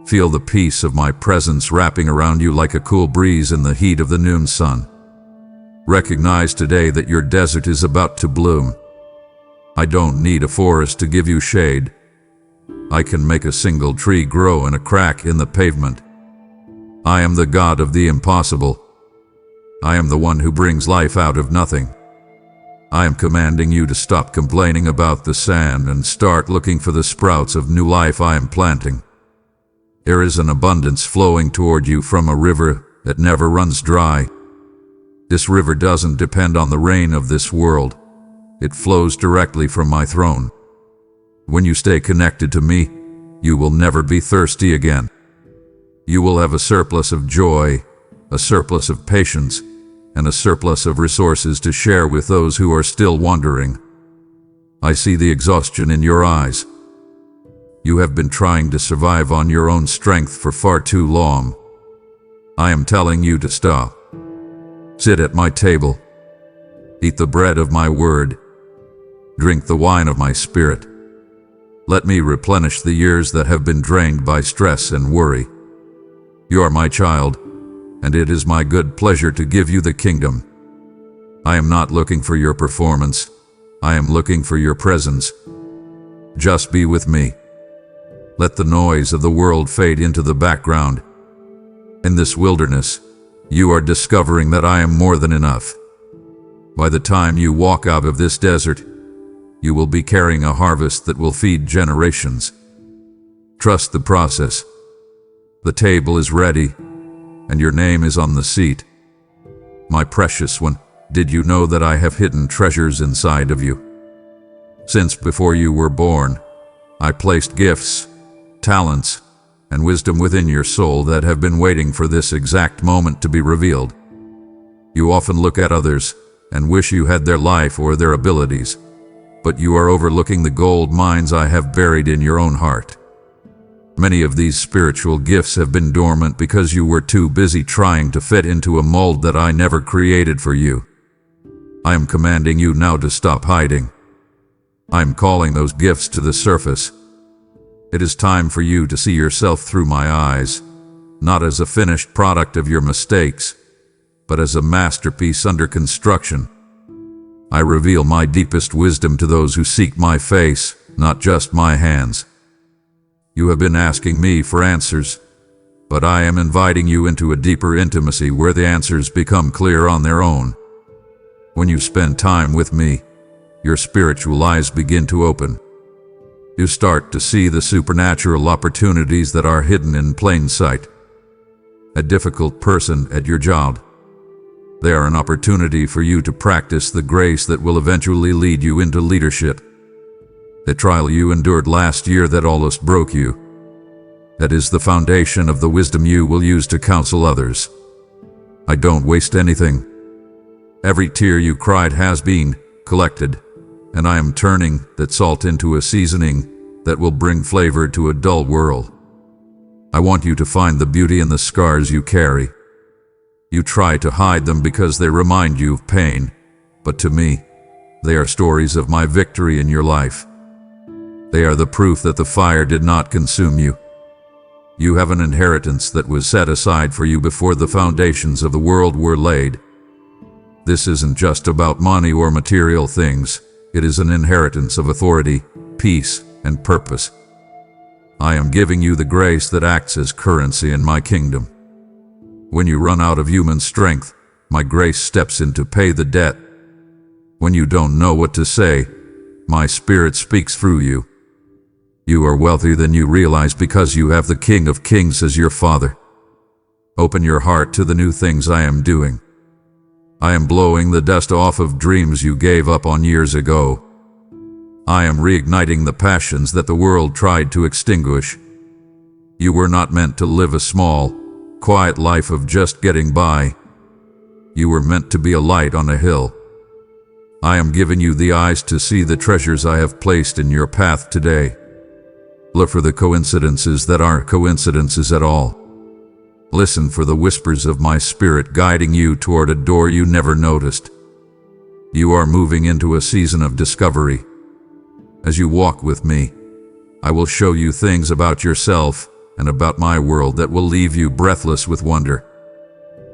Feel the peace of my presence wrapping around you like a cool breeze in the heat of the noon sun. Recognize today that your desert is about to bloom. I don't need a forest to give you shade. I can make a single tree grow in a crack in the pavement. I am the God of the impossible. I am the one who brings life out of nothing. I am commanding you to stop complaining about the sand and start looking for the sprouts of new life I am planting. There is an abundance flowing toward you from a river that never runs dry. This river doesn't depend on the rain of this world. It flows directly from my throne. When you stay connected to me, you will never be thirsty again. You will have a surplus of joy, a surplus of patience, and a surplus of resources to share with those who are still wandering. I see the exhaustion in your eyes. You have been trying to survive on your own strength for far too long. I am telling you to stop. Sit at my table. Eat the bread of my word. Drink the wine of my spirit. Let me replenish the years that have been drained by stress and worry. You are my child, and it is my good pleasure to give you the kingdom. I am not looking for your performance. I am looking for your presence. Just be with me. Let the noise of the world fade into the background. In this wilderness, you are discovering that I am more than enough. By the time you walk out of this desert, you will be carrying a harvest that will feed generations. Trust the process. The table is ready, and your name is on the seat. My precious one, did you know that I have hidden treasures inside of you? Since before you were born, I placed gifts, talents, and wisdom within your soul that have been waiting for this exact moment to be revealed. You often look at others and wish you had their life or their abilities, but you are overlooking the gold mines I have buried in your own heart. Many of these spiritual gifts have been dormant because you were too busy trying to fit into a mold that I never created for you. I am commanding you now to stop hiding. I am calling those gifts to the surface. It is time for you to see yourself through my eyes, not as a finished product of your mistakes, but as a masterpiece under construction. I reveal my deepest wisdom to those who seek my face, not just my hands. You have been asking me for answers, but I am inviting you into a deeper intimacy where the answers become clear on their own. When you spend time with me, your spiritual eyes begin to open. You start to see the supernatural opportunities that are hidden in plain sight. A difficult person at your job. They are an opportunity for you to practice the grace that will eventually lead you into leadership. The trial you endured last year that almost broke you. That is the foundation of the wisdom you will use to counsel others. I don't waste anything. Every tear you cried has been collected, and I am turning that salt into a seasoning that will bring flavor to a dull world. I want you to find the beauty in the scars you carry. You try to hide them because they remind you of pain, but to me, they are stories of my victory in your life. They are the proof that the fire did not consume you. You have an inheritance that was set aside for you before the foundations of the world were laid. This isn't just about money or material things. It is an inheritance of authority, peace, and purpose. I am giving you the grace that acts as currency in my kingdom. When you run out of human strength, my grace steps in to pay the debt. When you don't know what to say, my spirit speaks through you. You are wealthier than you realize because you have the King of Kings as your Father. Open your heart to the new things I am doing. I am blowing the dust off of dreams you gave up on years ago. I am reigniting the passions that the world tried to extinguish. You were not meant to live a small, quiet life of just getting by. You were meant to be a light on a hill. I am giving you the eyes to see the treasures I have placed in your path today. Look for the coincidences that aren't coincidences at all. Listen for the whispers of my spirit guiding you toward a door you never noticed. You are moving into a season of discovery. As you walk with me, I will show you things about yourself and about my world that will leave you breathless with wonder.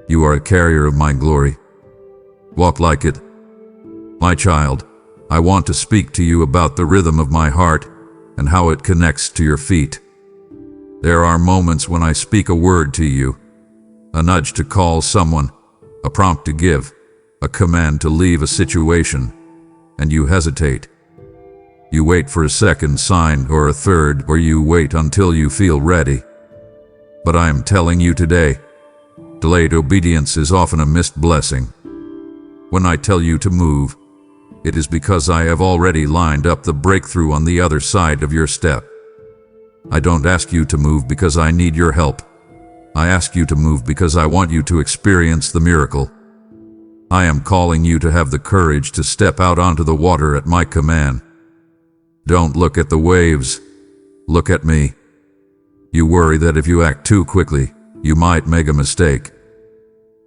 You are a carrier of my glory. Walk like it. My child, I want to speak to you about the rhythm of my heart and how it connects to your feet. There are moments when I speak a word to you, a nudge to call someone, a prompt to give, a command to leave a situation, and you hesitate. You wait for a second sign or a third, or you wait until you feel ready. But I am telling you today, delayed obedience is often a missed blessing. When I tell you to move, it is because I have already lined up the breakthrough on the other side of your step. I don't ask you to move because I need your help. I ask you to move because I want you to experience the miracle. I am calling you to have the courage to step out onto the water at my command. Don't look at the waves. Look at me. You worry that if you act too quickly, you might make a mistake.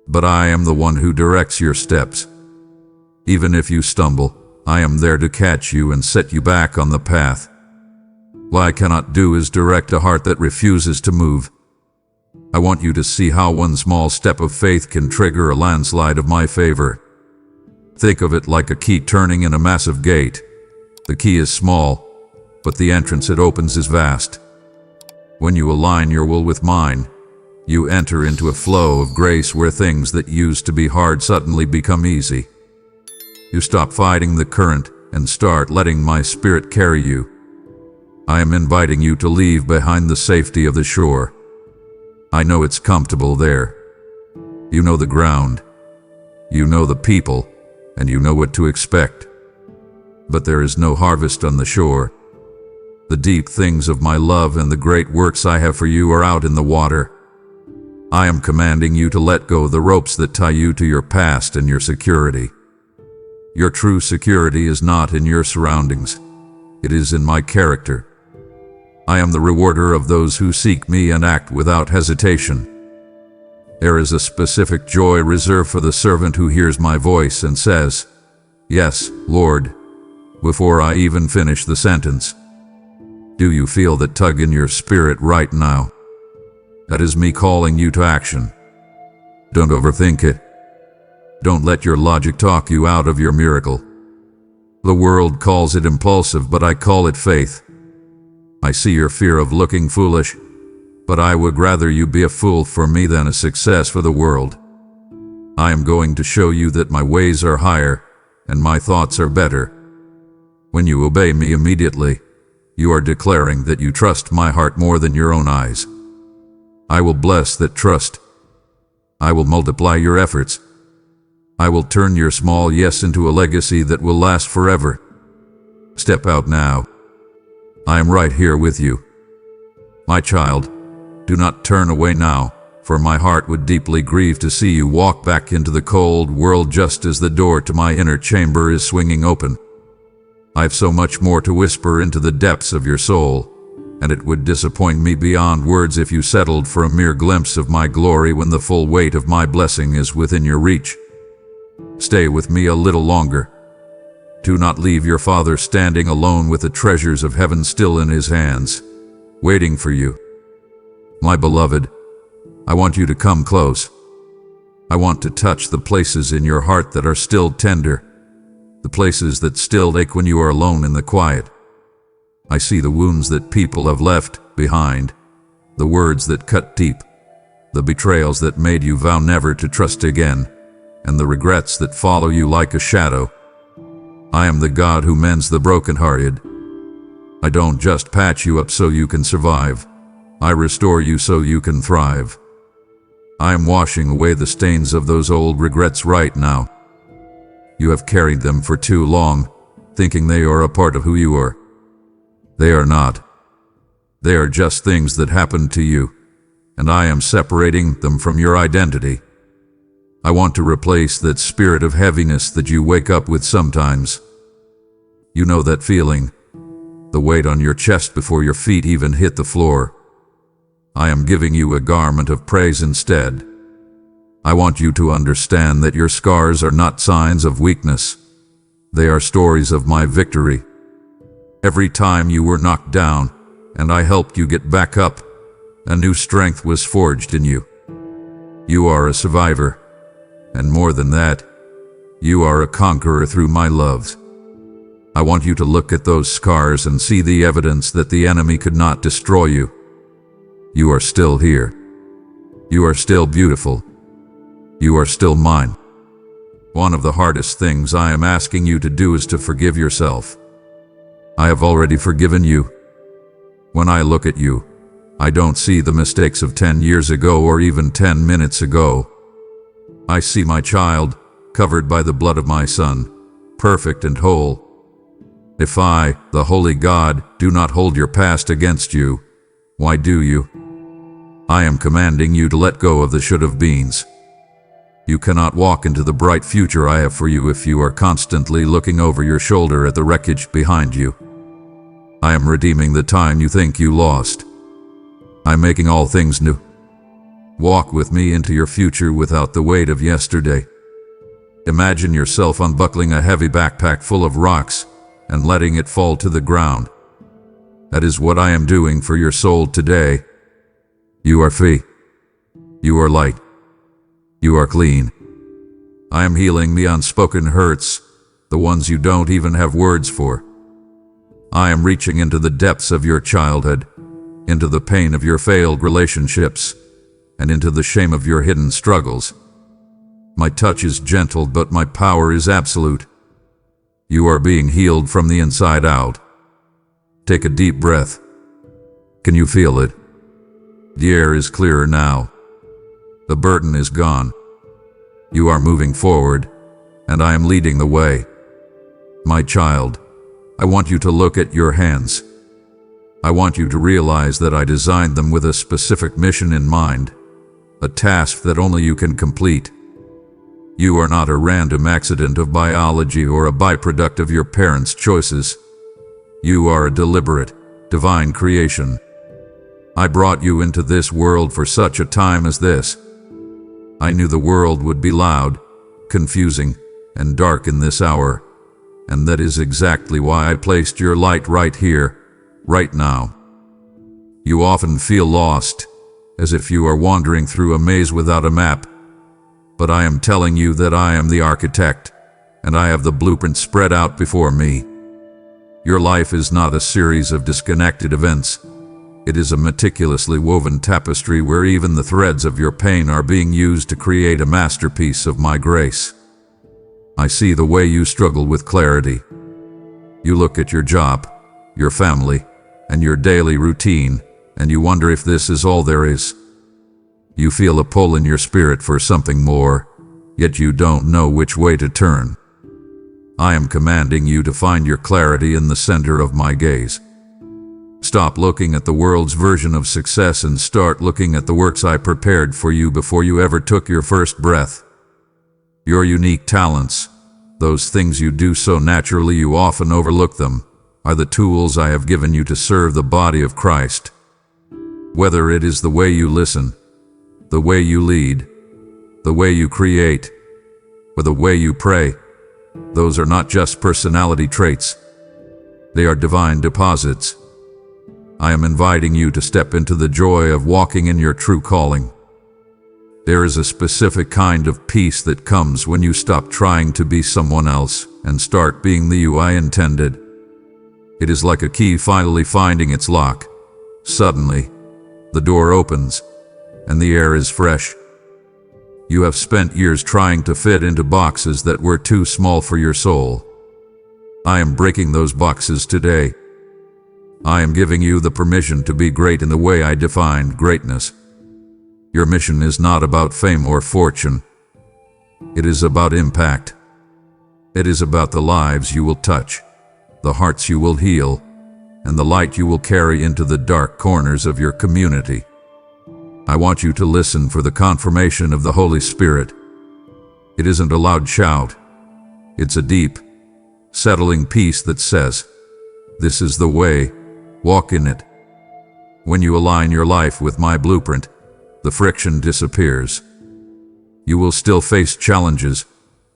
But I am the one who directs your steps. Even if you stumble, I am there to catch you and set you back on the path. What I cannot do is direct a heart that refuses to move. I want you to see how one small step of faith can trigger a landslide of my favor. Think of it like a key turning in a massive gate. The key is small, but the entrance it opens is vast. When you align your will with mine, you enter into a flow of grace where things that used to be hard suddenly become easy. You stop fighting the current and start letting my spirit carry you. I am inviting you to leave behind the safety of the shore. I know it's comfortable there. You know the ground. You know the people, and you know what to expect. But there is no harvest on the shore. The deep things of my love and the great works I have for you are out in the water. I am commanding you to let go of the ropes that tie you to your past and your security. Your true security is not in your surroundings. It is in my character. I am the rewarder of those who seek me and act without hesitation. There is a specific joy reserved for the servant who hears my voice and says, "Yes, Lord," before I even finish the sentence. Do you feel that tug in your spirit right now? That is me calling you to action. Don't overthink it. Don't let your logic talk you out of your miracle. The world calls it impulsive, but I call it faith. I see your fear of looking foolish, but I would rather you be a fool for me than a success for the world. I am going to show you that my ways are higher and my thoughts are better. When you obey me immediately, you are declaring that you trust my heart more than your own eyes. I will bless that trust. I will multiply your efforts. I will turn your small yes into a legacy that will last forever. Step out now. I am right here with you. My child, do not turn away now, for my heart would deeply grieve to see you walk back into the cold world just as the door to my inner chamber is swinging open. I have so much more to whisper into the depths of your soul, and it would disappoint me beyond words if you settled for a mere glimpse of my glory when the full weight of my blessing is within your reach. Stay with me a little longer. Do not leave your Father standing alone with the treasures of heaven still in his hands, waiting for you. My beloved, I want you to come close. I want to touch the places in your heart that are still tender, the places that still ache when you are alone in the quiet. I see the wounds that people have left behind, the words that cut deep, the betrayals that made you vow never to trust again, and the regrets that follow you like a shadow. I am the God who mends the brokenhearted. I don't just patch you up so you can survive. I restore you so you can thrive. I am washing away the stains of those old regrets right now. You have carried them for too long, thinking they are a part of who you are. They are not. They are just things that happened to you, and I am separating them from your identity. I want to replace that spirit of heaviness that you wake up with sometimes. You know that feeling, the weight on your chest before your feet even hit the floor. I am giving you a garment of praise instead. I want you to understand that your scars are not signs of weakness. They are stories of my victory. Every time you were knocked down, and I helped you get back up, a new strength was forged in you. You are a survivor. And more than that, you are a conqueror through my love. I want you to look at those scars and see the evidence that the enemy could not destroy you. You are still here. You are still beautiful. You are still mine. One of the hardest things I am asking you to do is to forgive yourself. I have already forgiven you. When I look at you, I don't see the mistakes of 10 years ago or even 10 minutes ago. I see my child, covered by the blood of my Son, perfect and whole. If I, the Holy God, do not hold your past against you, why do you? I am commanding you to let go of the should-have-beens. You cannot walk into the bright future I have for you if you are constantly looking over your shoulder at the wreckage behind you. I am redeeming the time you think you lost. I am making all things new. Walk with me into your future without the weight of yesterday. Imagine yourself unbuckling a heavy backpack full of rocks and letting it fall to the ground. That is what I am doing for your soul today. You are free. You are light. You are clean. I am healing the unspoken hurts, the ones you don't even have words for. I am reaching into the depths of your childhood, into the pain of your failed relationships, and into the shame of your hidden struggles. My touch is gentle, but my power is absolute. You are being healed from the inside out. Take a deep breath. Can you feel it? The air is clearer now. The burden is gone. You are moving forward, and I am leading the way. My child, I want you to look at your hands. I want you to realize that I designed them with a specific mission in mind, a task that only you can complete. You are not a random accident of biology or a byproduct of your parents' choices. You are a deliberate, divine creation. I brought you into this world for such a time as this. I knew the world would be loud, confusing, and dark in this hour, and that is exactly why I placed your light right here, right now. You often feel lost, as if you are wandering through a maze without a map. But I am telling you that I am the architect, and I have the blueprint spread out before me. Your life is not a series of disconnected events. It is a meticulously woven tapestry where even the threads of your pain are being used to create a masterpiece of my grace. I see the way you struggle with clarity. You look at your job, your family, and your daily routine, and you wonder if this is all there is. You feel a pull in your spirit for something more, yet you don't know which way to turn. I am commanding you to find your clarity in the center of my gaze. Stop looking at the world's version of success and start looking at the works I prepared for you before you ever took your first breath. Your unique talents, those things you do so naturally you often overlook them, are the tools I have given you to serve the body of Christ. Whether it is the way you listen, the way you lead, the way you create, or the way you pray, those are not just personality traits. They are divine deposits. I am inviting you to step into the joy of walking in your true calling. There is a specific kind of peace that comes when you stop trying to be someone else and start being the you I intended. It is like a key finally finding its lock. Suddenly, the door opens, and the air is fresh. You have spent years trying to fit into boxes that were too small for your soul. I am breaking those boxes today. I am giving you the permission to be great in the way I defined greatness. Your mission is not about fame or fortune. It is about impact. It is about the lives you will touch, the hearts you will heal, and the light you will carry into the dark corners of your community. I want you to listen for the confirmation of the Holy Spirit. It isn't a loud shout. It's a deep, settling peace that says, "This is the way, walk in it." When you align your life with my blueprint, the friction disappears. You will still face challenges,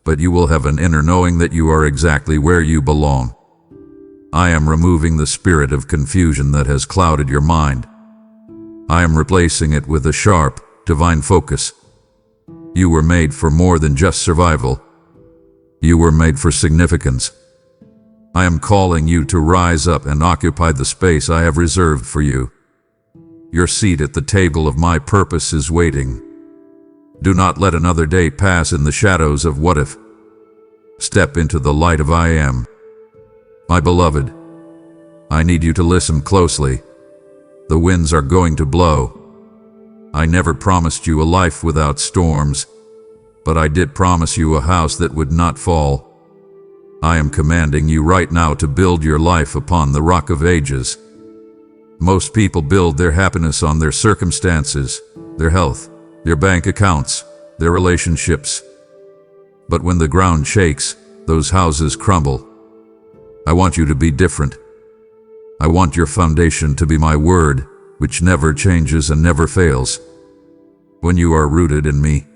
but you will have an inner knowing that you are exactly where you belong. I am removing the spirit of confusion that has clouded your mind. I am replacing it with a sharp, divine focus. You were made for more than just survival. You were made for significance. I am calling you to rise up and occupy the space I have reserved for you. Your seat at the table of my purpose is waiting. Do not let another day pass in the shadows of what if. Step into the light of I am. My beloved, I need you to listen closely. The winds are going to blow. I never promised you a life without storms, but I did promise you a house that would not fall. I am commanding you right now to build your life upon the rock of ages. Most people build their happiness on their circumstances, their health, their bank accounts, their relationships. But when the ground shakes, those houses crumble. I want you to be different. I want your foundation to be my word, which never changes and never fails. When you are rooted in me,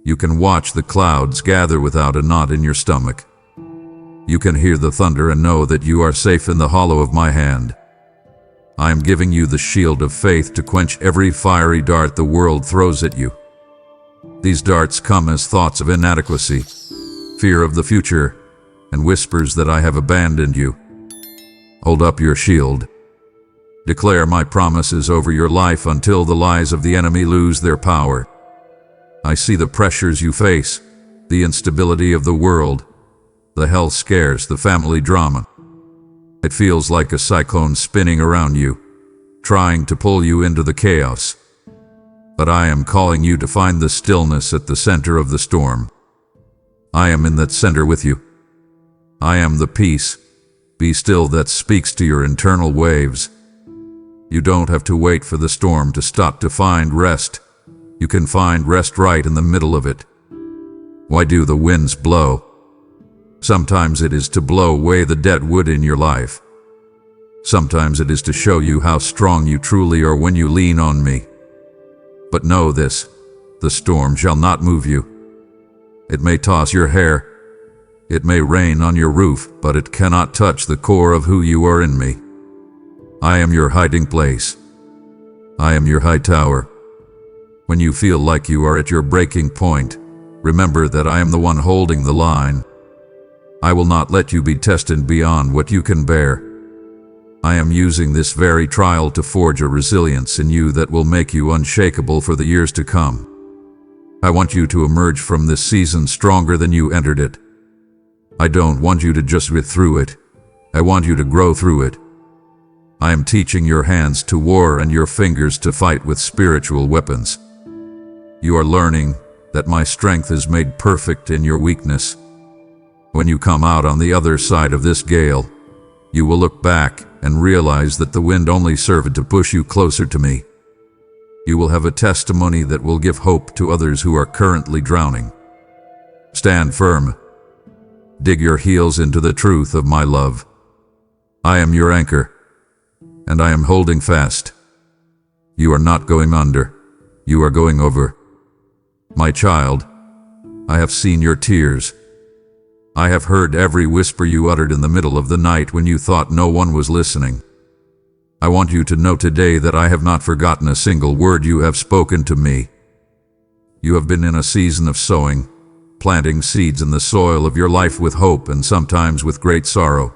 You can watch the clouds gather without a knot in your stomach. You can hear the thunder and know that you are safe in the hollow of my hand. I am giving you the shield of faith to quench every fiery dart the world throws at you. These darts come as thoughts of inadequacy, fear of the future, and whispers that I have abandoned you. Hold up your shield. Declare my promises over your life until the lies of the enemy lose their power. I see the pressures you face, the instability of the world, the health scares, the family drama. It feels like a cyclone spinning around you, trying to pull you into the chaos. But I am calling you to find the stillness at the center of the storm. I am in that center with you. I am the peace, be still, that speaks to your internal waves. You don't have to wait for the storm to stop to find rest. You can find rest right in the middle of it. Why do the winds blow? Sometimes it is to blow away the dead wood in your life. Sometimes it is to show you how strong you truly are when you lean on me. But know this, the storm shall not move you. It may toss your hair, it may rain on your roof, but it cannot touch the core of who you are in me. I am your hiding place. I am your high tower. When you feel like you are at your breaking point, remember that I am the one holding the line. I will not let you be tested beyond what you can bear. I am using this very trial to forge a resilience in you that will make you unshakable for the years to come. I want you to emerge from this season stronger than you entered it. I don't want you to just get through it. I want you to grow through it. I am teaching your hands to war and your fingers to fight with spiritual weapons. You are learning that my strength is made perfect in your weakness. When you come out on the other side of this gale, you will look back and realize that the wind only served to push you closer to me. You will have a testimony that will give hope to others who are currently drowning. Stand firm. Dig your heels into the truth of my love. I am your anchor, and I am holding fast. You are not going under. You are going over. My child, I have seen your tears. I have heard every whisper you uttered in the middle of the night when you thought no one was listening. I want you to know today that I have not forgotten a single word you have spoken to me. You have been in a season of sowing, planting seeds in the soil of your life with hope and sometimes with great sorrow.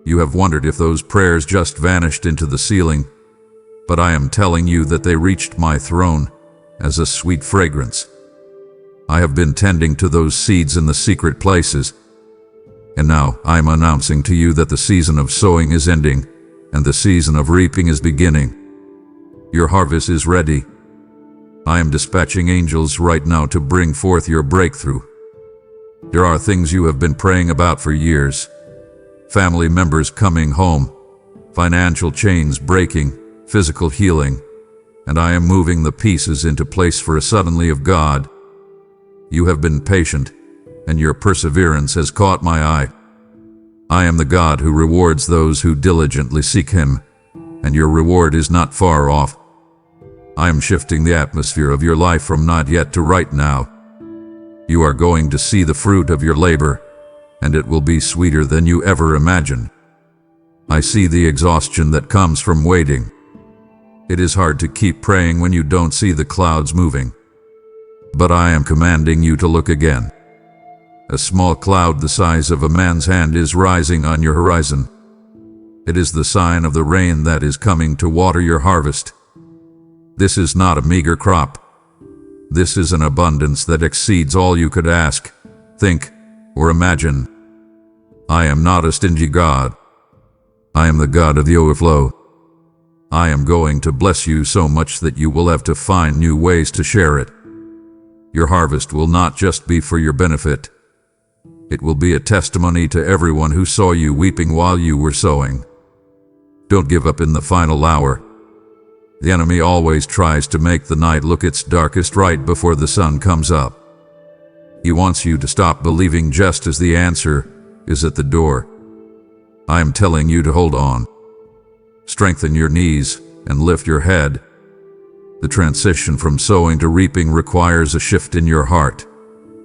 You have wondered if those prayers just vanished into the ceiling, but I am telling you that they reached my throne as a sweet fragrance. I have been tending to those seeds in the secret places, and now I am announcing to you that the season of sowing is ending and the season of reaping is beginning. Your harvest is ready. I am dispatching angels right now to bring forth your breakthrough. There are things you have been praying about for years. Family members coming home, financial chains breaking, physical healing, and I am moving the pieces into place for a suddenly of God. You have been patient, and your perseverance has caught my eye. I am the God who rewards those who diligently seek Him, and your reward is not far off. I am shifting the atmosphere of your life from not yet to right now. You are going to see the fruit of your labor, and it will be sweeter than you ever imagined. I see the exhaustion that comes from waiting. It is hard to keep praying when you don't see the clouds moving. But I am commanding you to look again. A small cloud the size of a man's hand is rising on your horizon. It is the sign of the rain that is coming to water your harvest. This is not a meager crop. This is an abundance that exceeds all you could ask, think, or imagine. I am not a stingy God. I am the God of the overflow. I am going to bless you so much that you will have to find new ways to share it. Your harvest will not just be for your benefit. It will be a testimony to everyone who saw you weeping while you were sowing. Don't give up in the final hour. The enemy always tries to make the night look its darkest right before the sun comes up. He wants you to stop believing just as the answer is at the door. I am telling you to hold on. Strengthen your knees and lift your head. The transition from sowing to reaping requires a shift in your heart.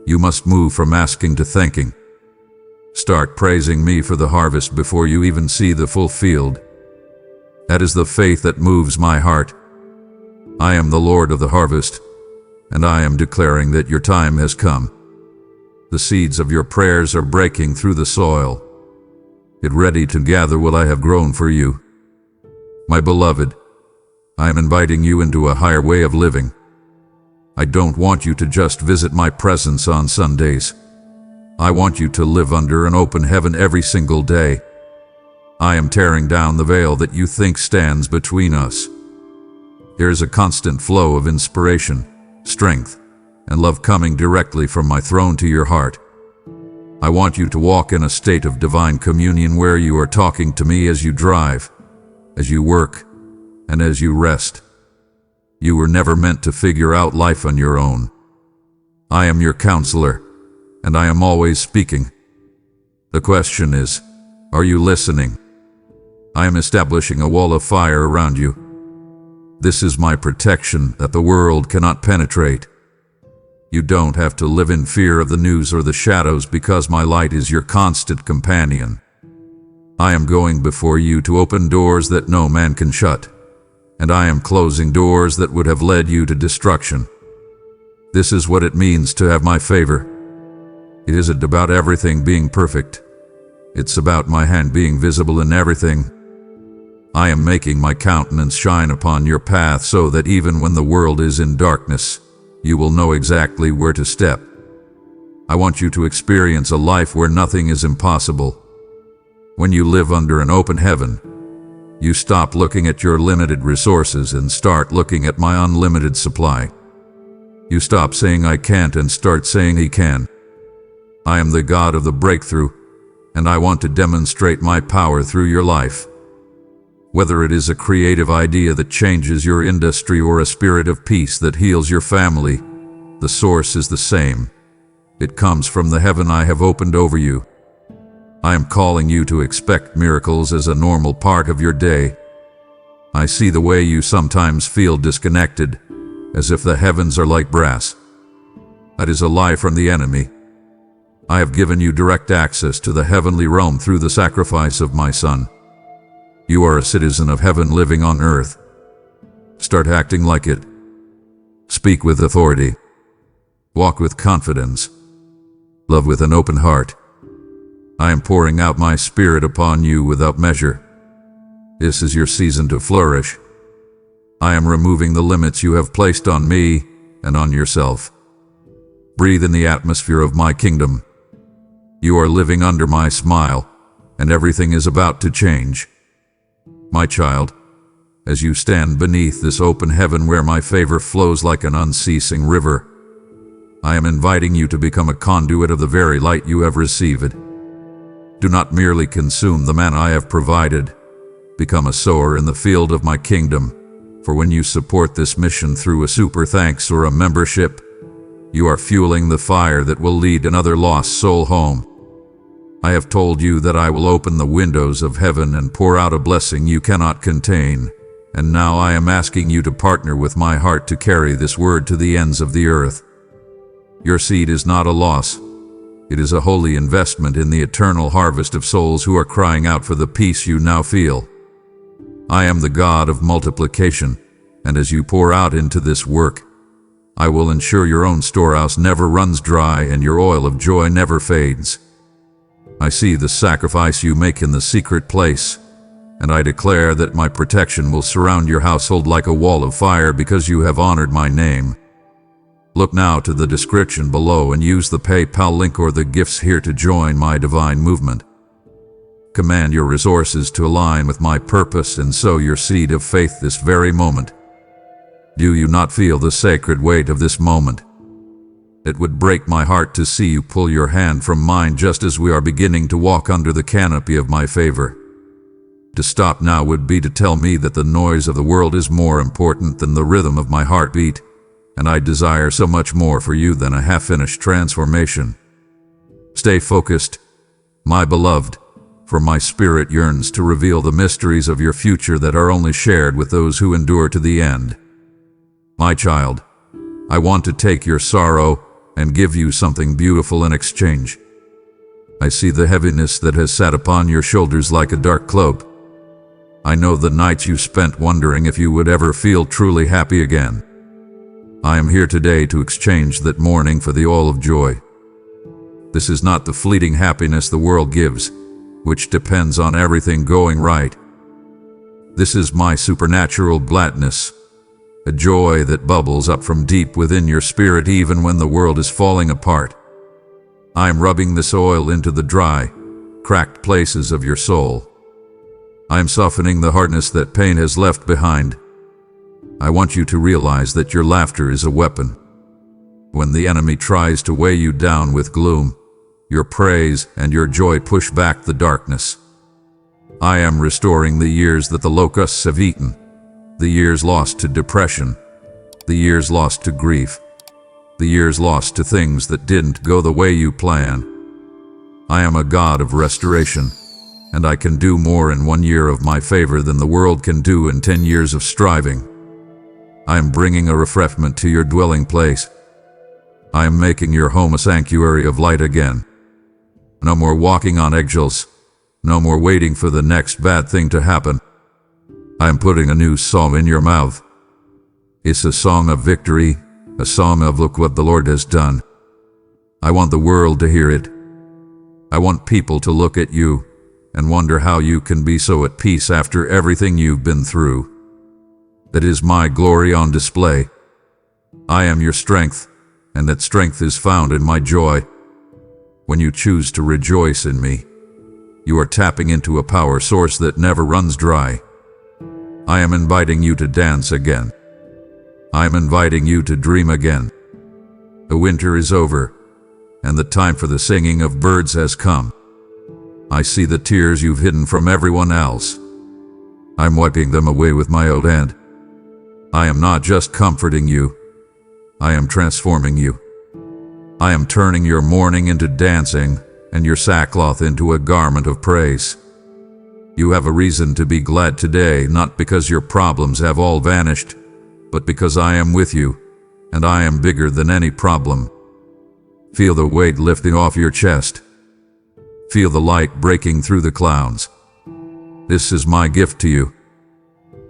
You must move from asking to thanking. Start praising me for the harvest before you even see the full field. That is the faith that moves my heart. I am the Lord of the harvest, and I am declaring that your time has come. The seeds of your prayers are breaking through the soil. Get ready to gather what I have grown for you. My beloved, I am inviting you into a higher way of living. I don't want you to just visit my presence on Sundays. I want you to live under an open heaven every single day. I am tearing down the veil that you think stands between us. There is a constant flow of inspiration, strength, and love coming directly from my throne to your heart. I want you to walk in a state of divine communion where you are talking to me as you drive, as you work, and as you rest. You were never meant to figure out life on your own. I am your counselor, and I am always speaking. The question is, are you listening? I am establishing a wall of fire around you. This is my protection that the world cannot penetrate. You don't have to live in fear of the news or the shadows because my light is your constant companion. I am going before you to open doors that no man can shut, and I am closing doors that would have led you to destruction. This is what it means to have my favor. It isn't about everything being perfect. It's about my hand being visible in everything. I am making my countenance shine upon your path so that even when the world is in darkness, you will know exactly where to step. I want you to experience a life where nothing is impossible. When you live under an open heaven, you stop looking at your limited resources and start looking at my unlimited supply. You stop saying I can't and start saying He can. I am the God of the breakthrough, and I want to demonstrate my power through your life. Whether it is a creative idea that changes your industry or a spirit of peace that heals your family, the source is the same. It comes from the heaven I have opened over you. I am calling you to expect miracles as a normal part of your day. I see the way you sometimes feel disconnected, as if the heavens are like brass. That is a lie from the enemy. I have given you direct access to the heavenly realm through the sacrifice of my Son. You are a citizen of heaven living on earth. Start acting like it. Speak with authority. Walk with confidence. Love with an open heart. I am pouring out my Spirit upon you without measure. This is your season to flourish. I am removing the limits you have placed on me and on yourself. Breathe in the atmosphere of my kingdom. You are living under my smile, and everything is about to change. My child, as you stand beneath this open heaven where my favor flows like an unceasing river, I am inviting you to become a conduit of the very light you have received. Do not merely consume the manna I have provided. Become a sower in the field of my kingdom, for when you support this mission through a super thanks or a membership, you are fueling the fire that will lead another lost soul home. I have told you that I will open the windows of heaven and pour out a blessing you cannot contain, and now I am asking you to partner with my heart to carry this word to the ends of the earth. Your seed is not a loss. It is a holy investment in the eternal harvest of souls who are crying out for the peace you now feel. I am the God of multiplication, and as you pour out into this work, I will ensure your own storehouse never runs dry and your oil of joy never fades. I see the sacrifice you make in the secret place, and I declare that my protection will surround your household like a wall of fire because you have honored my name. Look now to the description below and use the PayPal link or the gifts here to join my divine movement. Command your resources to align with my purpose and sow your seed of faith this very moment. Do you not feel the sacred weight of this moment? It would break my heart to see you pull your hand from mine just as we are beginning to walk under the canopy of my favor. To stop now would be to tell me that the noise of the world is more important than the rhythm of my heartbeat, and I desire so much more for you than a half-finished transformation. Stay focused, my beloved, for my spirit yearns to reveal the mysteries of your future that are only shared with those who endure to the end. My child, I want to take your sorrow and give you something beautiful in exchange. I see the heaviness that has sat upon your shoulders like a dark cloak. I know the nights you spent wondering if you would ever feel truly happy again. I am here today to exchange that mourning for the oil of joy. This is not the fleeting happiness the world gives, which depends on everything going right. This is my supernatural gladness, a joy that bubbles up from deep within your spirit even when the world is falling apart. I am rubbing this oil into the dry, cracked places of your soul. I am softening the hardness that pain has left behind. I want you to realize that your laughter is a weapon. When the enemy tries to weigh you down with gloom, your praise and your joy push back the darkness. I am restoring the years that the locusts have eaten, the years lost to depression, the years lost to grief, the years lost to things that didn't go the way you planned. I am a God of restoration, and I can do more in 1 year of my favor than the world can do in 10 years of striving. I am bringing a refreshment to your dwelling place. I am making your home a sanctuary of light again. No more walking on eggshells. No more waiting for the next bad thing to happen. I am putting a new song in your mouth. It's a song of victory, a song of look what the Lord has done. I want the world to hear it. I want people to look at you and wonder how you can be so at peace after everything you've been through. That is my glory on display. I am your strength, and that strength is found in my joy. When you choose to rejoice in me, you are tapping into a power source that never runs dry. I am inviting you to dance again. I am inviting you to dream again. The winter is over, and the time for the singing of birds has come. I see the tears you've hidden from everyone else. I'm wiping them away with my own hand. I am not just comforting you, I am transforming you. I am turning your mourning into dancing and your sackcloth into a garment of praise. You have a reason to be glad today, not because your problems have all vanished, but because I am with you, and I am bigger than any problem. Feel the weight lifting off your chest. Feel the light breaking through the clouds. This is my gift to you.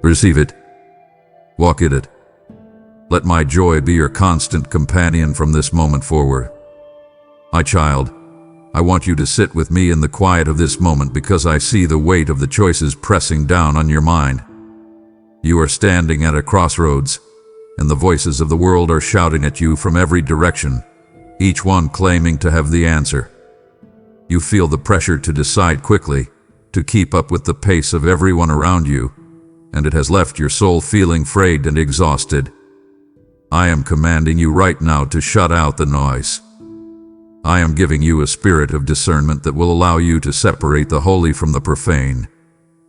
Receive it. Walk in it. Let my joy be your constant companion from this moment forward. My child, I want you to sit with me in the quiet of this moment because I see the weight of the choices pressing down on your mind. You are standing at a crossroads, and the voices of the world are shouting at you from every direction, each one claiming to have the answer. You feel the pressure to decide quickly, to keep up with the pace of everyone around you, and it has left your soul feeling frayed and exhausted. I am commanding you right now to shut out the noise. I am giving you a spirit of discernment that will allow you to separate the holy from the profane,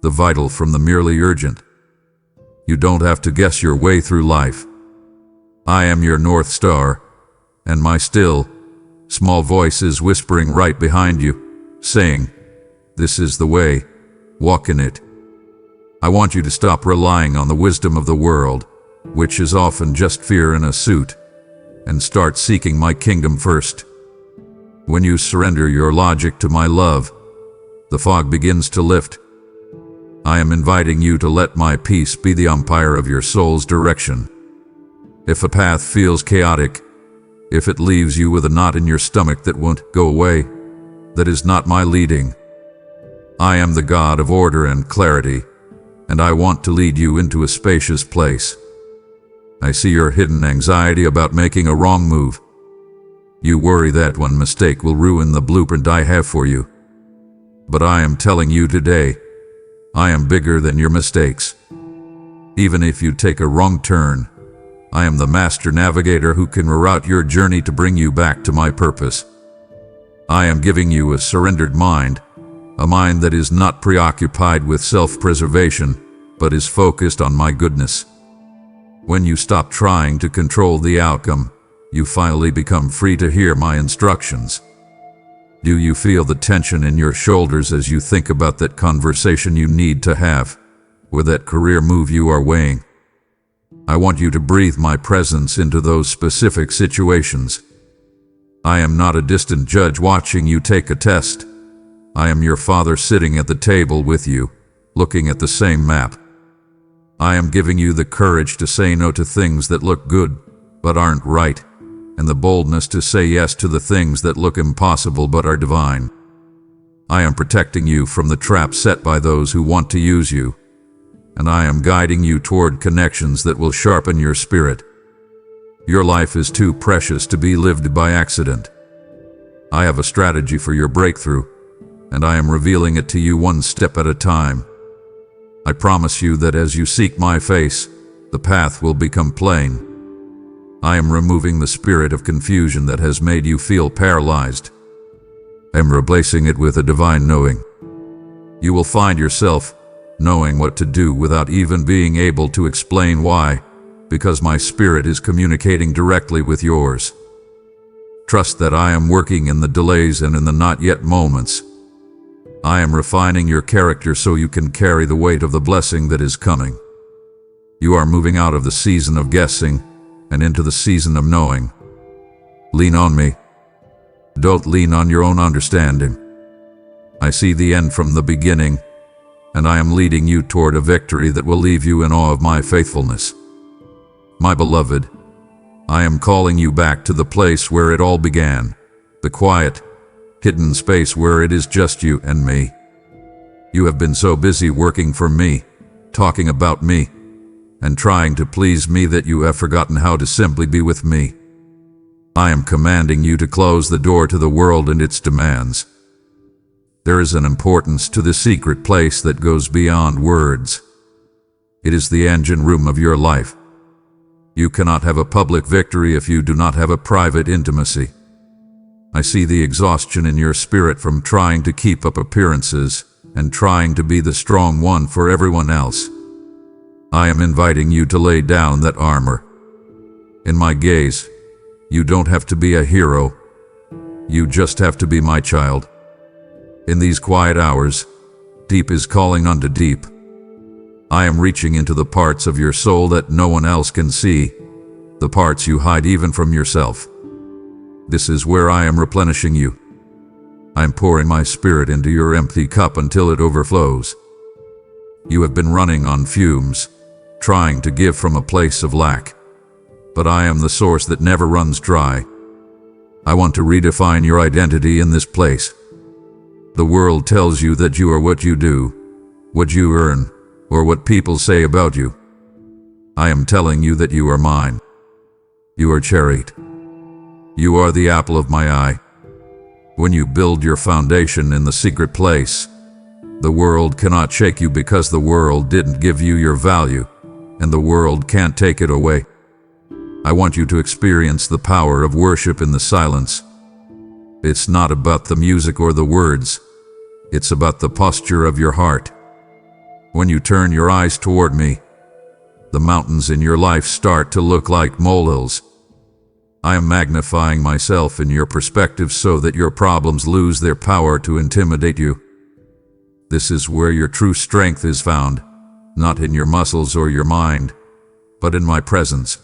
the vital from the merely urgent. You don't have to guess your way through life. I am your North Star, and my still, small voice is whispering right behind you, saying, "This is the way, walk in it." I want you to stop relying on the wisdom of the world, which is often just fear in a suit, and start seeking my kingdom first. When you surrender your logic to my love, the fog begins to lift. I am inviting you to let my peace be the umpire of your soul's direction. If a path feels chaotic, if it leaves you with a knot in your stomach that won't go away, that is not my leading. I am the God of order and clarity, and I want to lead you into a spacious place. I see your hidden anxiety about making a wrong move. You worry that one mistake will ruin the blueprint I have for you. But I am telling you today, I am bigger than your mistakes. Even if you take a wrong turn, I am the master navigator who can reroute your journey to bring you back to my purpose. I am giving you a surrendered mind, a mind that is not preoccupied with self-preservation, but is focused on my goodness. When you stop trying to control the outcome, you finally become free to hear my instructions. Do you feel the tension in your shoulders as you think about that conversation you need to have, or that career move you are weighing? I want you to breathe my presence into those specific situations. I am not a distant judge watching you take a test. I am your Father sitting at the table with you, looking at the same map. I am giving you the courage to say no to things that look good but aren't right, and the boldness to say yes to the things that look impossible but are divine. I am protecting you from the traps set by those who want to use you, and I am guiding you toward connections that will sharpen your spirit. Your life is too precious to be lived by accident. I have a strategy for your breakthrough, and I am revealing it to you one step at a time. I promise you that as you seek my face, the path will become plain. I am removing the spirit of confusion that has made you feel paralyzed. I am replacing it with a divine knowing. You will find yourself knowing what to do without even being able to explain why, because my spirit is communicating directly with yours. Trust that I am working in the delays and in the not yet moments. I am refining your character so you can carry the weight of the blessing that is coming. You are moving out of the season of guessing and into the season of knowing. Lean on me. Don't lean on your own understanding. I see the end from the beginning, and I am leading you toward a victory that will leave you in awe of my faithfulness. My beloved, I am calling you back to the place where it all began, the quiet, hidden space where it is just you and me. You have been so busy working for me, talking about me, and trying to please me that you have forgotten how to simply be with me. I am commanding you to close the door to the world and its demands. There is an importance to the secret place that goes beyond words. It is the engine room of your life. You cannot have a public victory if you do not have a private intimacy. I see the exhaustion in your spirit from trying to keep up appearances and trying to be the strong one for everyone else. I am inviting you to lay down that armor. In my gaze, you don't have to be a hero. You just have to be my child. In these quiet hours, deep is calling unto deep. I am reaching into the parts of your soul that no one else can see, the parts you hide even from yourself. This is where I am replenishing you. I am pouring my spirit into your empty cup until it overflows. You have been running on fumes, trying to give from a place of lack. But I am the source that never runs dry. I want to redefine your identity in this place. The world tells you that you are what you do, what you earn, or what people say about you. I am telling you that you are mine. You are cherished. You are the apple of my eye. When you build your foundation in the secret place, the world cannot shake you because the world didn't give you your value, and the world can't take it away. I want you to experience the power of worship in the silence. It's not about the music or the words. It's about the posture of your heart. When you turn your eyes toward me, the mountains in your life start to look like molehills. I am magnifying myself in your perspective so that your problems lose their power to intimidate you. This is where your true strength is found, not in your muscles or your mind, but in my presence.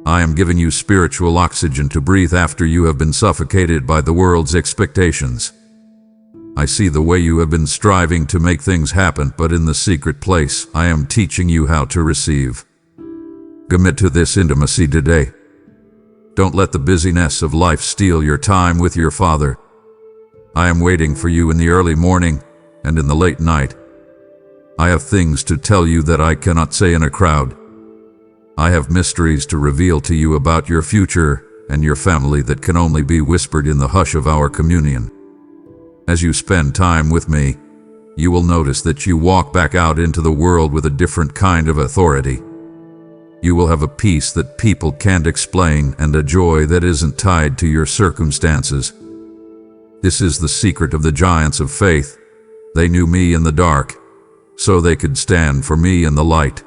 I am giving you spiritual oxygen to breathe after you have been suffocated by the world's expectations. I see the way you have been striving to make things happen, but in the secret place, I am teaching you how to receive. Commit to this intimacy today. Don't let the busyness of life steal your time with your Father. I am waiting for you in the early morning and in the late night. I have things to tell you that I cannot say in a crowd. I have mysteries to reveal to you about your future and your family that can only be whispered in the hush of our communion. As you spend time with me, you will notice that you walk back out into the world with a different kind of authority. You will have a peace that people can't explain and a joy that isn't tied to your circumstances. This is the secret of the giants of faith. They knew me in the dark, so they could stand for me in the light.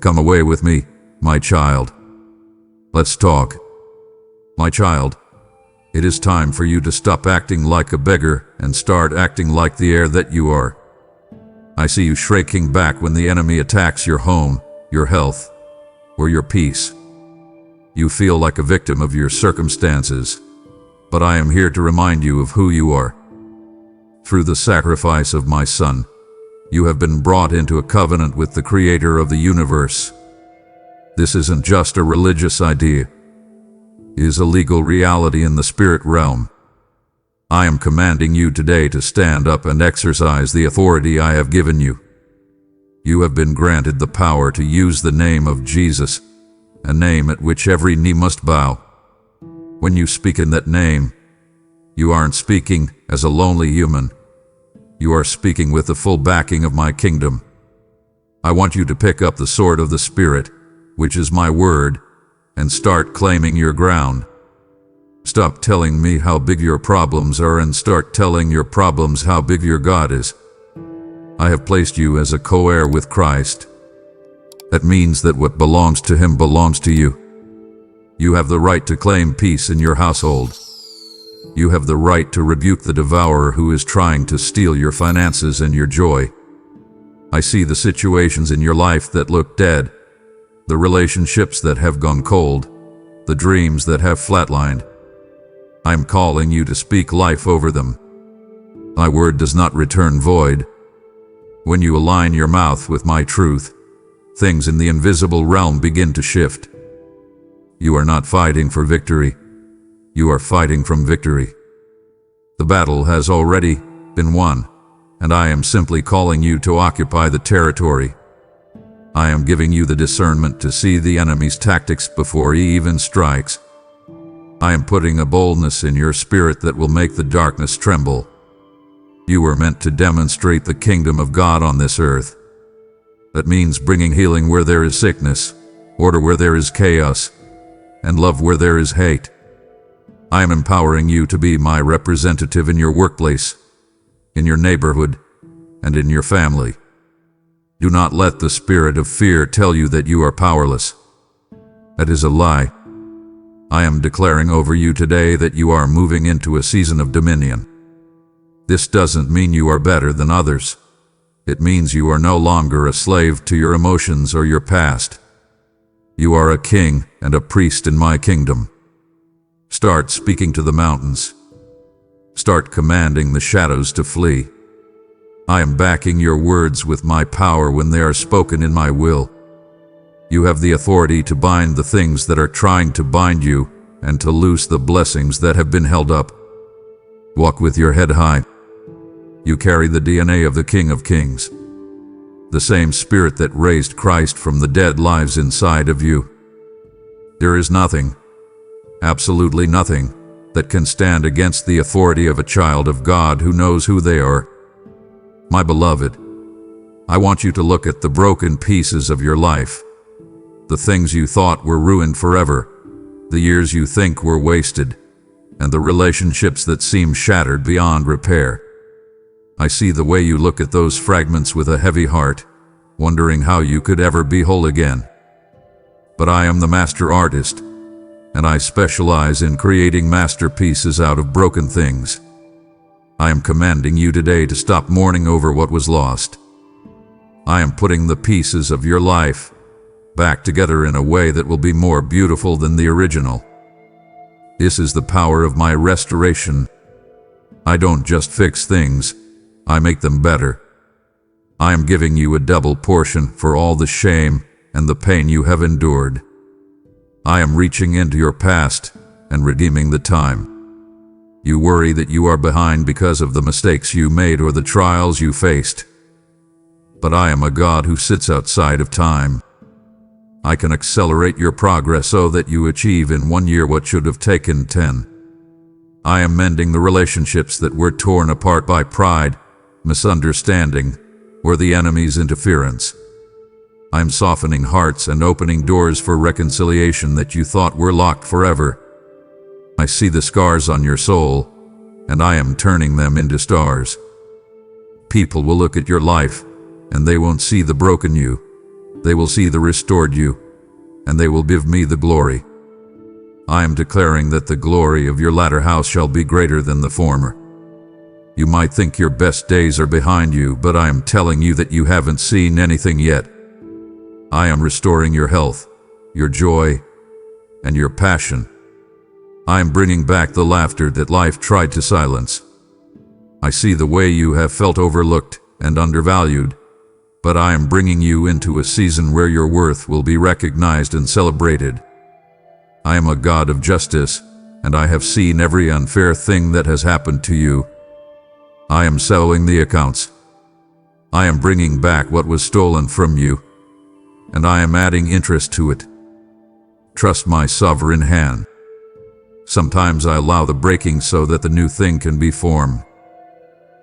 Come away with me, my child. Let's talk. My child, it is time for you to stop acting like a beggar and start acting like the heir that you are. I see you shrinking back when the enemy attacks your home, your health, or your peace. You feel like a victim of your circumstances, but I am here to remind you of who you are. Through the sacrifice of my Son, you have been brought into a covenant with the Creator of the universe. This isn't just a religious idea. It is a legal reality in the spirit realm. I am commanding you today to stand up and exercise the authority I have given you. You have been granted the power to use the name of Jesus, a name at which every knee must bow. When you speak in that name, you aren't speaking as a lonely human. You are speaking with the full backing of my kingdom. I want you to pick up the sword of the Spirit, which is my word, and start claiming your ground. Stop telling me how big your problems are and start telling your problems how big your God is. I have placed you as a co-heir with Christ. That means that what belongs to Him belongs to you. You have the right to claim peace in your household. You have the right to rebuke the devourer who is trying to steal your finances and your joy. I see the situations in your life that look dead, the relationships that have gone cold, the dreams that have flatlined. I am calling you to speak life over them. My word does not return void. When you align your mouth with my truth, things in the invisible realm begin to shift. You are not fighting for victory. You are fighting from victory. The battle has already been won, and I am simply calling you to occupy the territory. I am giving you the discernment to see the enemy's tactics before he even strikes. I am putting a boldness in your spirit that will make the darkness tremble. You were meant to demonstrate the kingdom of God on this earth. That means bringing healing where there is sickness, order where there is chaos, and love where there is hate. I am empowering you to be my representative in your workplace, in your neighborhood, and in your family. Do not let the spirit of fear tell you that you are powerless. That is a lie. I am declaring over you today that you are moving into a season of dominion. This doesn't mean you are better than others. It means you are no longer a slave to your emotions or your past. You are a king and a priest in my kingdom. Start speaking to the mountains. Start commanding the shadows to flee. I am backing your words with my power when they are spoken in my will. You have the authority to bind the things that are trying to bind you and to loose the blessings that have been held up. Walk with your head high. You carry the DNA of the King of Kings. The same spirit that raised Christ from the dead lives inside of you. There is nothing, absolutely nothing, that can stand against the authority of a child of God who knows who they are. My beloved, I want you to look at the broken pieces of your life, the things you thought were ruined forever, the years you think were wasted, and the relationships that seem shattered beyond repair. I see the way you look at those fragments with a heavy heart, wondering how you could ever be whole again. But I am the master artist, and I specialize in creating masterpieces out of broken things. I am commanding you today to stop mourning over what was lost. I am putting the pieces of your life back together in a way that will be more beautiful than the original. This is the power of my restoration. I don't just fix things, I make them better. I am giving you a double portion for all the shame and the pain you have endured. I am reaching into your past and redeeming the time. You worry that you are behind because of the mistakes you made or the trials you faced. But I am a God who sits outside of time. I can accelerate your progress so that you achieve in 1 year what should have taken 10. I am mending the relationships that were torn apart by pride, misunderstanding, or the enemy's interference. I am softening hearts and opening doors for reconciliation that you thought were locked forever. I see the scars on your soul, and I am turning them into stars. People will look at your life, and they won't see the broken you. They will see the restored you, and they will give me the glory. I am declaring that the glory of your latter house shall be greater than the former. You might think your best days are behind you, but I am telling you that you haven't seen anything yet. I am restoring your health, your joy, and your passion. I am bringing back the laughter that life tried to silence. I see the way you have felt overlooked and undervalued, but I am bringing you into a season where your worth will be recognized and celebrated. I am a God of justice, and I have seen every unfair thing that has happened to you. I am settling the accounts. I am bringing back what was stolen from you, and I am adding interest to it. Trust my sovereign hand. Sometimes I allow the breaking so that the new thing can be formed.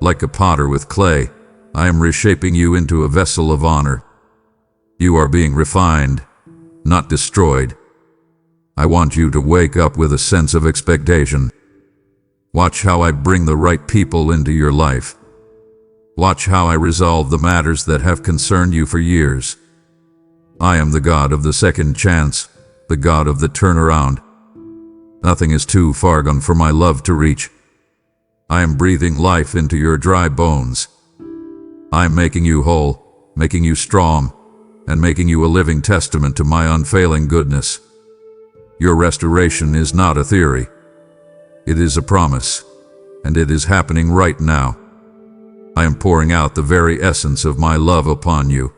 Like a potter with clay, I am reshaping you into a vessel of honor. You are being refined, not destroyed. I want you to wake up with a sense of expectation. Watch how I bring the right people into your life. Watch how I resolve the matters that have concerned you for years. I am the God of the second chance, the God of the turnaround. Nothing is too far gone for my love to reach. I am breathing life into your dry bones. I am making you whole, making you strong, and making you a living testament to my unfailing goodness. Your restoration is not a theory. It is a promise, and it is happening right now. I am pouring out the very essence of my love upon you,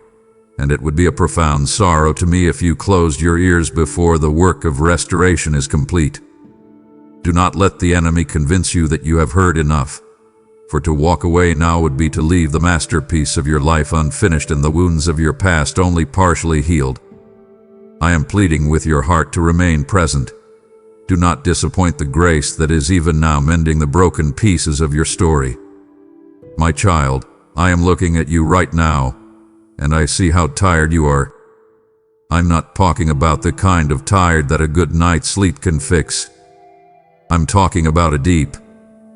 and it would be a profound sorrow to me if you closed your ears before the work of restoration is complete. Do not let the enemy convince you that you have heard enough, for to walk away now would be to leave the masterpiece of your life unfinished and the wounds of your past only partially healed. I am pleading with your heart to remain present. Do not disappoint the grace that is even now mending the broken pieces of your story. My child, I am looking at you right now, and I see how tired you are. I'm not talking about the kind of tired that a good night's sleep can fix. I'm talking about a deep,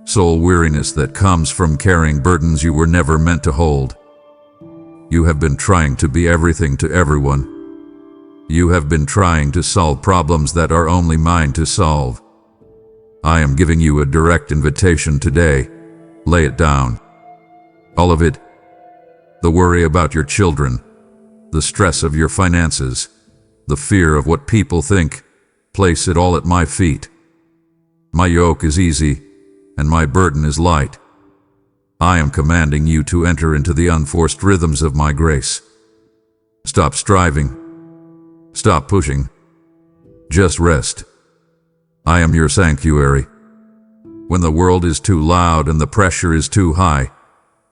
soul weariness that comes from carrying burdens you were never meant to hold. You have been trying to be everything to everyone. You have been trying to solve problems that are only mine to solve. I am giving you a direct invitation today. Lay it down. All of it. The worry about your children, the stress of your finances, the fear of what people think. Place it all at my feet. My yoke is easy, and my burden is light. I am commanding you to enter into the unforced rhythms of my grace. Stop striving. Stop pushing. Just rest. I am your sanctuary. When the world is too loud and the pressure is too high,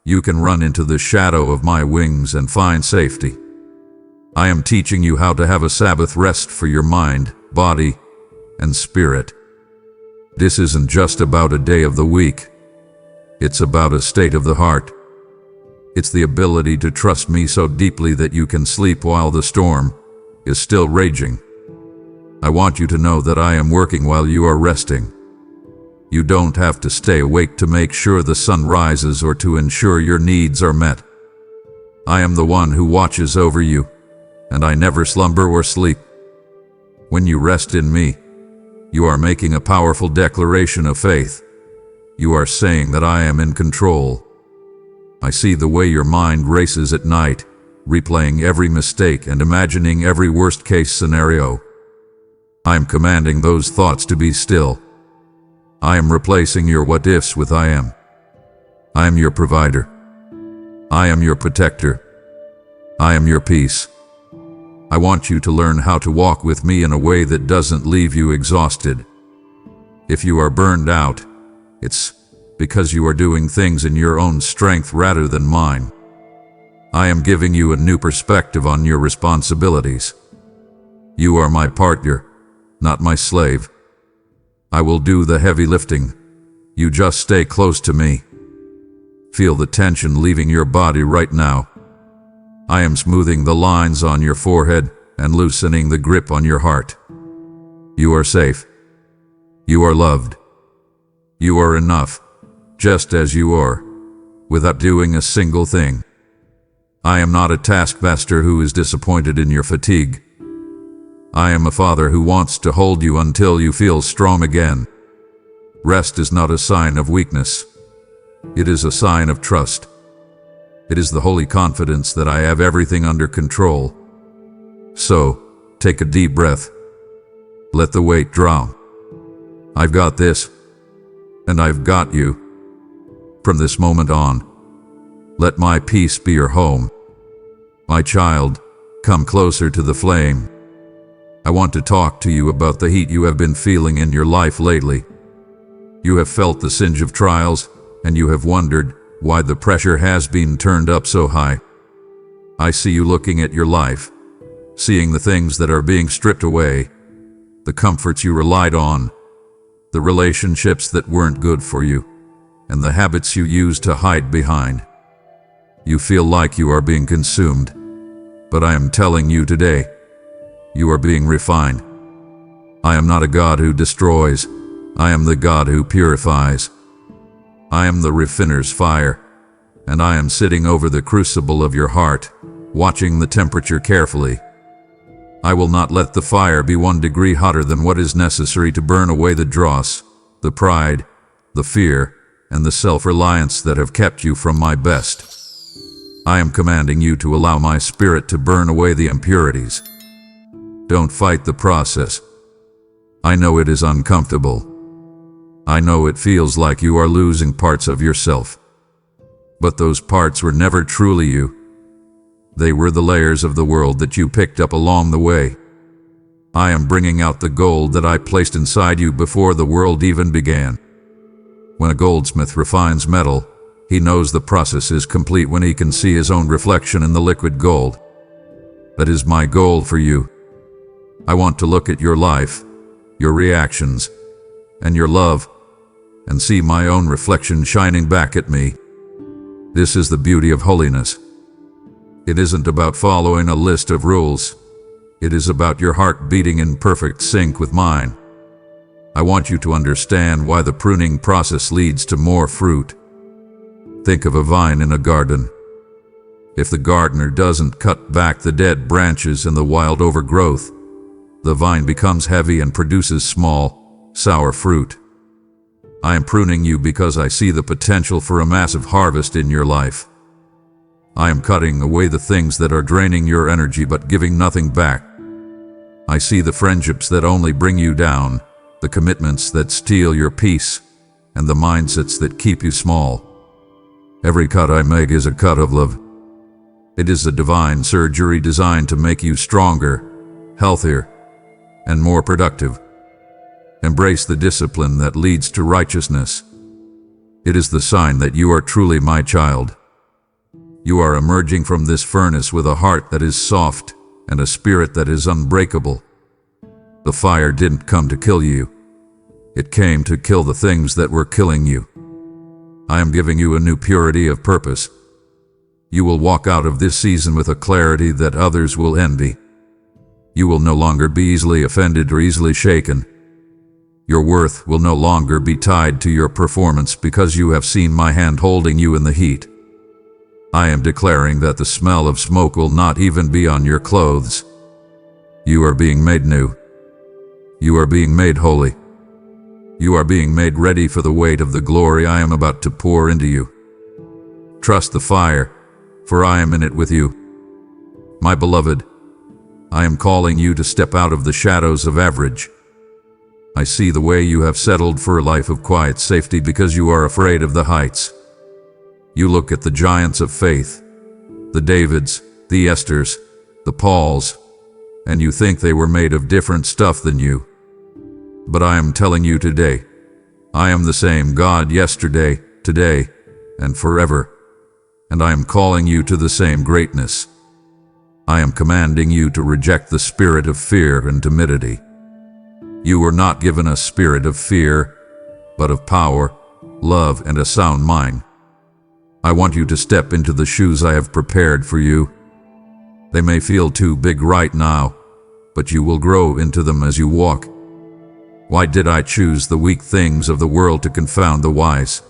you can run into the shadow of my wings and find safety. I am teaching you how to have a Sabbath rest for your mind, body, and spirit. This isn't just about a day of the week. It's about a state of the heart. It's the ability to trust me so deeply that you can sleep while the storm is still raging. I want you to know that I am working while you are resting. You don't have to stay awake to make sure the sun rises or to ensure your needs are met. I am the one who watches over you, and I never slumber or sleep. When you rest in me, you are making a powerful declaration of faith. You are saying that I am in control. I see the way your mind races at night, replaying every mistake and imagining every worst-case scenario. I am commanding those thoughts to be still. I am replacing your what-ifs with I am. I am your provider. I am your protector. I am your peace. I want you to learn how to walk with me in a way that doesn't leave you exhausted. If you are burned out, it's because you are doing things in your own strength rather than mine. I am giving you a new perspective on your responsibilities. You are my partner, not my slave. I will do the heavy lifting. You just stay close to me. Feel the tension leaving your body right now. I am smoothing the lines on your forehead and loosening the grip on your heart. You are safe. You are loved. You are enough, just as you are, without doing a single thing. I am not a taskmaster who is disappointed in your fatigue. I am a father who wants to hold you until you feel strong again. Rest is not a sign of weakness. It is a sign of trust. It is the holy confidence that I have everything under control. So, take a deep breath. Let the weight drop. I've got this, and I've got you. From this moment on, let my peace be your home. My child, come closer to the flame. I want to talk to you about the heat you have been feeling in your life lately. You have felt the singe of trials, and you have wondered why the pressure has been turned up so high. I see you looking at your life, seeing the things that are being stripped away, the comforts you relied on, the relationships that weren't good for you, and the habits you used to hide behind. You feel like you are being consumed, but I am telling you today, you are being refined. I am not a God who destroys. I am the God who purifies. I am the refiner's fire, and I am sitting over the crucible of your heart, watching the temperature carefully. I will not let the fire be 1 degree hotter than what is necessary to burn away the dross, the pride, the fear, and the self-reliance that have kept you from my best. I am commanding you to allow my spirit to burn away the impurities. Don't fight the process. I know it is uncomfortable. I know it feels like you are losing parts of yourself. But those parts were never truly you. They were the layers of the world that you picked up along the way. I am bringing out the gold that I placed inside you before the world even began. When a goldsmith refines metal, he knows the process is complete when he can see his own reflection in the liquid gold. That is my goal for you. I want to look at your life, your reactions, and your love, and see my own reflection shining back at me. This is the beauty of holiness. It isn't about following a list of rules. It is about your heart beating in perfect sync with mine. I want you to understand why the pruning process leads to more fruit. Think of a vine in a garden. If the gardener doesn't cut back the dead branches and the wild overgrowth, the vine becomes heavy and produces small, sour fruit. I am pruning you because I see the potential for a massive harvest in your life. I am cutting away the things that are draining your energy but giving nothing back. I see the friendships that only bring you down, the commitments that steal your peace, and the mindsets that keep you small. Every cut I make is a cut of love. It is a divine surgery designed to make you stronger, healthier, and more productive. Embrace the discipline that leads to righteousness. It is the sign that you are truly my child. You are emerging from this furnace with a heart that is soft and a spirit that is unbreakable. The fire didn't come to kill you. It came to kill the things that were killing you. I am giving you a new purity of purpose. You will walk out of this season with a clarity that others will envy. You will no longer be easily offended or easily shaken. Your worth will no longer be tied to your performance because you have seen my hand holding you in the heat. I am declaring that the smell of smoke will not even be on your clothes. You are being made new. You are being made holy. You are being made ready for the weight of the glory I am about to pour into you. Trust the fire, for I am in it with you. My beloved, I am calling you to step out of the shadows of average. I see the way you have settled for a life of quiet safety because you are afraid of the heights. You look at the giants of faith, the Davids, the Esthers, the Pauls, and you think they were made of different stuff than you. But I am telling you today, I am the same God yesterday, today, and forever, and I am calling you to the same greatness. I am commanding you to reject the spirit of fear and timidity. You were not given a spirit of fear, but of power, love, and a sound mind. I want you to step into the shoes I have prepared for you. They may feel too big right now, but you will grow into them as you walk. Why did I choose the weak things of the world to confound the wise?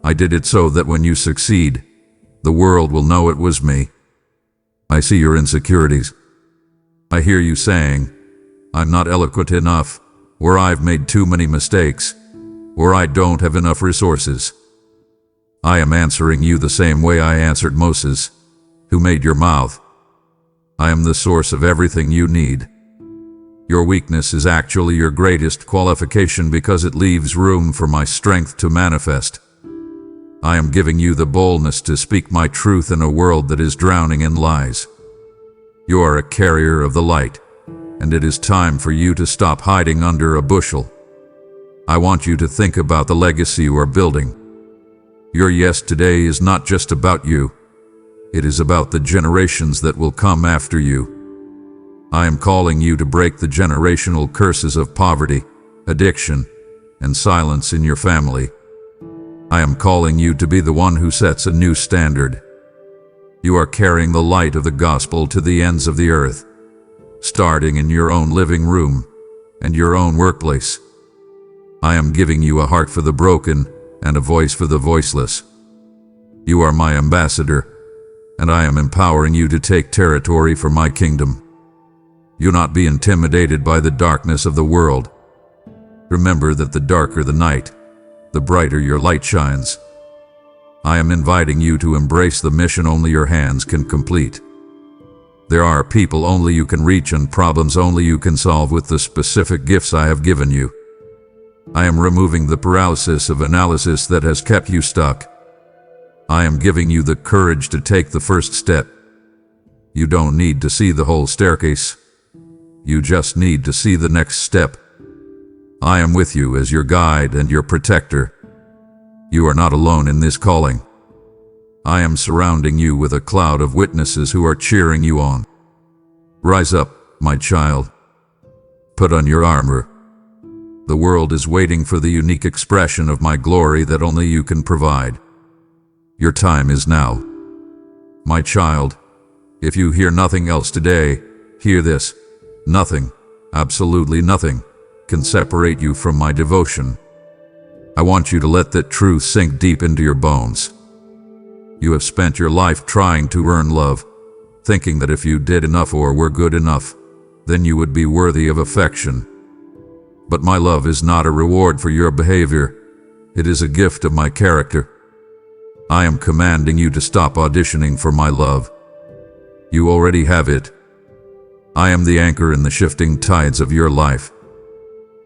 I did it so that when you succeed, the world will know it was me. I see your insecurities. I hear you saying, I'm not eloquent enough, or I've made too many mistakes, or I don't have enough resources. I am answering you the same way I answered Moses, who made your mouth. I am the source of everything you need. Your weakness is actually your greatest qualification because it leaves room for my strength to manifest. I am giving you the boldness to speak my truth in a world that is drowning in lies. You are a carrier of the light, and it is time for you to stop hiding under a bushel. I want you to think about the legacy you are building. Your yes today is not just about you. It is about the generations that will come after you. I am calling you to break the generational curses of poverty, addiction, and silence in your family. I am calling you to be the one who sets a new standard. You are carrying the light of the gospel to the ends of the earth, starting in your own living room and your own workplace. I am giving you a heart for the broken and a voice for the voiceless. You are my ambassador, and I am empowering you to take territory for my kingdom. Do not be intimidated by the darkness of the world. Remember that the darker the night, the brighter your light shines. I am inviting you to embrace the mission only your hands can complete. There are people only you can reach and problems only you can solve with the specific gifts I have given you. I am removing the paralysis of analysis that has kept you stuck. I am giving you the courage to take the first step. You don't need to see the whole staircase. You just need to see the next step. I am with you as your guide and your protector. You are not alone in this calling. I am surrounding you with a cloud of witnesses who are cheering you on. Rise up, my child. Put on your armor. The world is waiting for the unique expression of my glory that only you can provide. Your time is now. My child, if you hear nothing else today, hear this. Nothing, absolutely nothing, can separate you from my devotion. I want you to let that truth sink deep into your bones. You have spent your life trying to earn love, thinking that if you did enough or were good enough, then you would be worthy of affection. But my love is not a reward for your behavior. It is a gift of my character. I am commanding you to stop auditioning for my love. You already have it. I am the anchor in the shifting tides of your life.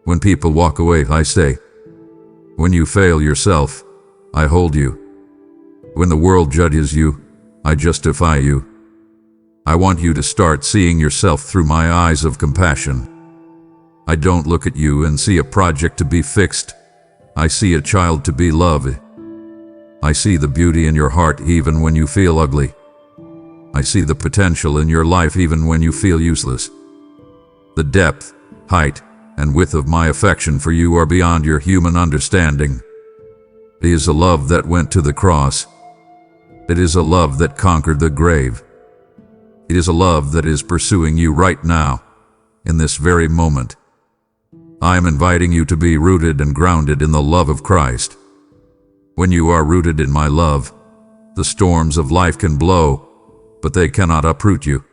When people walk away, I stay. When you fail yourself, I hold you. When the world judges you, I justify you. I want you to start seeing yourself through my eyes of compassion. I don't look at you and see a project to be fixed. I see a child to be loved. I see the beauty in your heart even when you feel ugly. I see the potential in your life even when you feel useless. The depth, height, and width of my affection for you are beyond your human understanding. It is a love that went to the cross. It is a love that conquered the grave. It is a love that is pursuing you right now, in this very moment. I am inviting you to be rooted and grounded in the love of Christ. When you are rooted in my love, the storms of life can blow, but they cannot uproot you.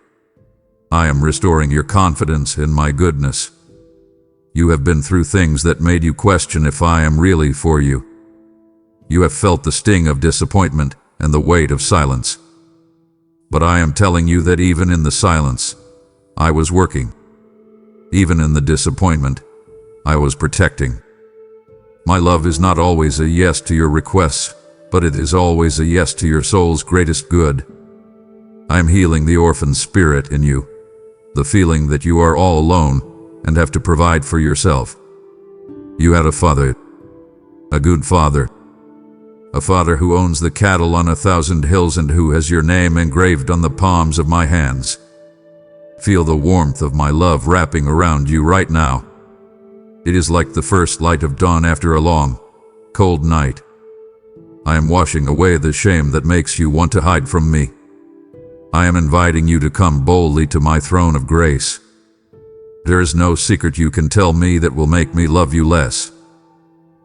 I am restoring your confidence in my goodness. You have been through things that made you question if I am really for you. You have felt the sting of disappointment and the weight of silence. But I am telling you that even in the silence, I was working. Even in the disappointment, I was protecting. My love is not always a yes to your requests, but it is always a yes to your soul's greatest good. I am healing the orphan spirit in you, the feeling that you are all alone and have to provide for yourself. You had a father, a good father, a father who owns the cattle on 1,000 hills and who has your name engraved on the palms of my hands. Feel the warmth of my love wrapping around you right now. It is like the first light of dawn after a long, cold night. I am washing away the shame that makes you want to hide from me. I am inviting you to come boldly to my throne of grace. There is no secret you can tell me that will make me love you less.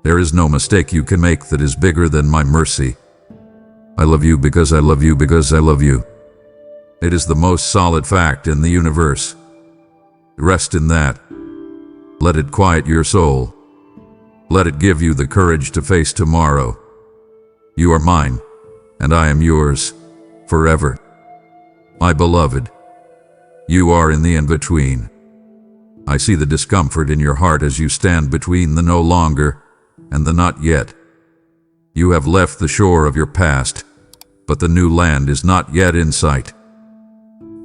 There is no mistake you can make that is bigger than my mercy. I love you because I love you because I love you. It is the most solid fact in the universe. Rest in that. Let it quiet your soul. Let it give you the courage to face tomorrow. You are mine, and I am yours, forever. My beloved, You are in the in-between. I see the discomfort in your heart as you stand between the no longer and the not yet. You have left the shore of your past, but the new land is not yet in sight.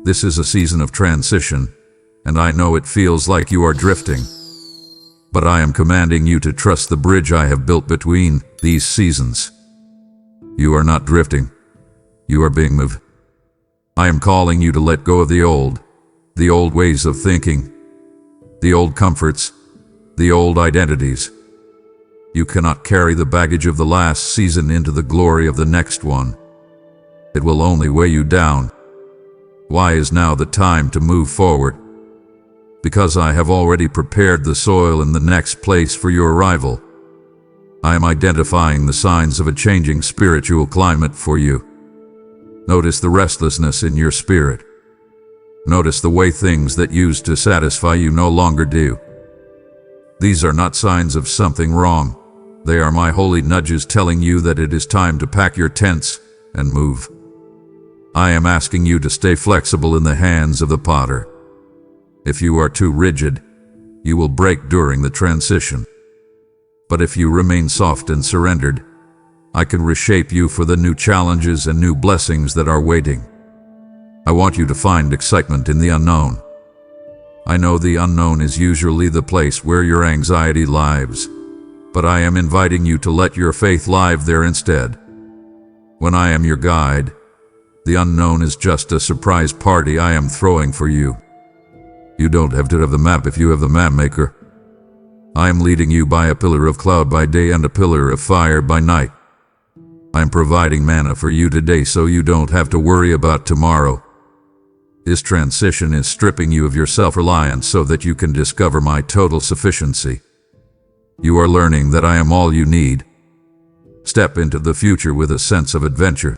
This is a season of transition, and I know it feels like you are drifting. But I am commanding you to trust the bridge I have built between these seasons. You are not drifting. You are being moved. I am calling you to let go of the old ways of thinking, the old comforts, the old identities. You cannot carry the baggage of the last season into the glory of the next one. It will only weigh you down. Why is now the time to move forward? Because I have already prepared the soil in the next place for your arrival. I am identifying the signs of a changing spiritual climate for you. Notice the restlessness in your spirit. Notice the way things that used to satisfy you no longer do. These are not signs of something wrong. They are my holy nudges telling you that it is time to pack your tents and move. I am asking you to stay flexible in the hands of the potter. If you are too rigid, you will break during the transition. But if you remain soft and surrendered, I can reshape you for the new challenges and new blessings that are waiting. I want you to find excitement in the unknown. I know the unknown is usually the place where your anxiety lives, but I am inviting you to let your faith live there instead. When I am your guide, the unknown is just a surprise party I am throwing for you. You don't have to have the map if you have the map maker. I am leading you by a pillar of cloud by day and a pillar of fire by night. I am providing manna for you today so you don't have to worry about tomorrow. This transition is stripping you of your self-reliance so that you can discover my total sufficiency. You are learning that I am all you need. Step into the future with a sense of adventure.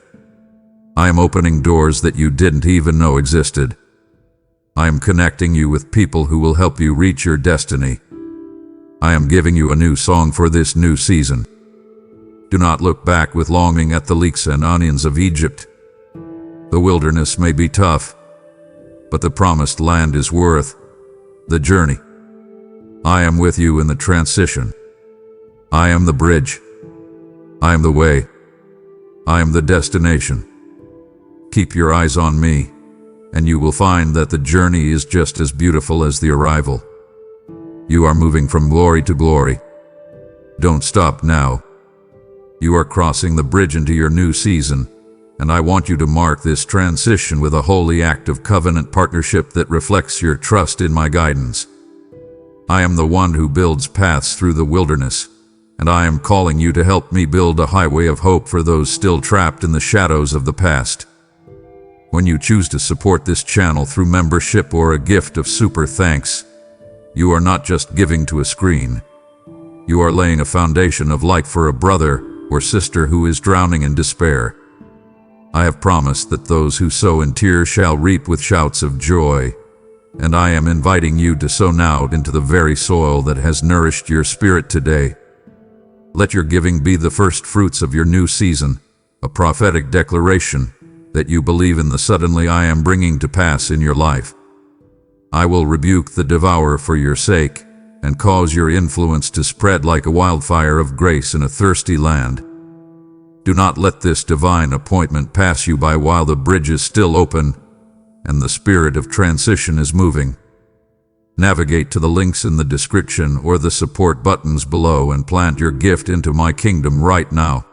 I am opening doors that you didn't even know existed. I am connecting you with people who will help you reach your destiny. I am giving you a new song for this new season. Do not look back with longing at the leeks and onions of Egypt. The wilderness may be tough, but the promised land is worth the journey. I am with you in the transition. I am the bridge. I am the way. I am the destination. Keep your eyes on me, and you will find that the journey is just as beautiful as the arrival. You are moving from glory to glory. Don't stop now. You are crossing the bridge into your new season, and I want you to mark this transition with a holy act of covenant partnership that reflects your trust in my guidance. I am the one who builds paths through the wilderness, and I am calling you to help me build a highway of hope for those still trapped in the shadows of the past. When you choose to support this channel through membership or a gift of super thanks, you are not just giving to a screen. You are laying a foundation of light for a brother or sister who is drowning in despair. I have promised that those who sow in tears shall reap with shouts of joy, and I am inviting you to sow now into the very soil that has nourished your spirit today. Let your giving be the first fruits of your new season, a prophetic declaration that you believe in the suddenly I am bringing to pass in your life. I will rebuke the devourer for your sake and cause your influence to spread like a wildfire of grace in a thirsty land. Do not let this divine appointment pass you by while the bridge is still open and the spirit of transition is moving. Navigate to the links in the description or the support buttons below and plant your gift into my kingdom right now.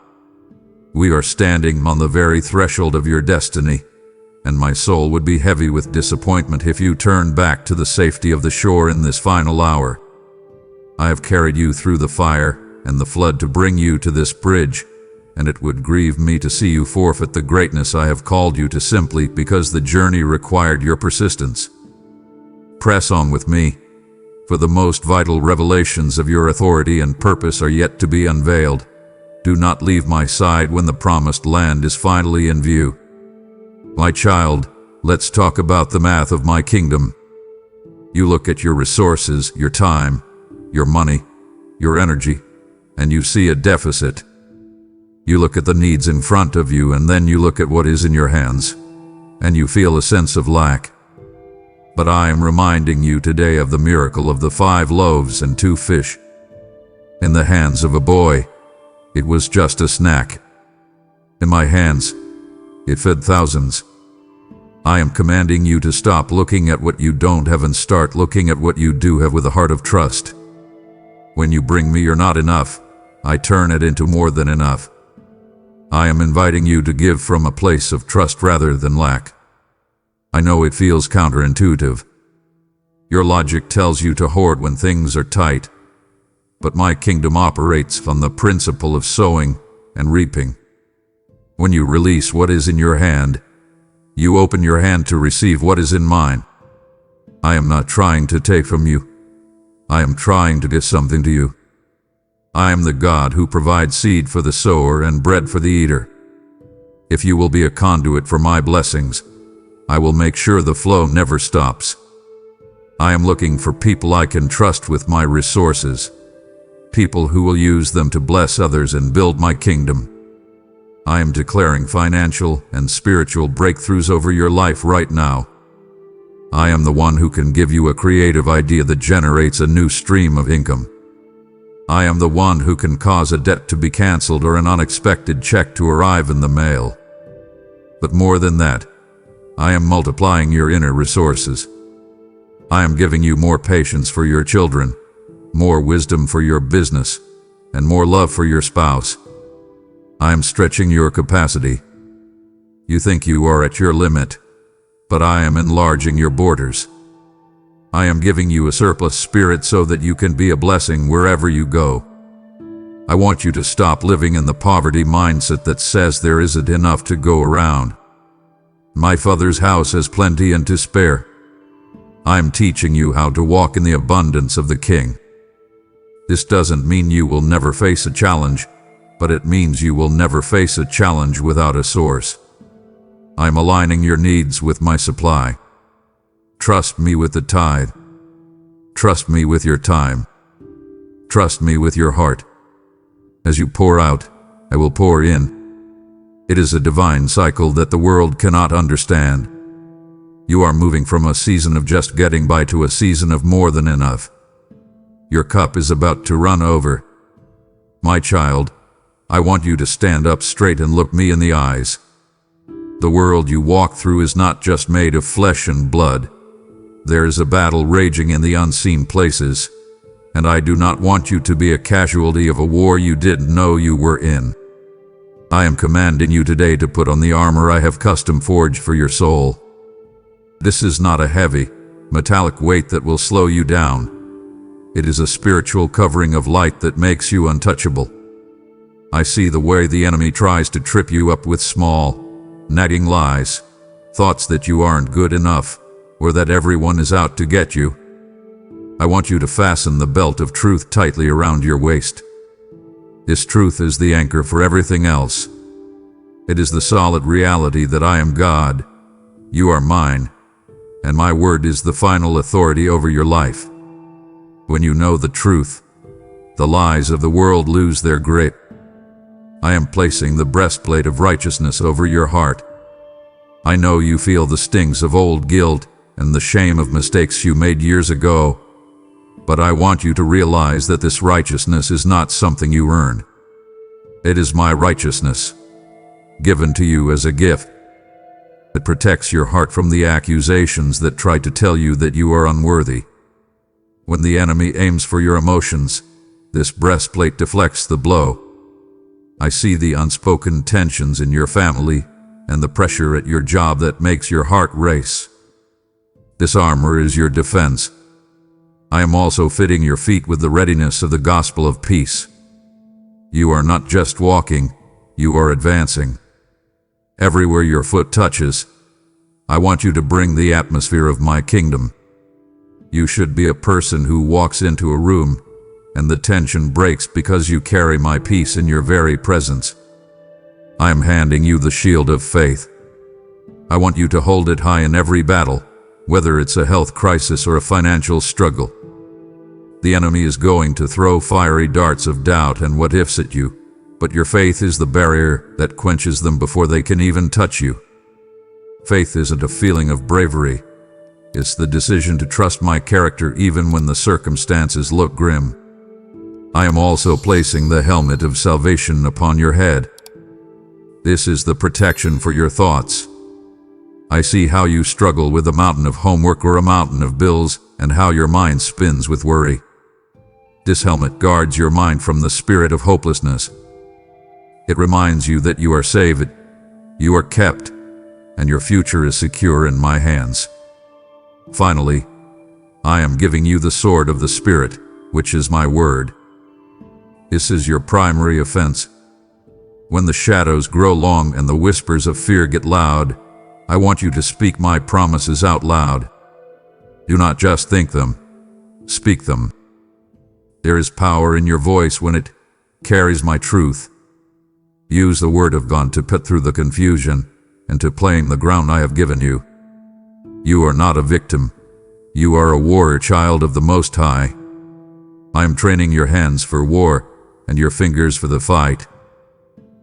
We are standing on the very threshold of your destiny, and my soul would be heavy with disappointment if you turned back to the safety of the shore in this final hour. I have carried you through the fire and the flood to bring you to this bridge, and it would grieve me to see you forfeit the greatness I have called you to simply because the journey required your persistence. Press on with me, for the most vital revelations of your authority and purpose are yet to be unveiled. Do not leave my side when the promised land is finally in view. My child, let's talk about the math of my kingdom. You look at your resources, your time, your money, your energy, and you see a deficit. You look at the needs in front of you, and then you look at what is in your hands, and you feel a sense of lack. But I am reminding you today of the miracle of the 5 loaves and 2 fish. In the hands of a boy, it was just a snack. In my hands, it fed thousands. I am commanding you to stop looking at what you don't have and start looking at what you do have with a heart of trust. When you bring me your not enough, I turn it into more than enough. I am inviting you to give from a place of trust rather than lack. I know it feels counterintuitive. Your logic tells you to hoard when things are tight, but my kingdom operates on the principle of sowing and reaping. When you release what is in your hand, you open your hand to receive what is in mine. I am not trying to take from you. I am trying to give something to you. I am the God who provides seed for the sower and bread for the eater. If you will be a conduit for my blessings, I will make sure the flow never stops. I am looking for people I can trust with my resources, people who will use them to bless others and build my kingdom. I am declaring financial and spiritual breakthroughs over your life right now. I am the one who can give you a creative idea that generates a new stream of income. I am the one who can cause a debt to be canceled or an unexpected check to arrive in the mail. But more than that, I am multiplying your inner resources. I am giving you more patience for your children, more wisdom for your business, and more love for your spouse. I am stretching your capacity. You think you are at your limit, but I am enlarging your borders. I am giving you a surplus spirit so that you can be a blessing wherever you go. I want you to stop living in the poverty mindset that says there isn't enough to go around. My Father's house has plenty and to spare. I am teaching you how to walk in the abundance of the King. This doesn't mean you will never face a challenge, but it means you will never face a challenge without a source. I'm aligning your needs with my supply. Trust me with the tithe. Trust me with your time. Trust me with your heart. As you pour out, I will pour in. It is a divine cycle that the world cannot understand. You are moving from a season of just getting by to a season of more than enough. Your cup is about to run over. My child, I want you to stand up straight and look me in the eyes. The world you walk through is not just made of flesh and blood. There is a battle raging in the unseen places, and I do not want you to be a casualty of a war you didn't know you were in. I am commanding you today to put on the armor I have custom forged for your soul. This is not a heavy, metallic weight that will slow you down. It is a spiritual covering of light that makes you untouchable. I see the way the enemy tries to trip you up with small, nagging lies, thoughts that you aren't good enough, or that everyone is out to get you. I want you to fasten the belt of truth tightly around your waist. This truth is the anchor for everything else. It is the solid reality that I am God, you are mine, and my word is the final authority over your life. When you know the truth, the lies of the world lose their grip. I am placing the breastplate of righteousness over your heart. I know you feel the stings of old guilt and the shame of mistakes you made years ago, but I want you to realize that this righteousness is not something you earn. It is my righteousness, given to you as a gift. It protects your heart from the accusations that try to tell you that you are unworthy. When the enemy aims for your emotions, this breastplate deflects the blow. I see the unspoken tensions in your family and the pressure at your job that makes your heart race. This armor is your defense. I am also fitting your feet with the readiness of the gospel of peace. You are not just walking, you are advancing. Everywhere your foot touches, I want you to bring the atmosphere of my kingdom. You should be a person who walks into a room and the tension breaks because you carry my peace in your very presence. I am handing you the shield of faith. I want you to hold it high in every battle, whether it's a health crisis or a financial struggle. The enemy is going to throw fiery darts of doubt and what-ifs at you, but your faith is the barrier that quenches them before they can even touch you. Faith isn't a feeling of bravery. It's the decision to trust my character even when the circumstances look grim. I am also placing the helmet of salvation upon your head. This is the protection for your thoughts. I see how you struggle with a mountain of homework or a mountain of bills, and how your mind spins with worry. This helmet guards your mind from the spirit of hopelessness. It reminds you that you are saved, you are kept, and your future is secure in my hands. Finally, I am giving you the sword of the Spirit, which is my word. This is your primary offense. When the shadows grow long and the whispers of fear get loud, I want you to speak my promises out loud. Do not just think them, speak them. There is power in your voice when it carries my truth. Use the word of God to put through the confusion and to claim the ground I have given you. You are not a victim. You are a warrior child of the Most High. I am training your hands for war and your fingers for the fight.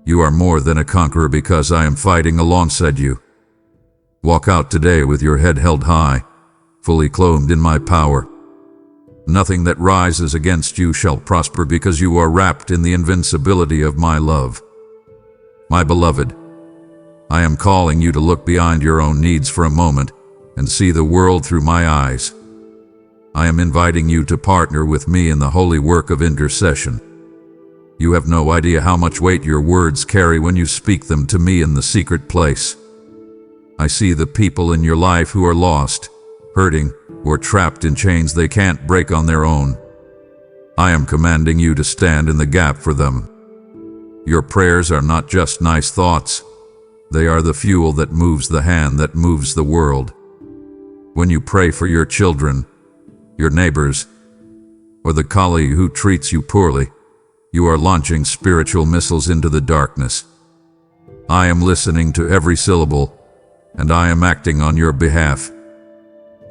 You are more than a conqueror because I am fighting alongside you. Walk out today with your head held high, fully clothed in my power. Nothing that rises against you shall prosper because you are wrapped in the invincibility of my love. My beloved, I am calling you to look beyond your own needs for a moment and see the world through my eyes. I am inviting you to partner with me in the holy work of intercession. You have no idea how much weight your words carry when you speak them to me in the secret place. I see the people in your life who are lost, hurting, or trapped in chains they can't break on their own. I am commanding you to stand in the gap for them. Your prayers are not just nice thoughts. They are the fuel that moves the hand that moves the world. When you pray for your children, your neighbors, or the colleague who treats you poorly, you are launching spiritual missiles into the darkness. I am listening to every syllable, and I am acting on your behalf.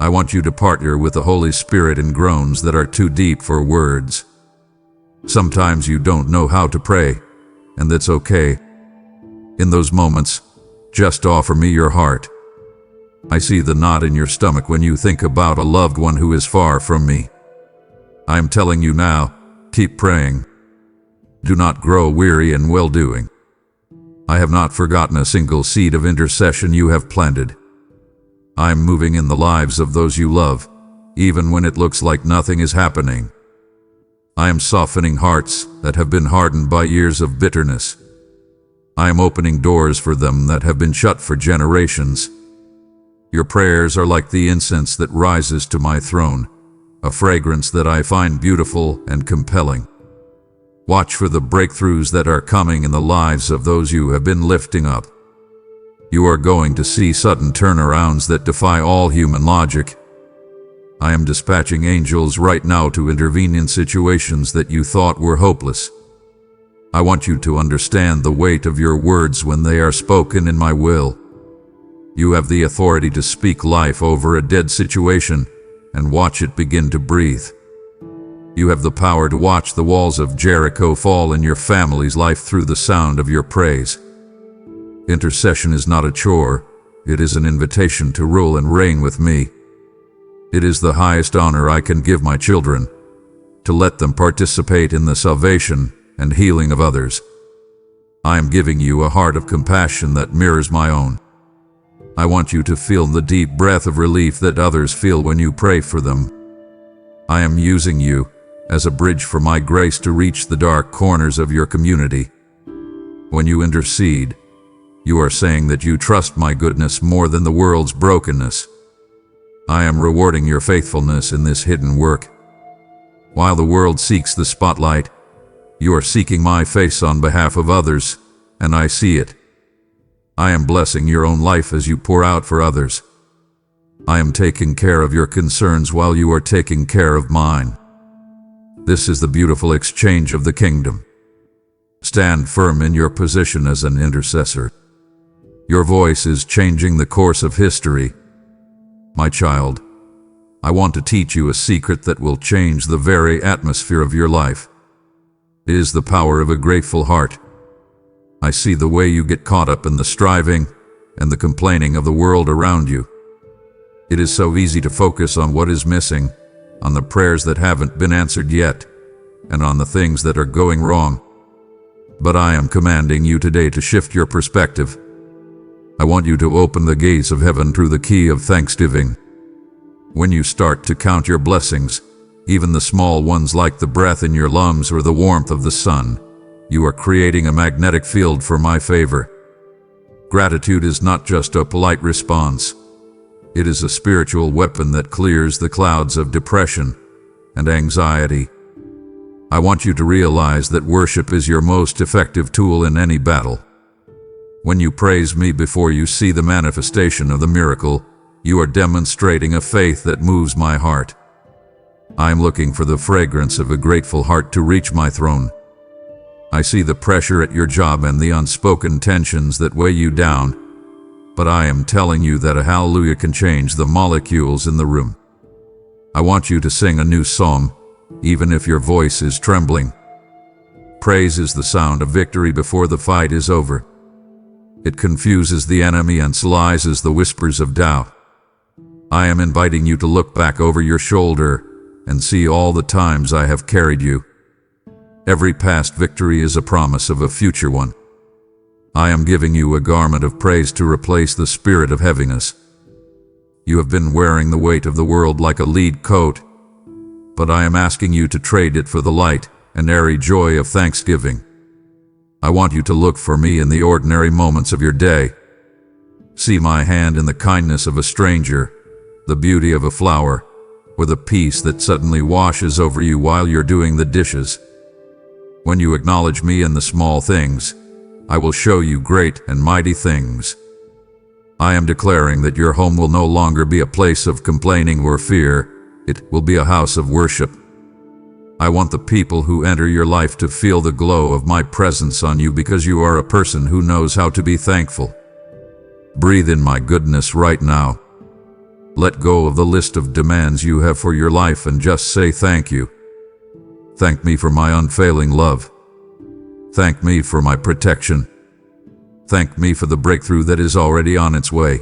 I want you to partner with the Holy Spirit in groans that are too deep for words. Sometimes you don't know how to pray, and that's okay. In those moments, just offer me your heart. I see the knot in your stomach when you think about a loved one who is far from me. I am telling you now, keep praying. Do not grow weary in well-doing. I have not forgotten a single seed of intercession you have planted. I am moving in the lives of those you love, even when it looks like nothing is happening. I am softening hearts that have been hardened by years of bitterness. I am opening doors for them that have been shut for generations. Your prayers are like the incense that rises to my throne, a fragrance that I find beautiful and compelling. Watch for the breakthroughs that are coming in the lives of those you have been lifting up. You are going to see sudden turnarounds that defy all human logic. I am dispatching angels right now to intervene in situations that you thought were hopeless. I want you to understand the weight of your words when they are spoken in my will. You have the authority to speak life over a dead situation and watch it begin to breathe. You have the power to watch the walls of Jericho fall in your family's life through the sound of your praise. Intercession is not a chore, it is an invitation to rule and reign with me. It is the highest honor I can give my children, to let them participate in the salvation and healing of others. I am giving you a heart of compassion that mirrors my own. I want you to feel the deep breath of relief that others feel when you pray for them. I am using you as a bridge for my grace to reach the dark corners of your community. When you intercede, you are saying that you trust my goodness more than the world's brokenness. I am rewarding your faithfulness in this hidden work. While the world seeks the spotlight, you are seeking my face on behalf of others, and I see it. I am blessing your own life as you pour out for others. I am taking care of your concerns while you are taking care of mine. This is the beautiful exchange of the kingdom. Stand firm in your position as an intercessor. Your voice is changing the course of history. My child, I want to teach you a secret that will change the very atmosphere of your life. It is the power of a grateful heart. I see the way you get caught up in the striving and the complaining of the world around you. It is so easy to focus on what is missing, on the prayers that haven't been answered yet, and on the things that are going wrong. But I am commanding you today to shift your perspective. I want you to open the gates of heaven through the key of thanksgiving. When you start to count your blessings, even the small ones like the breath in your lungs or the warmth of the sun, you are creating a magnetic field for my favor. Gratitude is not just a polite response. It is a spiritual weapon that clears the clouds of depression and anxiety. I want you to realize that worship is your most effective tool in any battle. When you praise me before you see the manifestation of the miracle, you are demonstrating a faith that moves my heart. I am looking for the fragrance of a grateful heart to reach my throne. I see the pressure at your job and the unspoken tensions that weigh you down, but I am telling you that a hallelujah can change the molecules in the room. I want you to sing a new song, even if your voice is trembling. Praise is the sound of victory before the fight is over. It confuses the enemy and silences the whispers of doubt. I am inviting you to look back over your shoulder and see all the times I have carried you. Every past victory is a promise of a future one. I am giving you a garment of praise to replace the spirit of heaviness. You have been wearing the weight of the world like a lead coat, but I am asking you to trade it for the light and airy joy of thanksgiving. I want you to look for me in the ordinary moments of your day. See my hand in the kindness of a stranger, the beauty of a flower, or the peace that suddenly washes over you while you're doing the dishes. When you acknowledge me in the small things, I will show you great and mighty things. I am declaring that your home will no longer be a place of complaining or fear. It will be a house of worship. I want the people who enter your life to feel the glow of my presence on you because you are a person who knows how to be thankful. Breathe in my goodness right now. Let go of the list of demands you have for your life and just say thank you. Thank me for my unfailing love. Thank me for my protection. Thank me for the breakthrough that is already on its way.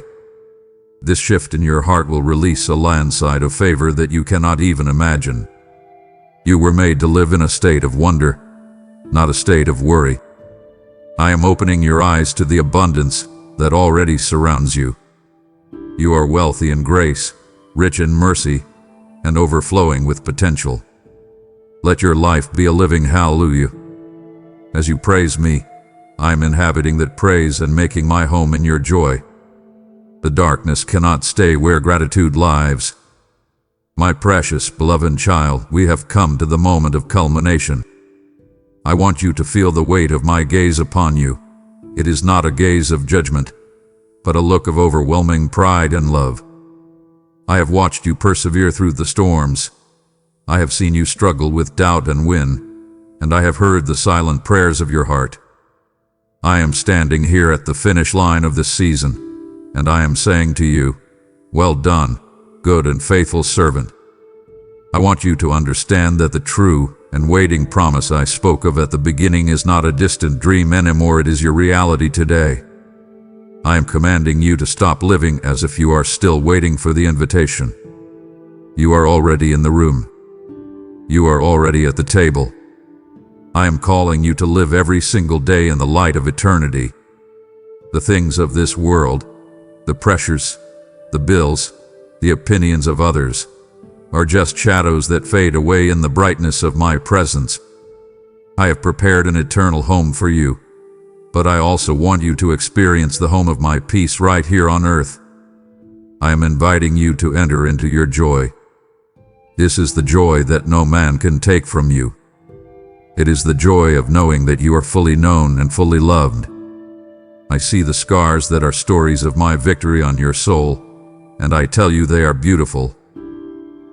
This shift in your heart will release a landslide of favor that you cannot even imagine. You were made to live in a state of wonder, not a state of worry. I am opening your eyes to the abundance that already surrounds you. You are wealthy in grace, rich in mercy, and overflowing with potential. Let your life be a living hallelujah. As you praise me, I am inhabiting that praise and making my home in your joy. The darkness cannot stay where gratitude lives. My precious, beloved child, we have come to the moment of culmination. I want you to feel the weight of my gaze upon you. It is not a gaze of judgment, but a look of overwhelming pride and love. I have watched you persevere through the storms. I have seen you struggle with doubt and win, and I have heard the silent prayers of your heart. I am standing here at the finish line of this season, and I am saying to you, well done, good and faithful servant. I want you to understand that the true and waiting promise I spoke of at the beginning is not a distant dream anymore, it is your reality today. I am commanding you to stop living as if you are still waiting for the invitation. You are already in the room. You are already at the table. I am calling you to live every single day in the light of eternity. The things of this world, the pressures, the bills, the opinions of others, are just shadows that fade away in the brightness of my presence. I have prepared an eternal home for you, but I also want you to experience the home of my peace right here on earth. I am inviting you to enter into your joy. This is the joy that no man can take from you. It is the joy of knowing that you are fully known and fully loved. I see the scars that are stories of my victory on your soul, and I tell you they are beautiful.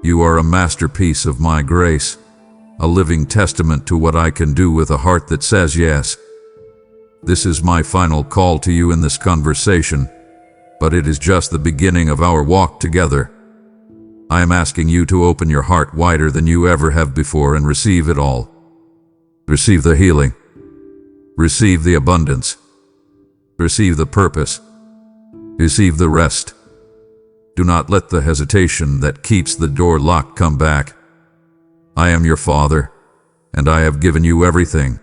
You are a masterpiece of my grace, a living testament to what I can do with a heart that says yes. This is my final call to you in this conversation, but it is just the beginning of our walk together. I am asking you to open your heart wider than you ever have before and receive it all. Receive the healing. Receive the abundance. Receive the purpose. Receive the rest. Do not let the hesitation that keeps the door locked come back. I am your Father, and I have given you everything.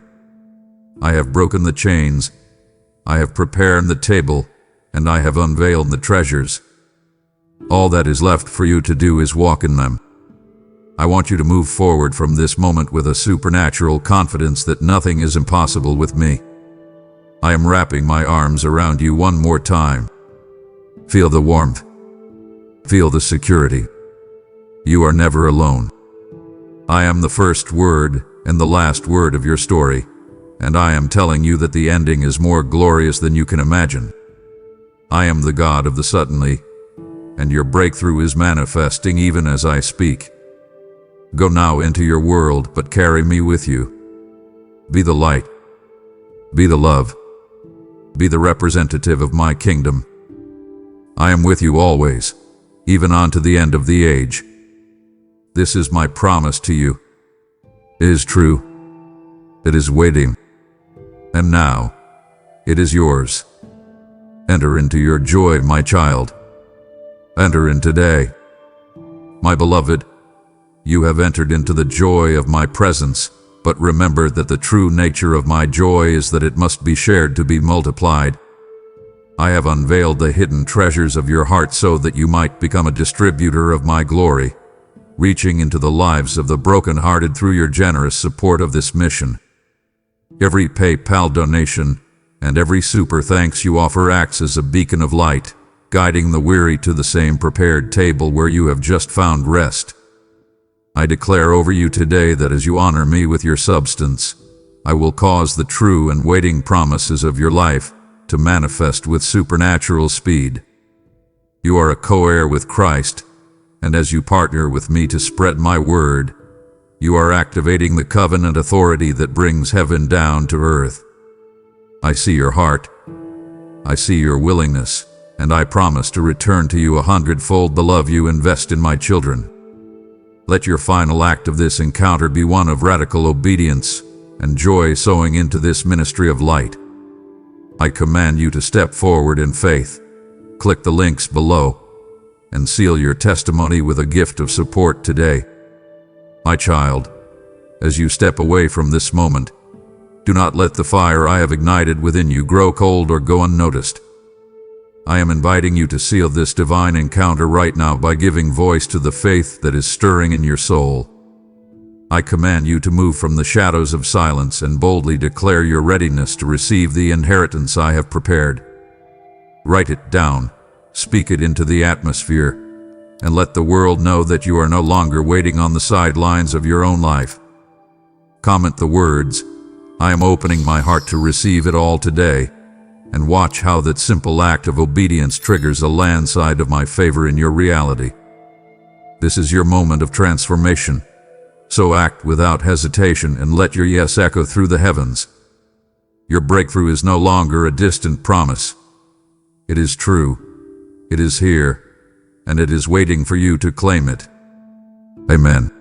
I have broken the chains, I have prepared the table, and I have unveiled the treasures. All that is left for you to do is walk in them. I want you to move forward from this moment with a supernatural confidence that nothing is impossible with me. I am wrapping my arms around you one more time. Feel the warmth. Feel the security. You are never alone. I am the first word and the last word of your story, and I am telling you that the ending is more glorious than you can imagine. I am the God of the suddenly, and your breakthrough is manifesting even as I speak. Go now into your world, but carry me with you. Be the light. Be the love. Be the representative of my kingdom. I am with you always, even on to the end of the age. This is my promise to you. It is true. It is waiting. And now, it is yours. Enter into your joy, my child. Enter in today. My beloved, you have entered into the joy of my presence, but remember that the true nature of my joy is that it must be shared to be multiplied. I have unveiled the hidden treasures of your heart so that you might become a distributor of my glory, reaching into the lives of the brokenhearted through your generous support of this mission. Every PayPal donation and every super thanks you offer acts as a beacon of light, guiding the weary to the same prepared table where you have just found rest. I declare over you today that as you honor me with your substance, I will cause the true and waiting promises of your life to manifest with supernatural speed. You are a co-heir with Christ, and as you partner with me to spread my word, you are activating the covenant authority that brings heaven down to earth. I see your heart. I see your willingness, and I promise to return to you 100-fold the love you invest in my children. Let your final act of this encounter be one of radical obedience and joy sowing into this ministry of light. I command you to step forward in faith. Click the links below and seal your testimony with a gift of support today. My child, as you step away from this moment, do not let the fire I have ignited within you grow cold or go unnoticed. I am inviting you to seal this divine encounter right now by giving voice to the faith that is stirring in your soul. I command you to move from the shadows of silence and boldly declare your readiness to receive the inheritance I have prepared. Write it down, speak it into the atmosphere, and let the world know that you are no longer waiting on the sidelines of your own life. Comment the words, "I am opening my heart to receive it all today," and watch how that simple act of obedience triggers a landslide of my favor in your reality. This is your moment of transformation, so act without hesitation and let your yes echo through the heavens. Your breakthrough is no longer a distant promise. It is true, it is here, and it is waiting for you to claim it. Amen.